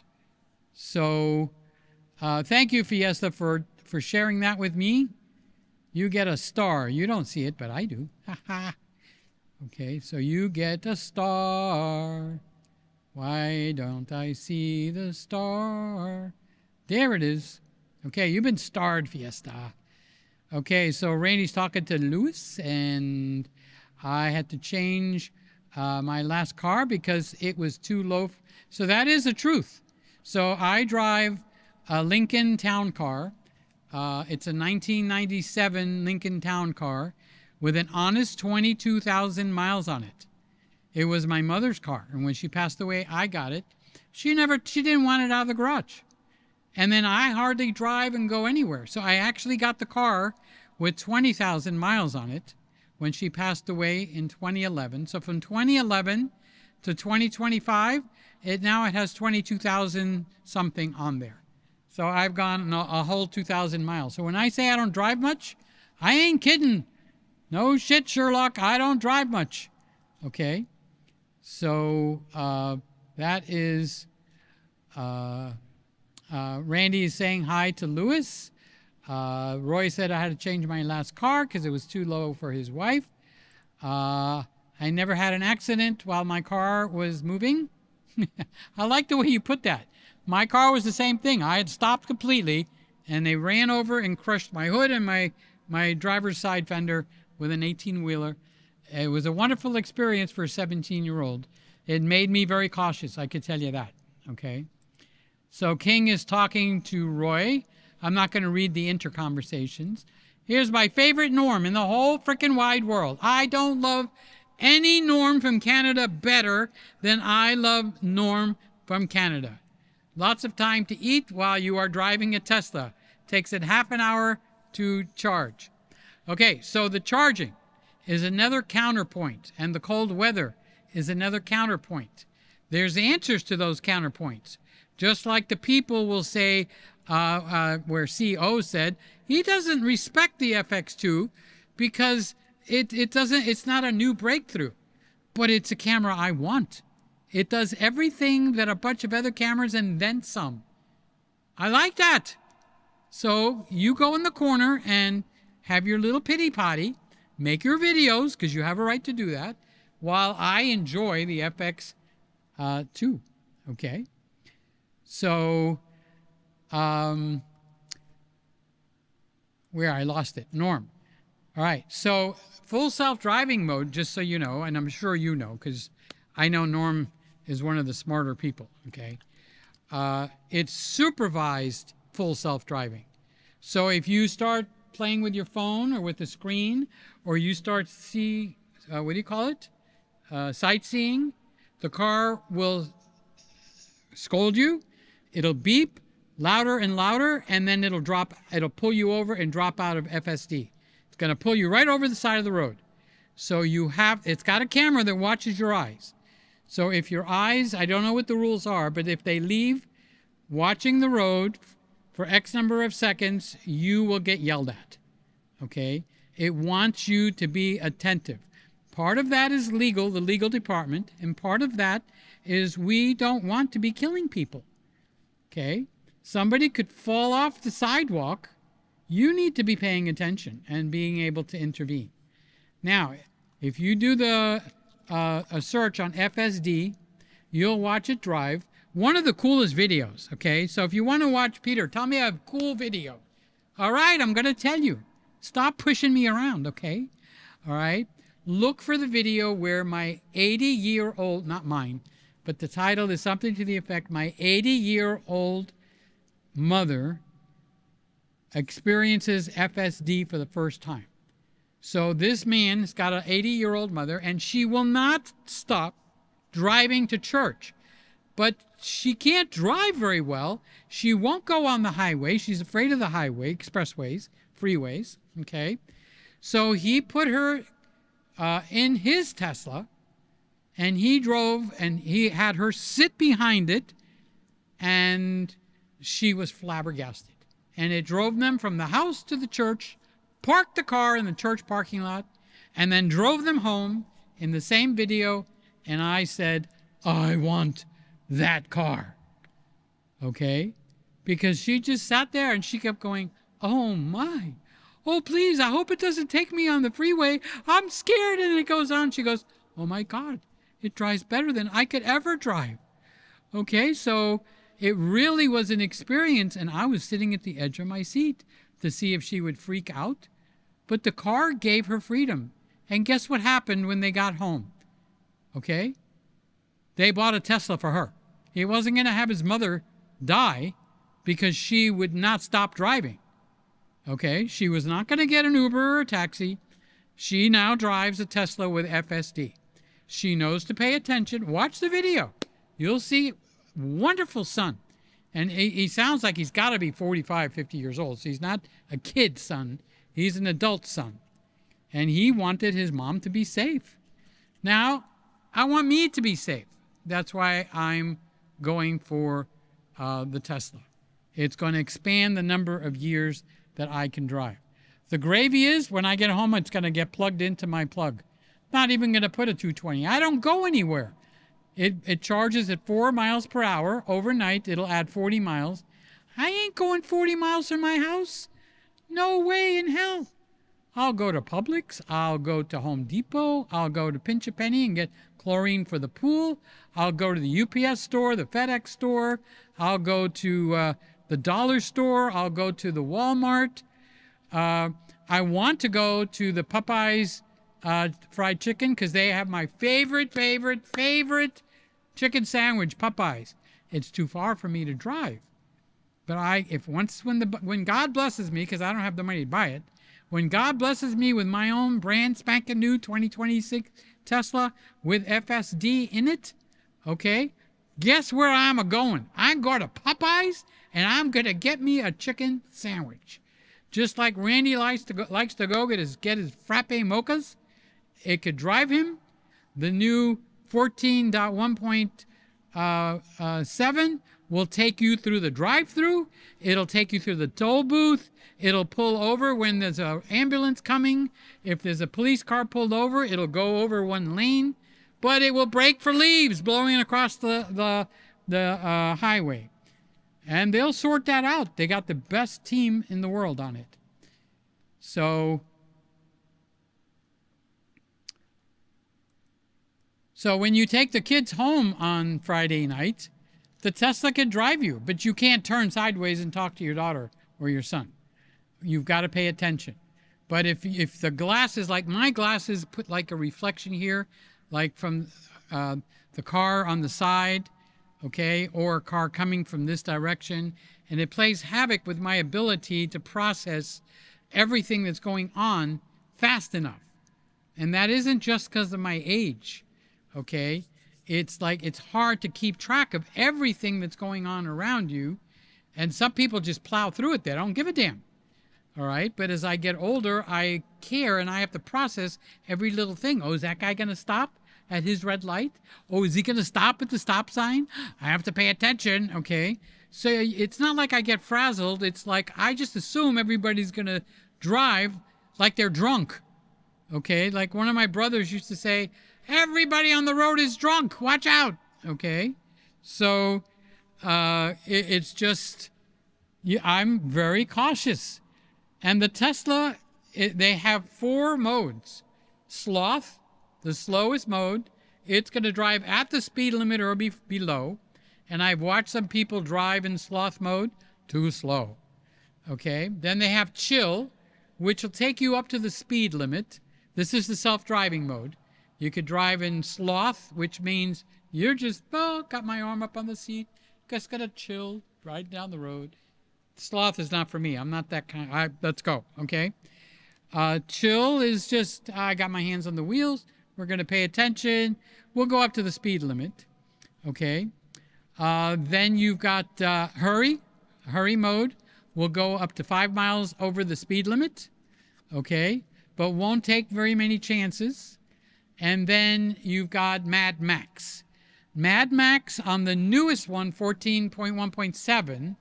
So thank you, Fiesta, for sharing that with me. You get a star. You don't see it, but I do. Okay, so you get a star. Why don't I see the star? There it is. Okay, you've been starred, Fiesta. Okay, so Randy's talking to Lewis, and I had to change my last car because it was too low. So that is the truth. So I drive a Lincoln Town Car. It's a 1997 Lincoln Town Car with an honest 22,000 miles on it. It was my mother's car, and when she passed away, I got it. She didn't want it out of the garage. And then I hardly drive and go anywhere. So I actually got the car with 20,000 miles on it when she passed away in 2011. So from 2011 to 2025, it has 22,000 something on there. So I've gone a whole 2,000 miles. So when I say I don't drive much, I ain't kidding. No shit, Sherlock, I don't drive much. Okay? So that is, Randy is saying hi to Lewis. Roy said I had to change my last car because it was too low for his wife. I never had an accident while my car was moving. I like the way you put that. My car was the same thing. I had stopped completely, and they ran over and crushed my hood and my driver's side fender with an 18-wheeler. It was a wonderful experience for a 17-year-old. It made me very cautious, I could tell you that, okay? So King is talking to Roy. I'm not going to read the interconversations. Here's my favorite Norm in the whole frickin' wide world. I don't love any Norm from Canada better than I love Norm from Canada. Lots of time to eat while you are driving a Tesla. Takes it half an hour to charge. Okay, so the charging is another counterpoint, and the cold weather is another counterpoint. There's answers to those counterpoints. Just like the people will say, where CO said, he doesn't respect the FX2 because it's not a new breakthrough, but it's a camera I want. It does everything that a bunch of other cameras and then some. I like that. So you go in the corner and have your little pity potty, make your videos, because you have a right to do that, while I enjoy the FX2, okay? So, where I lost it, Norm. All right, so full self-driving mode, just so you know, and I'm sure you know, because I know Norm is one of the smarter people, okay? It's supervised full self-driving. So if you start playing with your phone or with the screen, or you start what do you call it? Sightseeing, the car will scold you. It'll beep louder and louder, and then it'll pull you over and drop out of FSD. It's going to pull you right over the side of the road. So it's got a camera that watches your eyes. So if your eyes, I don't know what the rules are, but if they leave watching the road for X number of seconds, you will get yelled at, okay? It wants you to be attentive. Part of that is legal, the legal department, and part of that is we don't want to be killing people, okay? somebody could fall off the sidewalk. You need to be paying attention and being able to intervene. Now, if you do a search on FSD, you'll watch it drive. One of the coolest videos, okay? So if you want to watch, Peter, tell me a cool video. All right, I'm going to tell you. Stop pushing me around, okay? All right? Look for the video where my 80-year-old, not mine, but the title is something to the effect, my 80-year-old mother experiences FSD for the first time. So this man's got an 80-year-old mother, and she will not stop driving to church. But she can't drive very well. She won't go on the highway. She's afraid of the highway, expressways, freeways, okay? So he put her in his Tesla, and he drove, and he had her sit behind it, and she was flabbergasted. And it drove them from the house to the church, parked the car in the church parking lot, and then drove them home in the same video. And I said, I want that car. Okay? Because she just sat there and she kept going, oh my. Oh, please, I hope it doesn't take me on the freeway. I'm scared. And it goes on. She goes, oh my God, it drives better than I could ever drive. Okay, so it really was an experience, and I was sitting at the edge of my seat to see if she would freak out. But the car gave her freedom. And guess what happened when they got home? Okay? They bought a Tesla for her. He wasn't going to have his mother die because she would not stop driving. Okay? She was not going to get an Uber or a taxi. She now drives a Tesla with FSD. She knows to pay attention. Watch the video. You'll see. Wonderful son. And he sounds like he's got to be 45, 50 years old. So he's not a kid son. He's an adult son. And he wanted his mom to be safe. Now, I want me to be safe. That's why I'm going for the Tesla. It's going to expand the number of years that I can drive. The gravy is, when I get home, it's going to get plugged into my plug. Not even going to put a 220. I don't go anywhere. It charges at 4 miles per hour. Overnight, it'll add 40 miles. I ain't going 40 miles from my house. No way in hell. I'll go to Publix. I'll go to Home Depot. I'll go to Pinch a Penny and get chlorine for the pool. I'll go to the UPS store, the FedEx store. I'll go to the dollar store. I'll go to the Walmart. I want to go to the Popeyes fried chicken because they have my favorite chicken sandwich, Popeyes. It's too far for me to drive. But when God blesses me, because I don't have the money to buy it, when God blesses me with my own brand spanking new 2026 Tesla with FSD in it, okay, guess where I'm going? I'm going to Popeyes, and I'm going to get me a chicken sandwich. Just like Randy likes to go get his frappe mochas. It could drive him. The new 14.1.7 will take you through the drive-through. It'll take you through the toll booth. It'll pull over when there's an ambulance coming. If there's a police car pulled over, it'll go over one lane. But it will brake for leaves blowing across the highway. And they'll sort that out. They got the best team in the world on it. So when you take the kids home on Friday night, the Tesla can drive you, but you can't turn sideways and talk to your daughter or your son. You've got to pay attention. But if the glass is like my glasses, put like a reflection here, like from the car on the side, okay, or a car coming from this direction, and it plays havoc with my ability to process everything that's going on fast enough. And that isn't just because of my age, okay? It's like it's hard to keep track of everything that's going on around you, and some people just plow through it. They don't give a damn, all right? But as I get older, I care, and I have to process every little thing. Oh, is that guy going to stop at his red light? Oh, is he going to stop at the stop sign? I have to pay attention, okay? So it's not like I get frazzled. It's like I just assume everybody's going to drive like they're drunk, okay? Like one of my brothers used to say, everybody on the road is drunk. Watch out, okay? So it's just I'm very cautious. And the Tesla, they have 4 modes. Sloth, the slowest mode. It's going to drive at the speed limit or below. And I've watched some people drive in sloth mode, too slow. Okay, then they have chill, which will take you up to the speed limit. This is the self-driving mode. You could drive in sloth, which means you're just, got my arm up on the seat, just gonna chill, ride down the road. Sloth is not for me. I'm not that kind. Let's go, okay? Chill is just, I got my hands on the wheels. We're gonna pay attention. We'll go up to the speed limit, okay? Then you've got hurry mode. We'll go up to 5 miles over the speed limit, okay? But won't take very many chances. And then you've got Mad Max. Mad Max on the newest one, 14.1.7,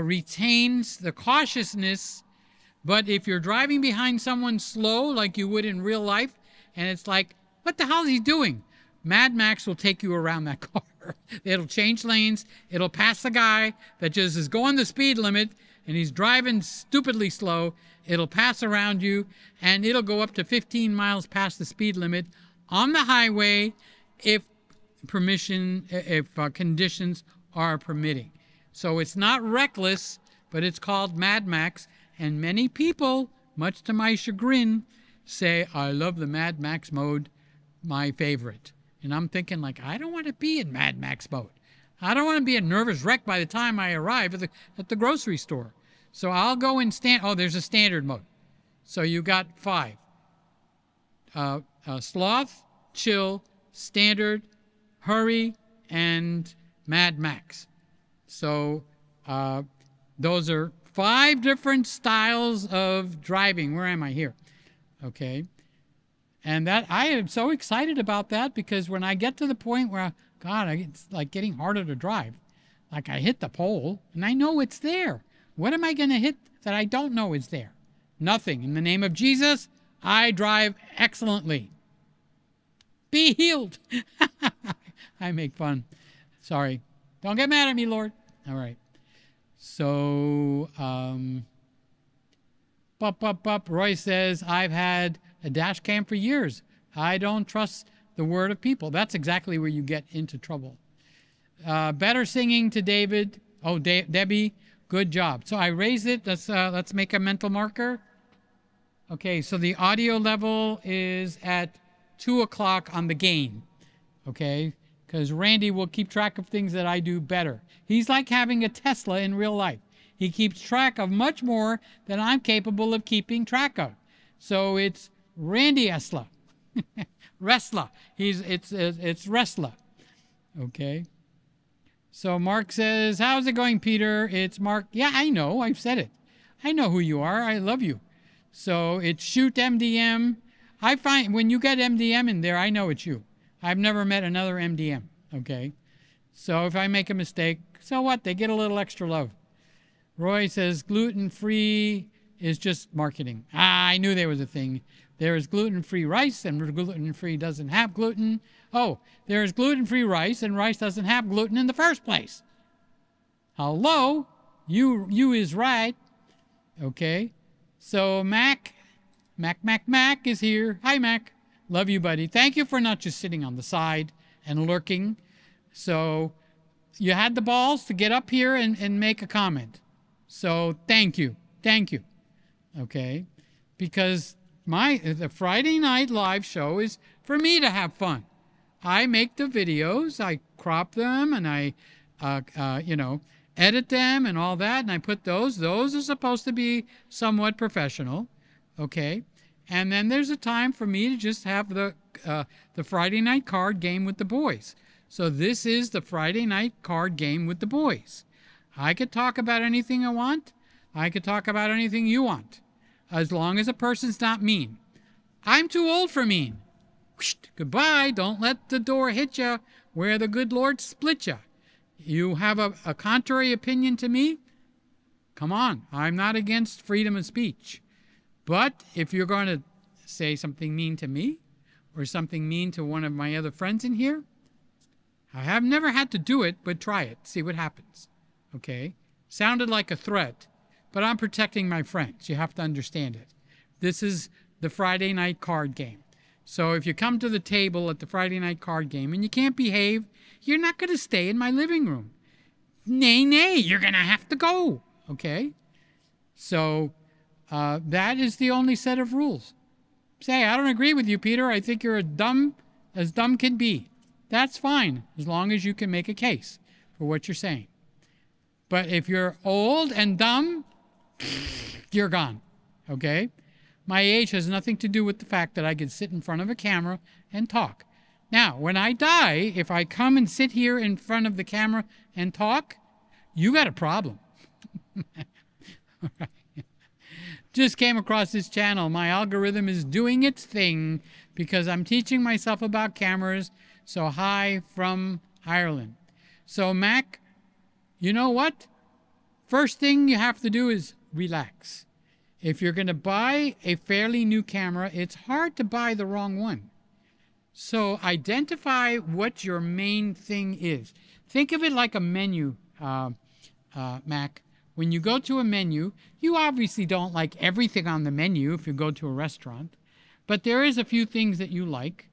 retains the cautiousness, but if you're driving behind someone slow like you would in real life, and it's like, what the hell is he doing? Mad Max will take you around that car. It'll change lanes. It'll pass the guy that just is going the speed limit and he's driving stupidly slow. It'll pass around you and it'll go up to 15 miles past the speed limit on the highway if conditions are permitting. So it's not reckless, but it's called Mad Max. And many people, much to my chagrin, say, I love the Mad Max mode, my favorite. And I'm thinking, like, I don't want to be in Mad Max mode. I don't want to be a nervous wreck by the time I arrive at the grocery store. So I'll go in there's a standard mode. So you got 5. Sloth, chill, standard, hurry, and Mad Max. So those are 5 different styles of driving. Where am I here? Okay. And that I am so excited about that because when I get to the point where, God, it's like getting harder to drive. Like I hit the pole and I know it's there. What am I going to hit that I don't know is there? Nothing. In the name of Jesus, I drive excellently. Be healed. I make fun. Sorry. Don't get mad at me, Lord. All right. So, Roy says, I've had a dash cam for years. I don't trust the word of people. That's exactly where you get into trouble. Better singing to David. Oh, Debbie, good job. So I raised it. Let's make a mental marker. Okay, so the audio level is at 2 o'clock on the gain. Okay, because Randy will keep track of things that I do better. He's like having a Tesla in real life. He keeps track of much more than I'm capable of keeping track of. So it's Randy Esla. Wrestler. It's wrestler. Okay. So Mark says, how's it going, Peter? It's Mark. Yeah, I know. I've said it. I know who you are. I love you. So it's shoot MDM. I find when you get MDM in there, I know it's you. I've never met another MDM. Okay. So if I make a mistake, so what? They get a little extra love. Roy says gluten-free is just marketing. I knew there was a thing. There is gluten-free rice, and gluten-free doesn't have gluten. Oh, there is gluten-free rice, and rice doesn't have gluten in the first place. Hello? You is right. Okay. So Mac is here. Hi, Mac. Love you, buddy. Thank you for not just sitting on the side and lurking. So you had the balls to get up here and make a comment. So thank you. Thank you. Okay. Because the Friday night live show is for me to have fun. I make the videos, I crop them, and I, edit them and all that, and I put those. Those are supposed to be somewhat professional, okay? And then there's a time for me to just have the Friday night card game with the boys. So this is the Friday night card game with the boys. I could talk about anything I want. I could talk about anything you want, as long as a person's not mean. I'm too old for mean. Whoosh, goodbye. Don't let the door hit you where the good Lord split you. You have a contrary opinion to me? Come on. I'm not against freedom of speech. But if you're going to say something mean to me or something mean to one of my other friends in here, I have never had to do it, but try it. See what happens. Okay? Sounded like a threat, but I'm protecting my friends. You have to understand it. This is the Friday night card game. So if you come to the table at the Friday night card game and you can't behave, you're not going to stay in my living room. Nay, nay, you're going to have to go. Okay? So that is the only set of rules. Say, I don't agree with you, Peter. I think you're as dumb can be. That's fine, as long as you can make a case for what you're saying. But if you're old and dumb, you're gone. Okay? My age has nothing to do with the fact that I can sit in front of a camera and talk. Now, when I die, if I come and sit here in front of the camera and talk, you got a problem. All right. Just came across this channel. My algorithm is doing its thing because I'm teaching myself about cameras. So hi from Ireland. So Mac, you know what? First thing you have to do is relax. If you're going to buy a fairly new camera, it's hard to buy the wrong one. So identify what your main thing is. Think of it like a menu, Mac. When you go to a menu, you obviously don't like everything on the menu if you go to a restaurant, but there is a few things that you like,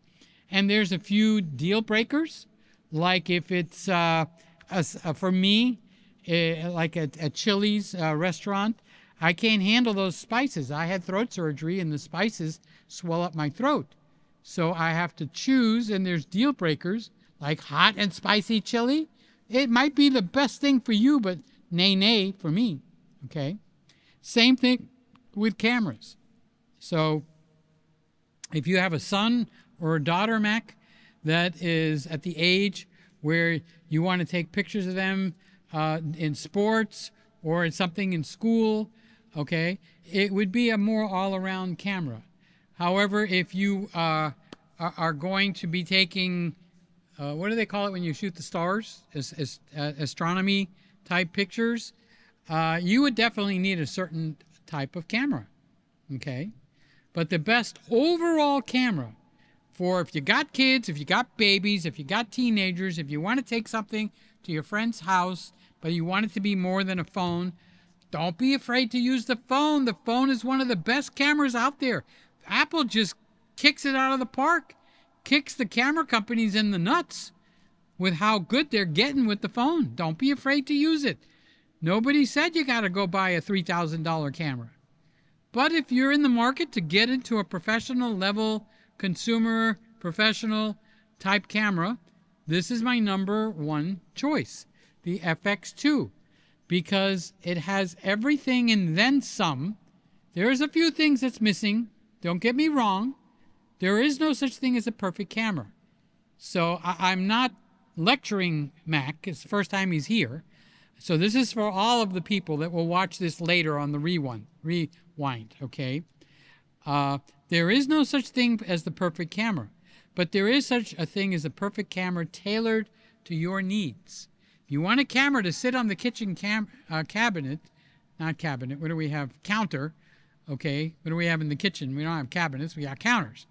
and there's a few deal breakers, like if it's, for me, like a Chili's restaurant, I can't handle those spices. I had throat surgery, and the spices swell up my throat. So I have to choose, and there's deal breakers, like hot and spicy chili. It might be the best thing for you, but nay, nay for me, okay? Same thing with cameras. So if you have a son or a daughter, Mac, that is at the age where you want to take pictures of them in sports or in something in school, okay, it would be a more all-around camera. However, if you are going to be taking, what do they call it when you shoot the stars? Astronomy type pictures, you would definitely need a certain type of camera, okay? But the best overall camera for if you got kids, if you got babies, if you got teenagers, if you want to take something to your friend's house, but you want it to be more than a phone, don't be afraid to use the phone. The phone is one of the best cameras out there. Apple just kicks it out of the park, kicks the camera companies in the nuts with how good they're getting with the phone. Don't be afraid to use it. Nobody said you got to go buy a $3,000 camera. But if you're in the market to get into a professional level, consumer, professional type camera, this is my number one choice, the FX2, because it has everything and then some. There's a few things that's missing. Don't get me wrong. There is no such thing as a perfect camera. So I'm not lecturing Mac. It's the first time he's here. So this is for all of the people that will watch this later on the rewind, okay? There is no such thing as the perfect camera, but there is such a thing as a perfect camera tailored to your needs. If you want a camera to sit on the kitchen cabinet, not cabinet, what do we have? Counter, okay? What do we have in the kitchen? We don't have cabinets, we got counters.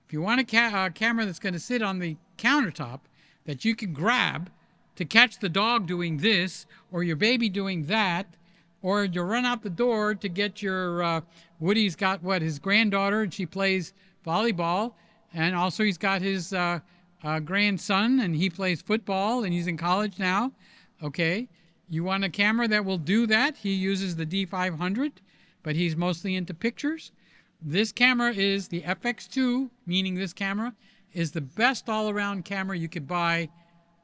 If you want a camera that's going to sit on the countertop that you can grab to catch the dog doing this, or your baby doing that, or you run out the door to get your, Woody's got what, his granddaughter, and she plays volleyball, and also he's got his grandson, and he plays football, and he's in college now, okay? You want a camera that will do that? He uses the D500, but he's mostly into pictures. This camera is the FX2, meaning this camera is the best all-around camera you could buy,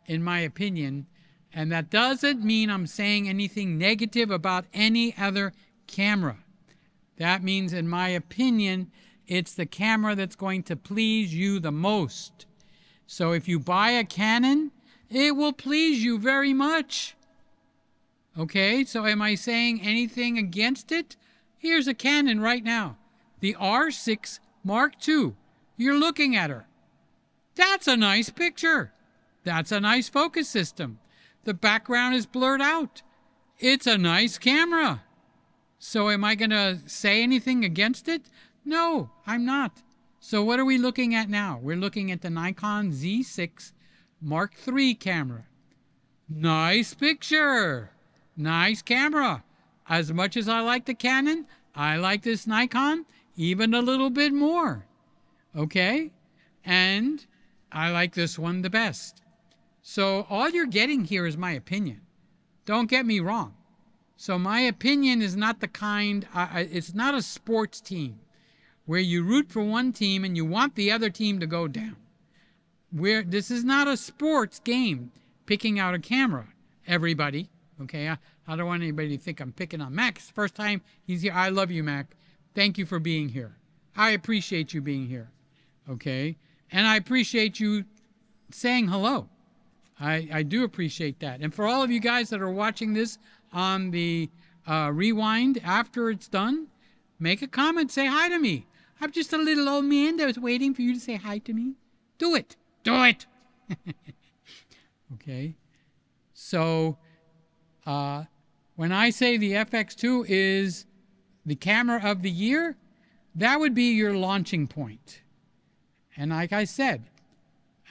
in my opinion, and that doesn't mean I'm saying anything negative about any other camera. That means, in my opinion, it's the camera that's going to please you the most. So if you buy a Canon, it will please you very much. Okay, so am I saying anything against it? Here's a Canon right now, the R6 Mark II. You're looking at her. That's a nice picture. That's a nice focus system. The background is blurred out. It's a nice camera. So am I going to say anything against it? No, I'm not. So what are we looking at now? We're looking at the Nikon Z6 Mark III camera. Nice picture. Nice camera. As much as I like the Canon, I like this Nikon even a little bit more. Okay? And I like this one the best. So all you're getting here is my opinion. Don't get me wrong. So my opinion is not the kind, it's not a sports team where you root for one team and you want the other team to go down. This is not a sports game, picking out a camera, everybody. Okay, I don't want anybody to think I'm picking on Mac. It's the first time he's here. I love you, Mac. Thank you for being here. I appreciate you being here. Okay, and I appreciate you saying hello. I do appreciate that. And for all of you guys that are watching this on the rewind after it's done, make a comment, say hi to me. I'm just a little old man that was waiting for you to say hi to me. Do it. Do it. Okay. So when I say the FX2 is the camera of the year, that would be your launching point. And like I said,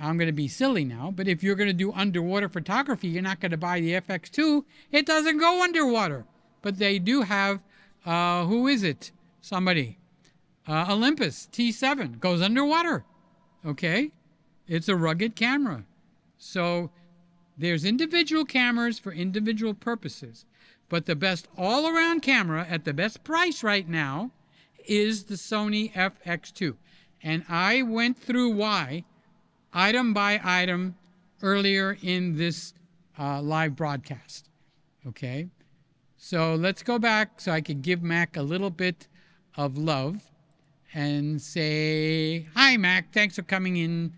I'm going to be silly now, but if you're going to do underwater photography, you're not going to buy the FX2. It doesn't go underwater. But they do have, who is it? Somebody. Olympus T7 goes underwater. Okay? It's a rugged camera. So there's individual cameras for individual purposes. But the best all-around camera at the best price right now is the Sony FX2. And I went through why item by item earlier in this live broadcast. Okay? So let's go back so I can give Mac a little bit of love and say, hi, Mac. Thanks for coming in.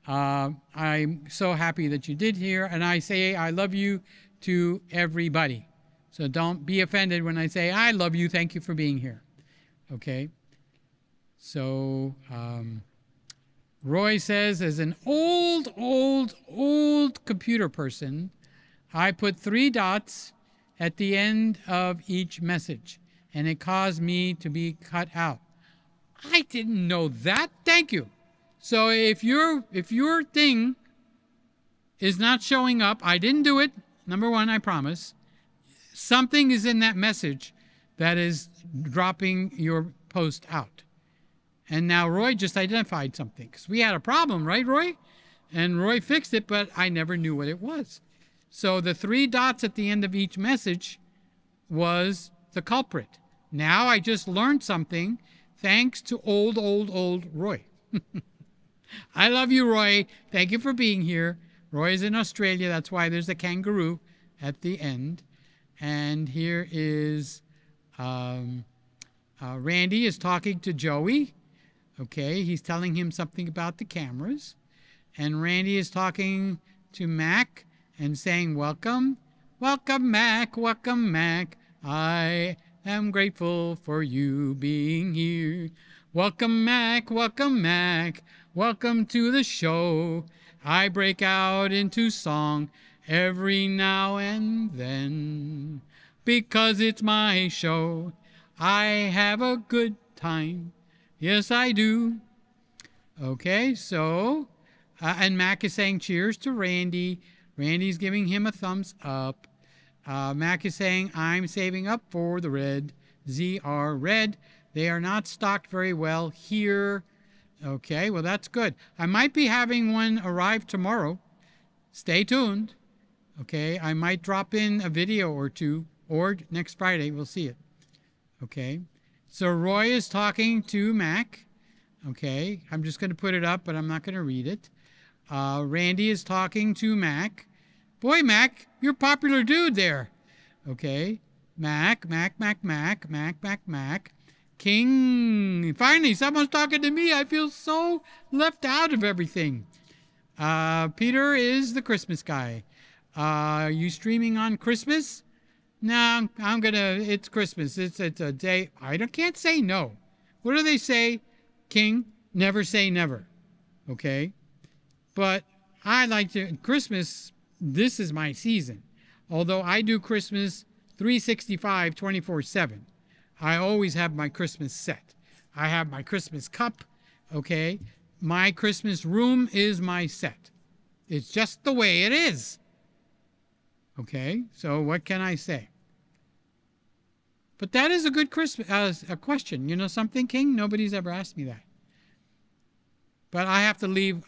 I'm so happy that you did here. And I say I love you to everybody. So don't be offended when I say I love you. Thank you for being here. Okay? So Roy says, as an old computer person, I put 3 dots at the end of each message, and it caused me to be cut out. I didn't know that. Thank you. So if your thing is not showing up, I didn't do it. Number one, I promise. Something is in that message that is dropping your post out. And now Roy just identified something, because we had a problem, right, Roy? And Roy fixed it, but I never knew what it was. So the 3 dots at the end of each message was the culprit. Now I just learned something thanks to old Roy. I love you, Roy. Thank you for being here. Roy is in Australia. That's why there's a kangaroo at the end. And here is Randy is talking to Joey. Okay, he's telling him something about the cameras. And Randy is talking to Mac and saying, welcome. Welcome, Mac. Welcome, Mac. I am grateful for you being here. Welcome, Mac. Welcome, Mac. Welcome to the show. I break out into song every now and then because it's my show. I have a good time. Yes, I do. Okay, so, and Mac is saying cheers to Randy. Randy's giving him a thumbs up. Mac is saying, I'm saving up for the red. ZR red. They are not stocked very well here. Okay, well, that's good. I might be having one arrive tomorrow. Stay tuned. Okay, I might drop in a video or two, or next Friday, we'll see it. Okay. So Roy is talking to Mac. Okay, I'm just going to put it up, but I'm not going to read it. Randy is talking to Mac. Boy, Mac, you're a popular dude there. Okay, Mac. King. Finally, someone's talking to me. I feel so left out of everything. Peter is the Christmas guy. You streaming on Christmas? No, it's Christmas. It's a day. Can't say no. What do they say, King? Never say never. Okay? But I like to, Christmas, this is my season. Although I do Christmas 365, 24/7. I always have my Christmas set. I have my Christmas cup. Okay? My Christmas room is my set. It's just the way it is. Okay? So what can I say? But that is a good a question. You know something, King? Nobody's ever asked me that. But I have to leave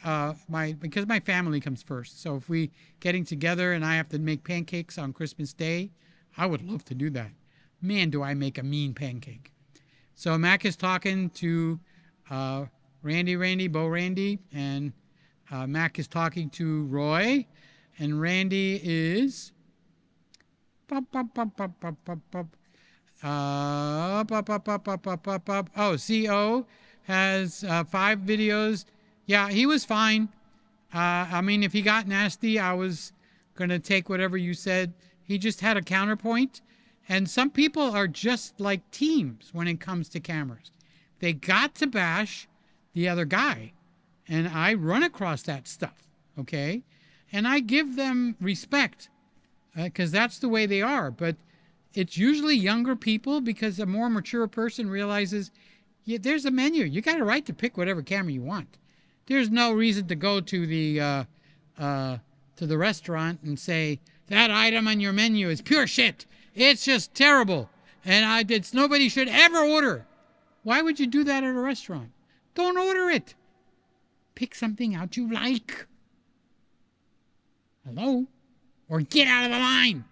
because my family comes first. So if we getting together and I have to make pancakes on Christmas Day, I would love to do that. Man, do I make a mean pancake. So Mac is talking to Bo Randy, and Mac is talking to Roy, and Randy is CO has 5 videos. Yeah, he was fine. I mean, if he got nasty, I was going to take whatever you said. He just had a counterpoint. And some people are just like teams when it comes to cameras. They got to bash the other guy. And I run across that stuff, okay? And I give them respect because that's the way they are. But it's usually younger people because a more mature person realizes there's a menu. You got a right to pick whatever camera you want. There's no reason to go to the restaurant and say, that item on your menu is pure shit. It's just terrible. And nobody should ever order. Why would you do that at a restaurant? Don't order it. Pick something out you like. Hello? Or get out of the line.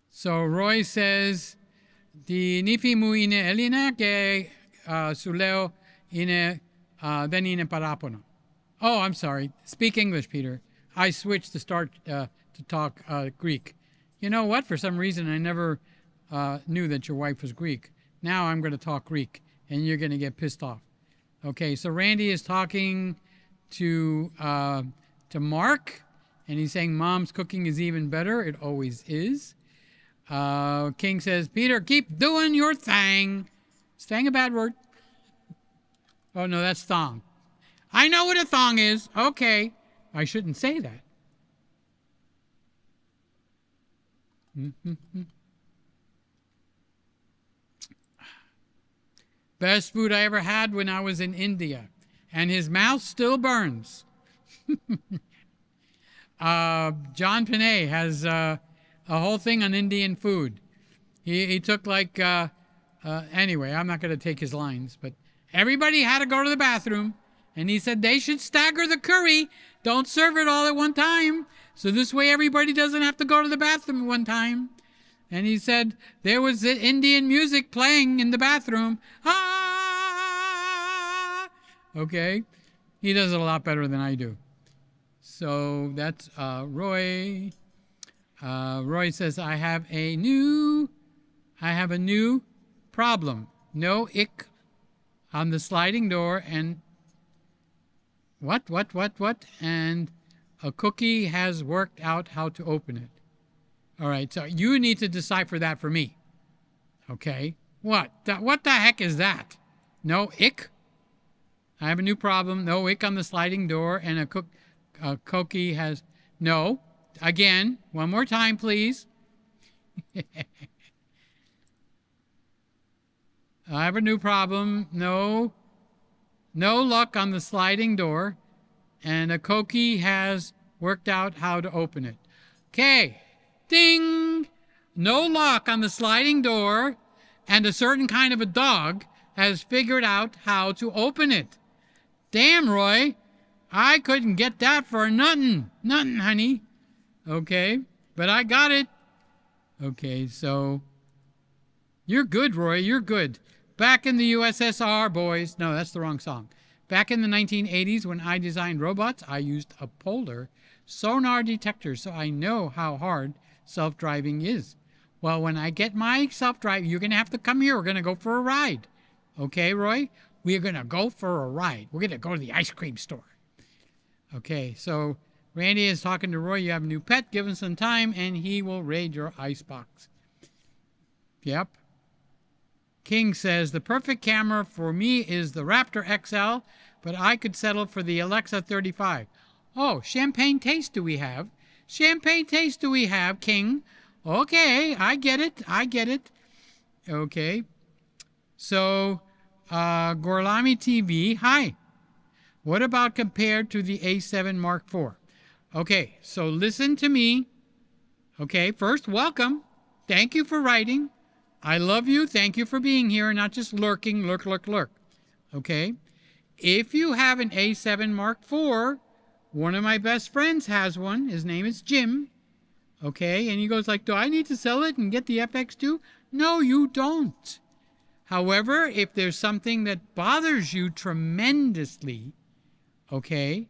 So Roy says, Di nifi mu ine elina ke suleo ine venine parapono. Oh, I'm sorry. Speak English, Peter. I switched to start to talk Greek. You know what? For some reason, I never knew that your wife was Greek. Now I'm going to talk Greek, and you're going to get pissed off. Okay, so Randy is talking to Mark, and he's saying Mom's cooking is even better. It always is. King says, Peter, keep doing your thing. Is thing a bad word? Oh, no, that's thong. I know what a thong is. Okay. I shouldn't say that. Best food I ever had when I was in India. And his mouth still burns. John Panay has a whole thing on Indian food. He took like, anyway, I'm not going to take his lines, but everybody had to go to the bathroom. And he said they should stagger the curry. Don't serve it all at one time. So this way everybody doesn't have to go to the bathroom at one time. And he said there was Indian music playing in the bathroom. Ah! Okay. He does it a lot better than I do. So that's Roy. Roy says, I have a new problem. No ick on the sliding door and what? And a cookie has worked out how to open it. All right, so you need to decipher that for me. Okay? What the heck is that? No ick? I have a new problem. No ick on the sliding door and a cookie has... No. Again, one more time, please. I have a new problem. No luck on the sliding door, and a cookie has worked out how to open it. Okay, ding! No luck on the sliding door, and a certain kind of a dog has figured out how to open it. Damn, Roy, I couldn't get that for nothing. Nothing, honey. Okay, but I got it. Okay, so you're good, Roy, you're good. Back in the USSR, boys. No, that's the wrong song. Back in the 1980s, when I designed robots, I used a polar sonar detector, so I know how hard self-driving is. Well, when I get my self-driving, you're going to have to come here. We're going to go for a ride. Okay, Roy? We're going to go for a ride. We're going to go to the ice cream store. Okay, so Randy is talking to Roy. You have a new pet. Give him some time, and he will raid your icebox. Yep. King says, the perfect camera for me is the Raptor XL, but I could settle for the Alexa 35. Oh, champagne taste do we have? Champagne taste do we have, King? Okay, I get it. Okay. So, Gorlami TV, hi. What about compared to the A7 Mark IV? Okay, so listen to me. Okay, first, welcome. Thank you for writing. I love you. Thank you for being here and not just lurking, lurk, lurk, lurk. Okay? If you have an A7 Mark IV, one of my best friends has one. His name is Jim. Okay? And he goes like, do I need to sell it and get the FX2? No, you don't. However, if there's something that bothers you tremendously, okay,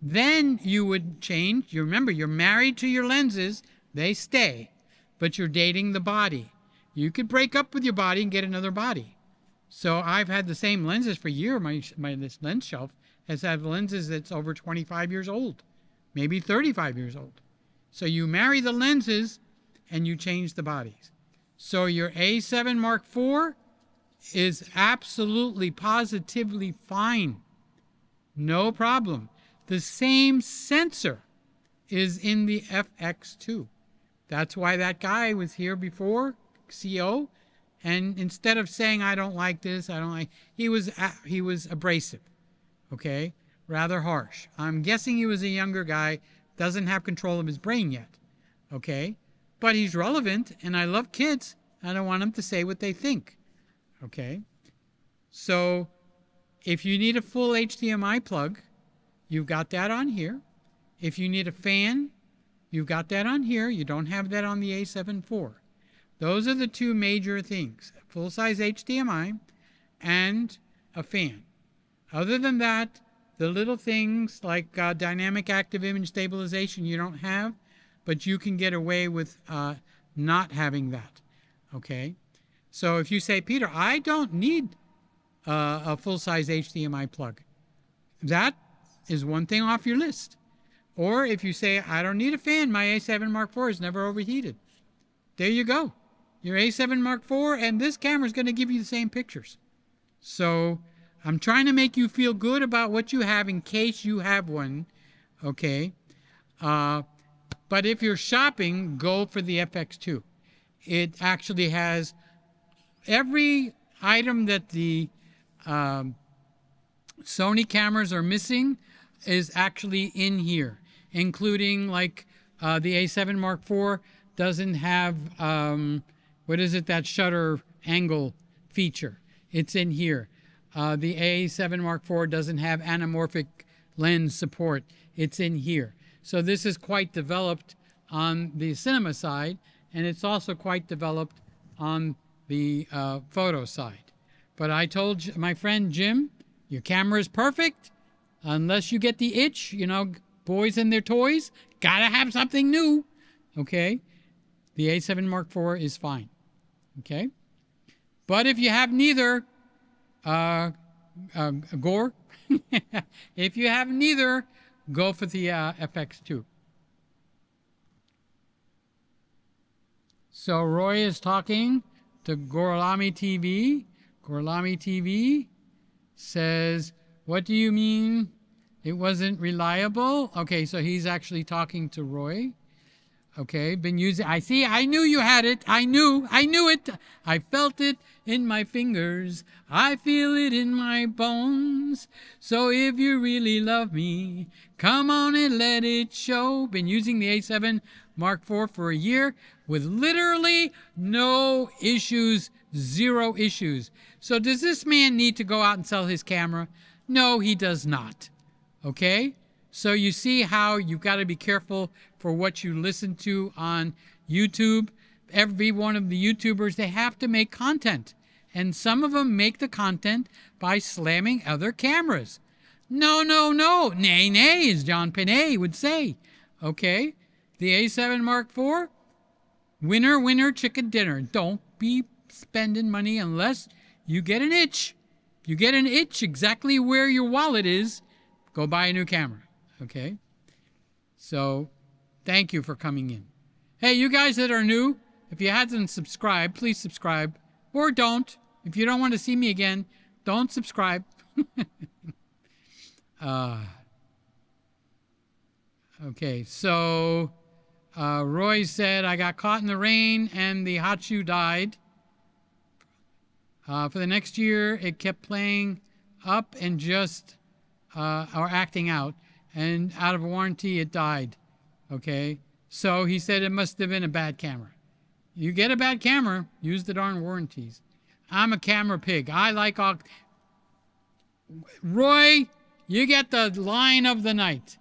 then you would change. You remember, you're married to your lenses. They stay. But you're dating the body. You could break up with your body and get another body. So I've had the same lenses for years. This lens shelf has had lenses that's over 25 years old, maybe 35 years old. So you marry the lenses and you change the bodies. So your A7 Mark IV is absolutely, positively fine. No problem. The same sensor is in the FX2. That's why that guy was here before, CO, and instead of saying, I don't like this, I don't like, he was abrasive, okay, rather harsh. I'm guessing he was a younger guy, doesn't have control of his brain yet, okay, but he's relevant, and I love kids. I don't want them to say what they think, okay. So if you need a full HDMI plug, you've got that on here. If you need a fan, you've got that on here. You don't have that on the A7 IV. Those are the two major things, full-size HDMI and a fan. Other than that, the little things like dynamic active image stabilization you don't have, but you can get away with not having that, okay? So if you say, Peter, I don't need a full-size HDMI plug, that is one thing off your list. Or if you say, I don't need a fan, my A7 Mark IV is never overheated. There you go. Your A7 Mark IV and this camera is going to give you the same pictures. So I'm trying to make you feel good about what you have in case you have one, okay? But if you're shopping, go for the FX2. It actually has every item that the Sony cameras are missing is actually in here, including like the A7 Mark IV doesn't have, what is it, that shutter angle feature. It's in here. The A7 Mark IV doesn't have anamorphic lens support. It's in here. So this is quite developed on the cinema side, and it's also quite developed on the photo side. But I told my friend Jim, your camera is perfect. Unless you get the itch, you know, boys and their toys, gotta have something new, okay? The A7 Mark IV is fine, okay? But if you have neither, Gore, if you have neither, go for the FX2. So Roy is talking to Gorlami TV. Gorlami TV says, what do you mean it wasn't reliable? Okay, so he's actually talking to Roy. Okay, been using, I knew you had it. I knew it. I felt it in my fingers. I feel it in my bones. So if you really love me, come on and let it show. Been using the A7 Mark IV for a year with literally no issues, 0 issues. So does this man need to go out and sell his camera? No, he does not. Okay? So you see how you've got to be careful for what you listen to on YouTube. Every one of the YouTubers, they have to make content. And some of them make the content by slamming other cameras. No, no, no. Nay, nay, as John Panay would say. Okay? The A7 Mark IV, winner, winner, chicken dinner. Don't be spending money unless you get an itch. You get an itch exactly where your wallet is, go buy a new camera, okay? So, thank you for coming in. Hey, you guys that are new, if you hadn't subscribed, please subscribe. Or don't. If you don't want to see me again, don't subscribe. Okay, so Roy said, I got caught in the rain and the hot shoe died. For the next year, it kept playing up and just, or acting out. And out of warranty, it died. Okay, so he said it must have been a bad camera. You get a bad camera, use the darn warranties. I'm a camera pig. I like all... Roy, you get the line of the night.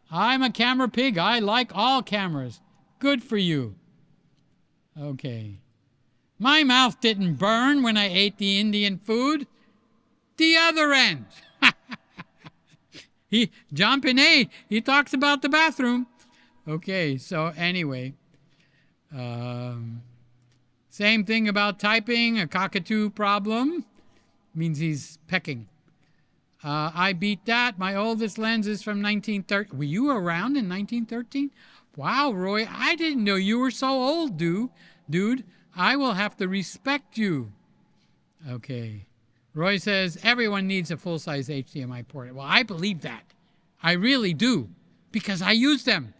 I'm a camera pig. I like all cameras. Good for you. Okay. My mouth didn't burn when I ate the Indian food. The other end. John Pinay, he talks about the bathroom. Okay, so anyway. Same thing about typing, a cockatoo problem. Means he's pecking. I beat that. My oldest lens is from 1913. Were you around in 1913? Wow, Roy, I didn't know you were so old, dude. I will have to respect you. Okay. Roy says, everyone needs a full-size HDMI port. Well, I believe that. I really do, because I use them.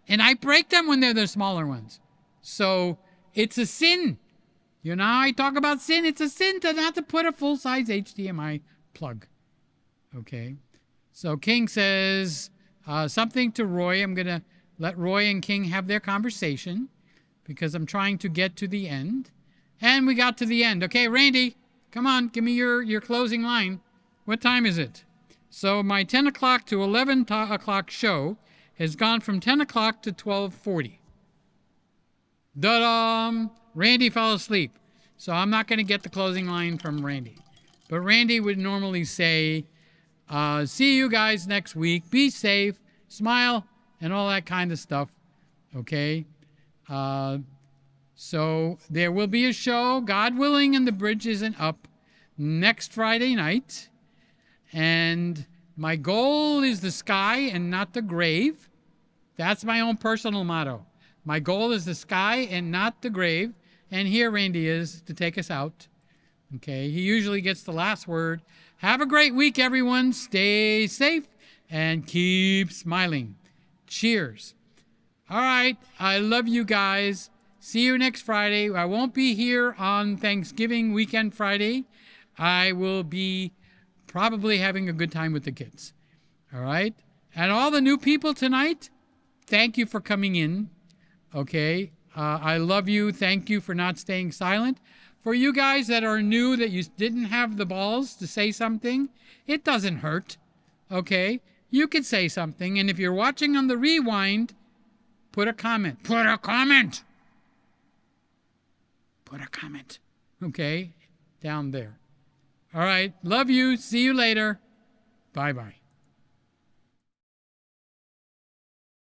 And I break them when they're the smaller ones. So it's a sin. You know how I talk about sin? It's a sin to not to put a full-size HDMI plug. Okay. So King says something to Roy. I'm going to let Roy and King have their conversation because I'm trying to get to the end. And we got to the end. Okay, Randy, come on, give me your closing line. What time is it? So my 10 o'clock to 11 o'clock show has gone from 10 o'clock to 12:40. Da-dum! Randy fell asleep. So I'm not going to get the closing line from Randy. But Randy would normally say, see you guys next week. Be safe, smile, and all that kind of stuff. Okay? So there will be a show, God willing, and the bridge isn't up, next Friday night. And my goal is the sky and not the grave. That's my own personal motto. My goal is the sky and not the grave. And here Randy is to take us out. Okay, he usually gets the last word. Have a great week, everyone. Stay safe and keep smiling. Cheers. All right, I love you guys. See you next Friday. I won't be here on Thanksgiving weekend Friday. I will be probably having a good time with the kids. All right? And all the new people tonight, thank you for coming in. Okay? I love you. Thank you for not staying silent. For you guys that are new, that you didn't have the balls to say something, it doesn't hurt. Okay? You can say something. And if you're watching on the rewind, put a comment. Put a comment. Put a comment. Okay? Down there. All right. Love you. See you later. Bye-bye.